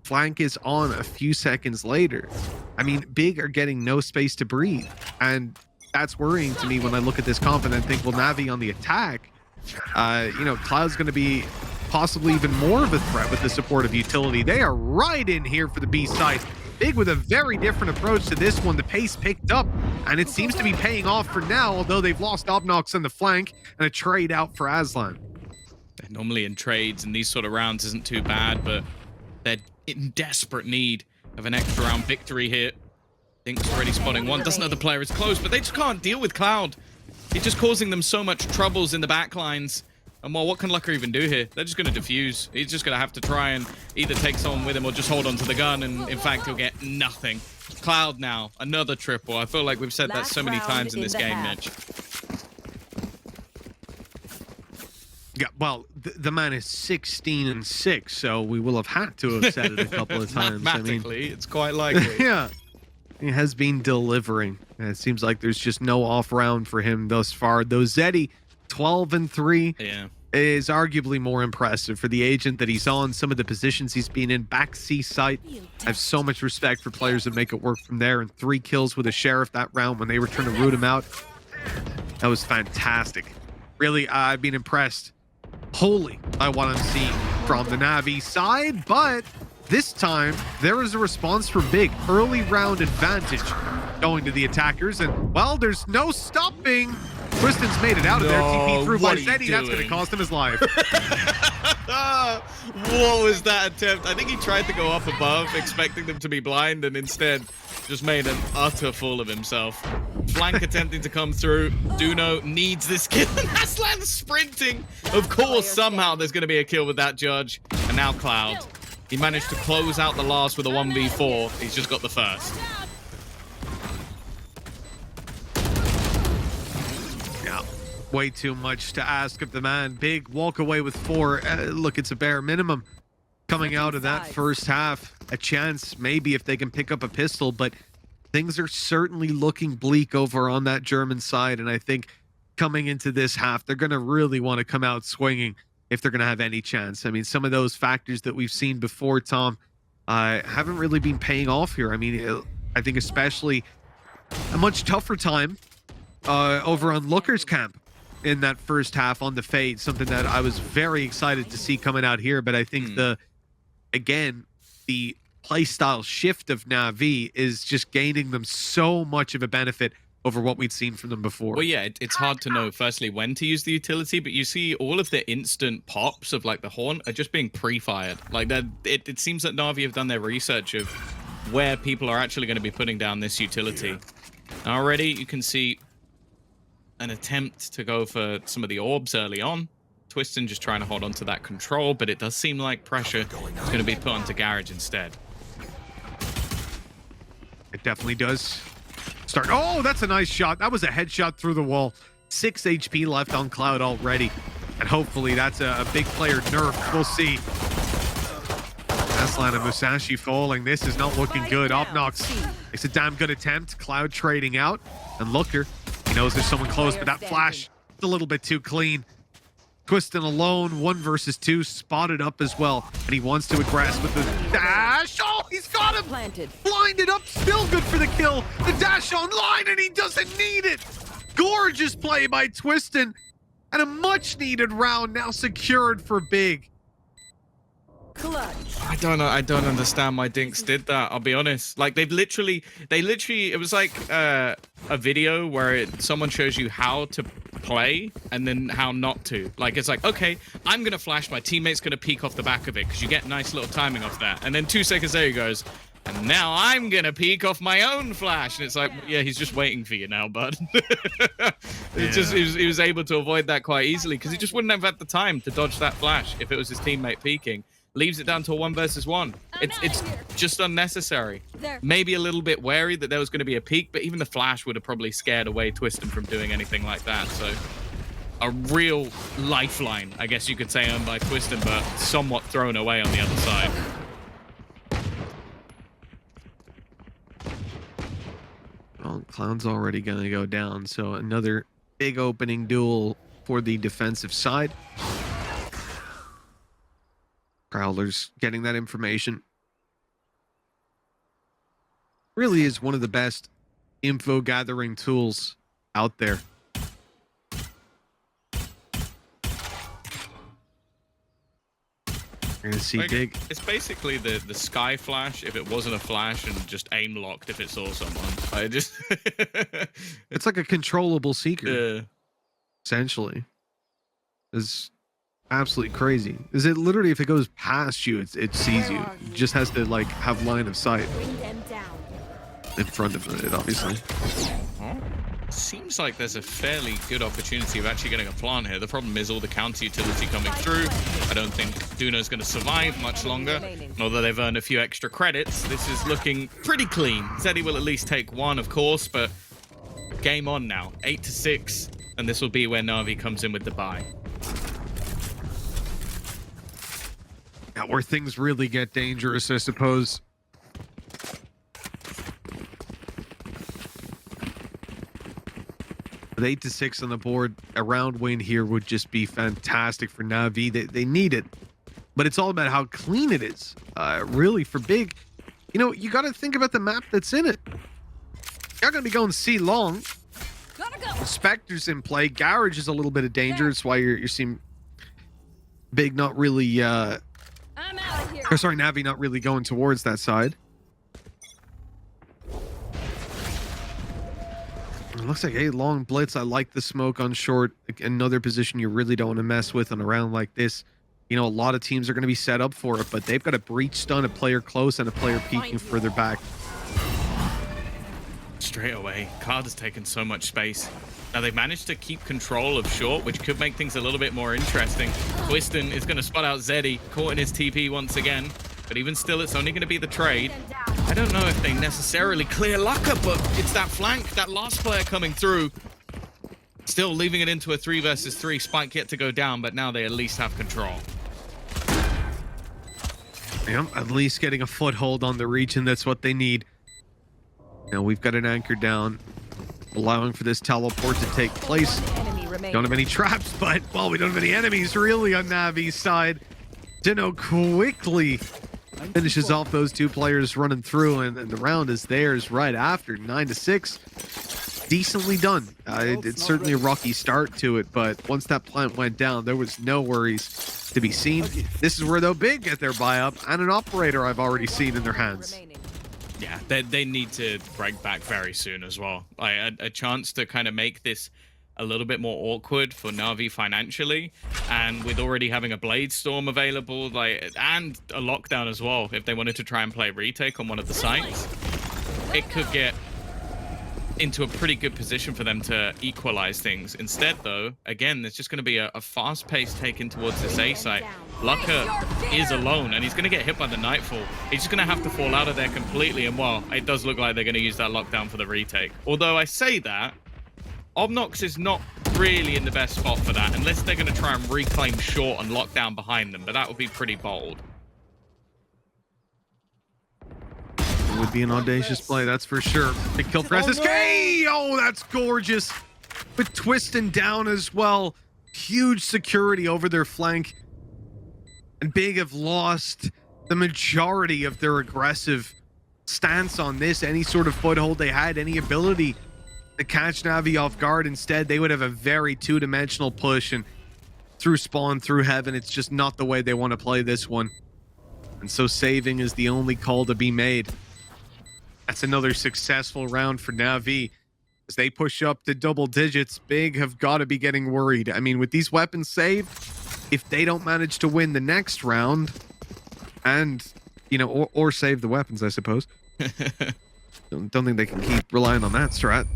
flank is on a few seconds later. I mean, Big are getting no space to breathe. And that's worrying to me when I look at this comp and then think, well, Navi on the attack, you know, Cloud's going to be possibly even more of a threat with the support of utility. They are right in here for the B side. Big with a very different approach to this one. The pace picked up, and it seems to be paying off for now, although they've lost Obnox on the flank and a trade out for Aslan. Normally in trades and these sort of rounds isn't too bad, but they're in desperate need of an extra round victory here. Think's already spotting one. Doesn't know the player is close, but they just can't deal with Cloud. He's just causing them so much troubles in the backlines. And well, what can Lucker even do here? They're just going to defuse. He's just going to have to try and either take someone with him or just hold on to the gun. And in fact, he'll get nothing. Cloud now, another triple. I feel like we've said that so many times in this game, Mitch. Yeah, well, the man is 16-6, so we will have had to have said it a couple of times. Mathematically, it's quite likely. Yeah, he has been delivering. And it seems like there's just no off round for him thus far. Though Zeddy, 12-3, is arguably more impressive for the agent that he's on. Some of the positions he's been in, back C site. I have so much respect for players that make it work from there. And 3 kills with a sheriff that round when they were trying to root him out. That was fantastic. Really, I've been impressed wholly by what I'm seeing from the Navi side, but this time there is a response from Big. Early round advantage going to the attackers, and well, there's no stopping. Twistan's made it out of there. TP through by Zeddy. That's going to cost him his life. What was that attempt? I think he tried to go up above, expecting them to be blind, and instead just made an utter fool of himself. Flank attempting to come through. Duno needs this kill. Aslan's sprinting. Of course, somehow there's going to be a kill with that judge. And now Cloud. He managed to close out the last with a 1v4. He's just got the first. Yeah, way too much to ask of the man. Big walk away with 4. Look, it's a bare minimum. Coming out of that first half, a chance maybe if they can pick up a pistol, but things are certainly looking bleak over on that German side. And I think coming into this half, they're going to really want to come out swinging if they're going to have any chance. I mean, some of those factors that we've seen before, Tom, haven't really been paying off here. I mean, I think especially a much tougher time over on Looker's camp in that first half on the Fade, something that I was very excited to see coming out here. But I think the playstyle shift of Navi is just gaining them so much of a benefit over what we'd seen from them before. Well, yeah, it's hard to know, firstly, when to use the utility, but you see all of the instant pops of, like, the horn are just being pre-fired. Like, it seems that Navi have done their research of where people are actually going to be putting down this utility. Already, you can see an attempt to go for some of the orbs early on. Twiston just trying to hold on to that control, but it does seem like pressure is going to be put onto Garage instead. It definitely does. Start. Oh, that's a nice shot. That was a headshot through the wall. 6 HP left on Cloud already. And hopefully that's a big player nerf. We'll see. Aslan and Musashi falling. This is not looking good. Obnox. It's a damn good attempt. Cloud trading out. And Looker, he knows there's someone close, but that flash is a little bit too clean. Twiston alone, 1 versus 2, spotted up as well. And he wants to aggress with the dash. Oh, he's got him! Planted. Blinded up, still good for the kill. The dash online, and he doesn't need it. Gorgeous play by Twiston. And a much needed round now secured for Big. Clutch. I don't know. I don't understand why Dinks did that. I'll be honest. Like they literally, it was like a video where someone shows you how to play and then how not to. Like it's like, okay, I'm gonna flash, my teammate's gonna peek off the back of it because you get nice little timing off that. And then 2 seconds later he goes, and now I'm gonna peek off my own flash. And it's like, yeah, he's just waiting for you now, bud. He was able to avoid that quite easily because he just wouldn't have had the time to dodge that flash if it was his teammate peeking. Leaves it down to a 1 versus 1. It's just unnecessary. Maybe a little bit wary that there was going to be a peek, but even the flash would have probably scared away Twiston from doing anything like that. So a real lifeline, I guess you could say, owned by Twiston, but somewhat thrown away on the other side. Well, Cloud's already going to go down, so another big opening duel for the defensive side. Prowler's getting that information. Really is one of the best info gathering tools out there. You're gonna see like, Big. It's basically the sky flash if it wasn't a flash, and just aim locked if it saw someone. I just It's like a controllable seeker, yeah. essentially. It's absolutely crazy. Is it literally if it goes past you, it sees you. It just has to like have line of sight Bring them down. in front of it, obviously. Seems like there's a fairly good opportunity of actually getting a plant here. The problem is all the counter utility coming through. I don't think Duno's going to survive much longer. And although they've earned a few extra credits, this is looking pretty clean. Zeddy will at least take 1, of course, but game on now. 8-6, and this will be where Navi comes in with the bye. Yeah, where things really get dangerous, I suppose. With 8-6 on the board, a round win here would just be fantastic for Navi. They need it, but it's all about how clean it is. Really, for Big, you know, you got to think about the map that's in it. You're going to be going C long. Gotta go. Spectre's in play. Garage is a little bit of danger. That's why you're seeing Big not really, I'm out of here. or sorry, Navi not really going towards that side. It looks like a long blitz. I like the smoke on short. Another position you really don't want to mess with on a round like this. you know, a lot of teams are going to be set up for it, but they've got a breach stun, a player close, and a player peeking further back. Straight away, Card has taken so much space. Now they've managed to keep control of short, which could make things a little bit more interesting. Twiston is going to spot out Zeddy, caught in his TP once again. But even still, it's only going to be the trade. I don't know if they necessarily clear Lucka, but it's that flank, that last player coming through. Still leaving it into a 3 versus 3. Spike yet to go down, but now they at least have control. Yeah, at least getting a foothold on the region. That's what they need. Now we've got an anchor down, allowing for this teleport to take place. Don't have any traps, but, well, we don't have any enemies really on Navi's side. Dino quickly finishes off those 2 players running through, and the round is theirs right after. 9-6. Decently done. It's certainly a rocky start to it, but once that plant went down, there was no worries to be seen. This is where they'll big get their buy up, and an operator I've already seen in their hands. Yeah, they need to break back very soon as well. Like a chance to kind of make this a little bit more awkward for Navi financially, and with already having a Blade Storm available, like, and a lockdown as well, if they wanted to try and play retake on one of the sites, it could get into a pretty good position for them to equalize things. Instead, though, again, there's just going to be a fast-paced taken towards this A site. Lucka is alone, and he's going to get hit by the Nightfall. He's just going to have to fall out of there completely, and, well, it does look like they're going to use that lockdown for the retake. Although I say that, Obnox is not really in the best spot for that, unless they're going to try and reclaim short and lock down behind them, but that would be pretty bold. It would be an audacious play, that's for sure. Big kill for SSK! Oh, that's gorgeous! With Twiston down as well. Huge security over their flank. And Big have lost the majority of their aggressive stance on this. Any sort of foothold they had, any ability to catch Navi off guard. Instead, they would have a very two-dimensional push, and through spawn, through heaven, it's just not the way they want to play this one. And so saving is the only call to be made. That's another successful round for Navi. As they push up to double digits, Big have got to be getting worried. I mean, with these weapons saved, if they don't manage to win the next round, and, you know, or save the weapons, I suppose. Don't think they can keep relying on that strat.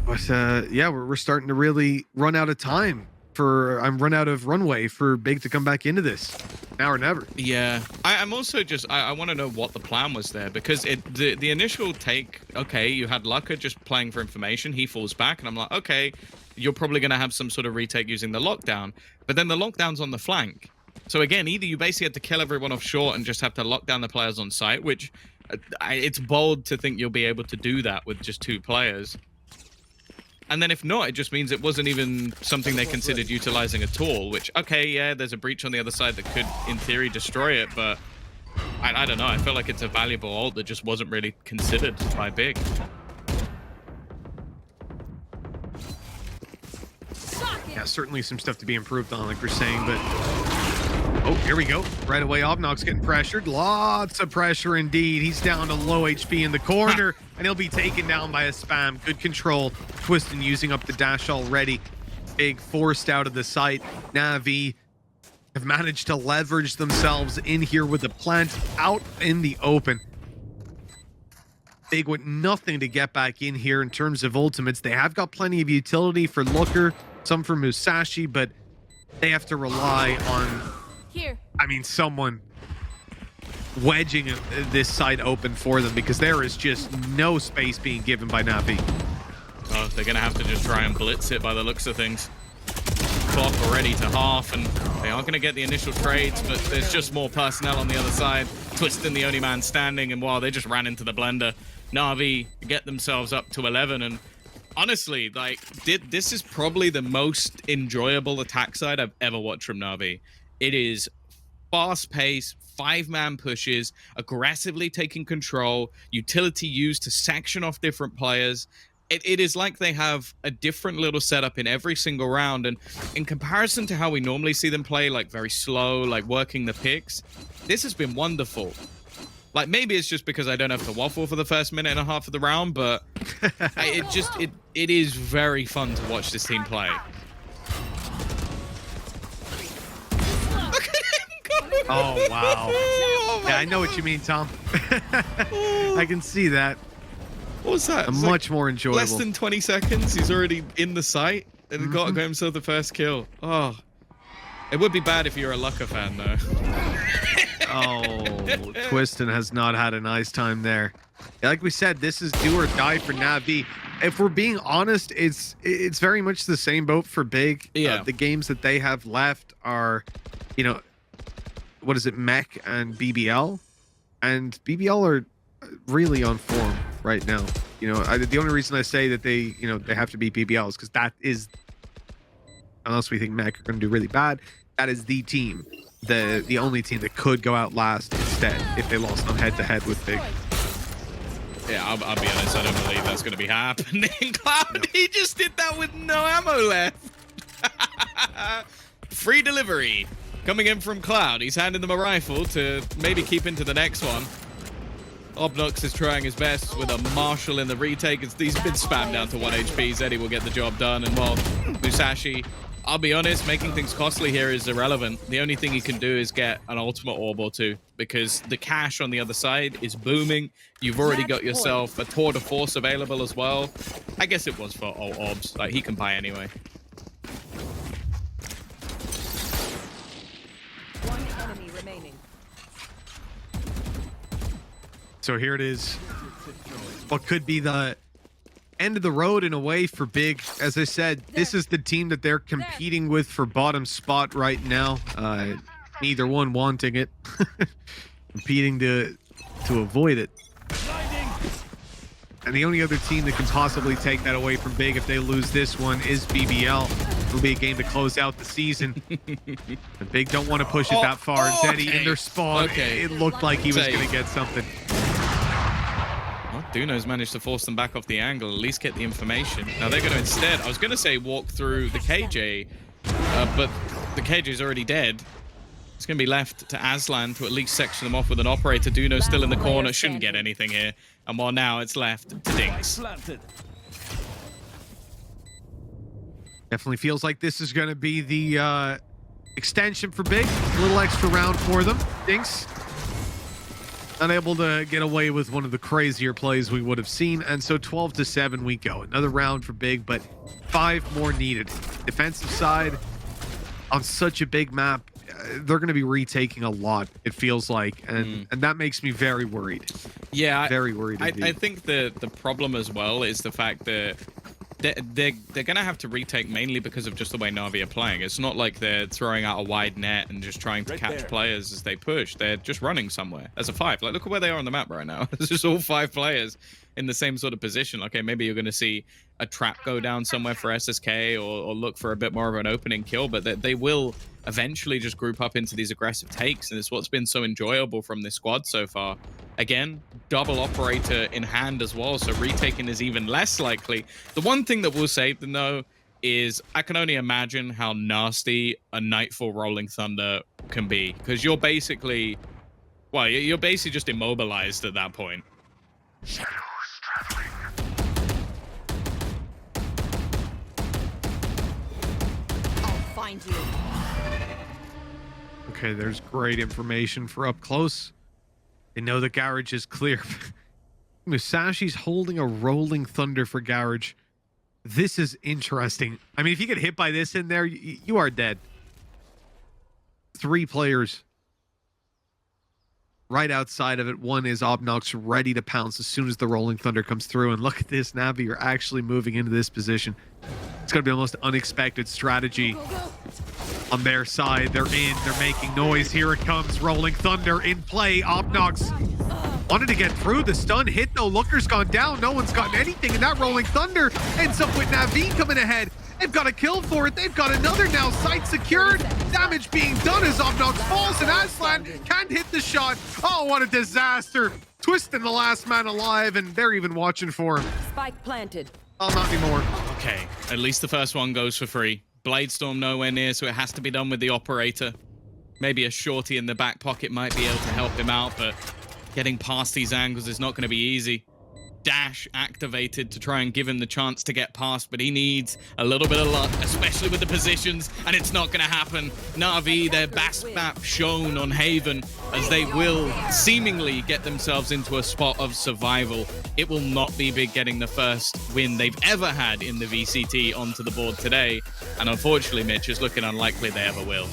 But yeah, we're starting to really run out of time for run out of runway for Big to come back into this. Now or never. Yeah, I'm also just I want to know what the plan was there, because the initial take, okay, you had Lucka just playing for information, he falls back, and I'm like, okay, you're probably going to have some sort of retake using the lockdown, but then the lockdown's on the flank. So again, either you basically had to kill everyone off short and just have to lock down the players on site, which it's bold to think you'll be able to do that with just 2 players. And then if not, it just means it wasn't even something they considered utilizing at all, which, okay, yeah, there's a breach on the other side that could, in theory, destroy it, but I don't know. I feel like it's a valuable ult that just wasn't really considered by Big. Yeah, certainly some stuff to be improved on, like we're saying, but... Oh, here we go. Right away, Obnox getting pressured. Lots of pressure indeed. He's down to low HP in the corner, and he'll be taken down by a spam. Good control. Twiston using up the dash already. Big forced out of the site. Navi have managed to leverage themselves in here with the plant out in the open. Big with nothing to get back in here in terms of ultimates. They have got plenty of utility for Looker, some for Musashi, but they have to rely on... Here. I mean, someone wedging this side open for them, because there is just no space being given by Navi. Oh, they're going to have to just try and blitz it by the looks of things. Clock already to half, and they are going to get the initial trades, but there's just more personnel on the other side. Twiston the only man standing, and wow, they just ran into the blender. Navi get themselves up to 11, and honestly, like, this is probably the most enjoyable attack side I've ever watched from Navi. It is fast-paced, 5-man pushes, aggressively taking control, utility used to section off different players. It is like they have a different little setup in every single round, and in comparison to how we normally see them play, like very slow, like working the picks, this has been wonderful. Like, maybe it's just because I don't have to waffle for the first minute and a half of the round, but it is very fun to watch this team play. Oh, wow. Oh, my Yeah, I know what God. you mean, Tom. I can see that. What was that? It was Much more enjoyable. less than 20 seconds. He's already in the site and got himself the first kill. Oh, it would be bad if you're a Lucka fan, though. Oh, Twistin has not had a nice time there. Like we said, this is do or die for Navi. If we're being honest, it's very much the same boat for Big. Yeah. The games that they have left are, you know, what is it, Mech and BBL, and BBL are really on form right now. You know, the only reason I say that they have to beat BBL is because that is, unless we think Mech are going to do really bad, that is the team, the only team that could go out last instead if they lost on head-to-head with Big. Yeah, I'll be honest, I don't believe that's going to be happening. Cloud, he just did that with no ammo left. Free delivery coming in from Cloud. He's handing them a rifle to maybe keep into the next one. Obnox is trying his best with a Marshall in the retake. He's been spammed down to 1 HP. Zeddy will get the job done. And well, Musashi, I'll be honest, making things costly here is irrelevant. The only thing he can do is get an ultimate orb or two, because the cash on the other side is booming. You've already got yourself a tour de force available as well. I guess it was for all orbs. Like, he can buy anyway. One enemy remaining. So here it is. What could be the end of the road in a way for Big. As I said, this is the team that they're competing with for bottom spot right now. Neither one wanting it. Competing to avoid it. And the only other team that can possibly take that away from Big if they lose this one is BBL. It'll be a game to close out the season. The Big don't want to push it that far. Zeddy in their spawn. Okay. It looked like he was going to get something. Well, Duno's managed to force them back off the angle, at least get the information. Now they're going to instead, I was going to say walk through the KJ, but the KJ's already dead. It's going to be left to Aslan to at least section them off with an operator. Duno's still in the corner, shouldn't get anything here. And while now it's left to Dinks. Definitely feels like this is going to be the extension for Big. A little extra round for them. Dinks unable to get away with one of the crazier plays we would have seen. And so 12-7 we go. Another round for Big, but 5 more needed. Defensive side on such a big map, they're going to be retaking a lot, it feels like. And that makes me very worried. Yeah, very worried. I think the problem as well is the fact that they're going to have to retake mainly because of just the way Navi are playing. It's not like they're throwing out a wide net and just trying to catch players as they push. They're just running somewhere as a 5. Like, look at where they are on the map right now. It's just all 5 players in the same sort of position. Okay, maybe you're going to see a trap go down somewhere for SSK or look for a bit more of an opening kill, but they will eventually just group up into these aggressive takes, and it's what's been so enjoyable from this squad so far. Again, double operator in hand as well, so retaking is even less likely. The one thing that we'll say, though, is I can only imagine how nasty a Nightfall Rolling Thunder can be, because you're basically, well, you're basically just immobilized at that point. I'll find you. Okay, there's great information for up close. They know the garage is clear. Musashi's holding a Rolling Thunder for garage. This is interesting. I mean, if you get hit by this in there, you are dead. 3 players right outside of it. One is Obnox, ready to pounce as soon as the Rolling Thunder comes through. And look at this, Navi, you're actually moving into this position. It's going to be the most unexpected strategy on their side. They're in, they're making noise. Here it comes, Rolling Thunder in play. Obnox wanted to get through. The stun hit, though. Looker's gone down. No one's gotten anything, and that Rolling Thunder ends up with Navi coming ahead. They've got a kill for it. They've got another now. Site secured. Damage being done as Obnox falls, and Aslan can't hit the shot. Oh, what a disaster. Twisting the last man alive, and they're even watching for him. Spike planted. Oh, not anymore. Okay, at least the first one goes for free. Bladestorm nowhere near, so it has to be done with the operator. Maybe a shorty in the back pocket might be able to help him out, but getting past these angles is not going to be easy. dash activated to try and give him the chance to get past, but he needs a little bit of luck, especially with the positions, and it's not going to happen. Navi, their best map shown on Haven, as they will seemingly get themselves into a spot of survival. It will not be big getting the first win they've ever had in the VCT onto the board today, and unfortunately, Mitch, is looking unlikely they ever will.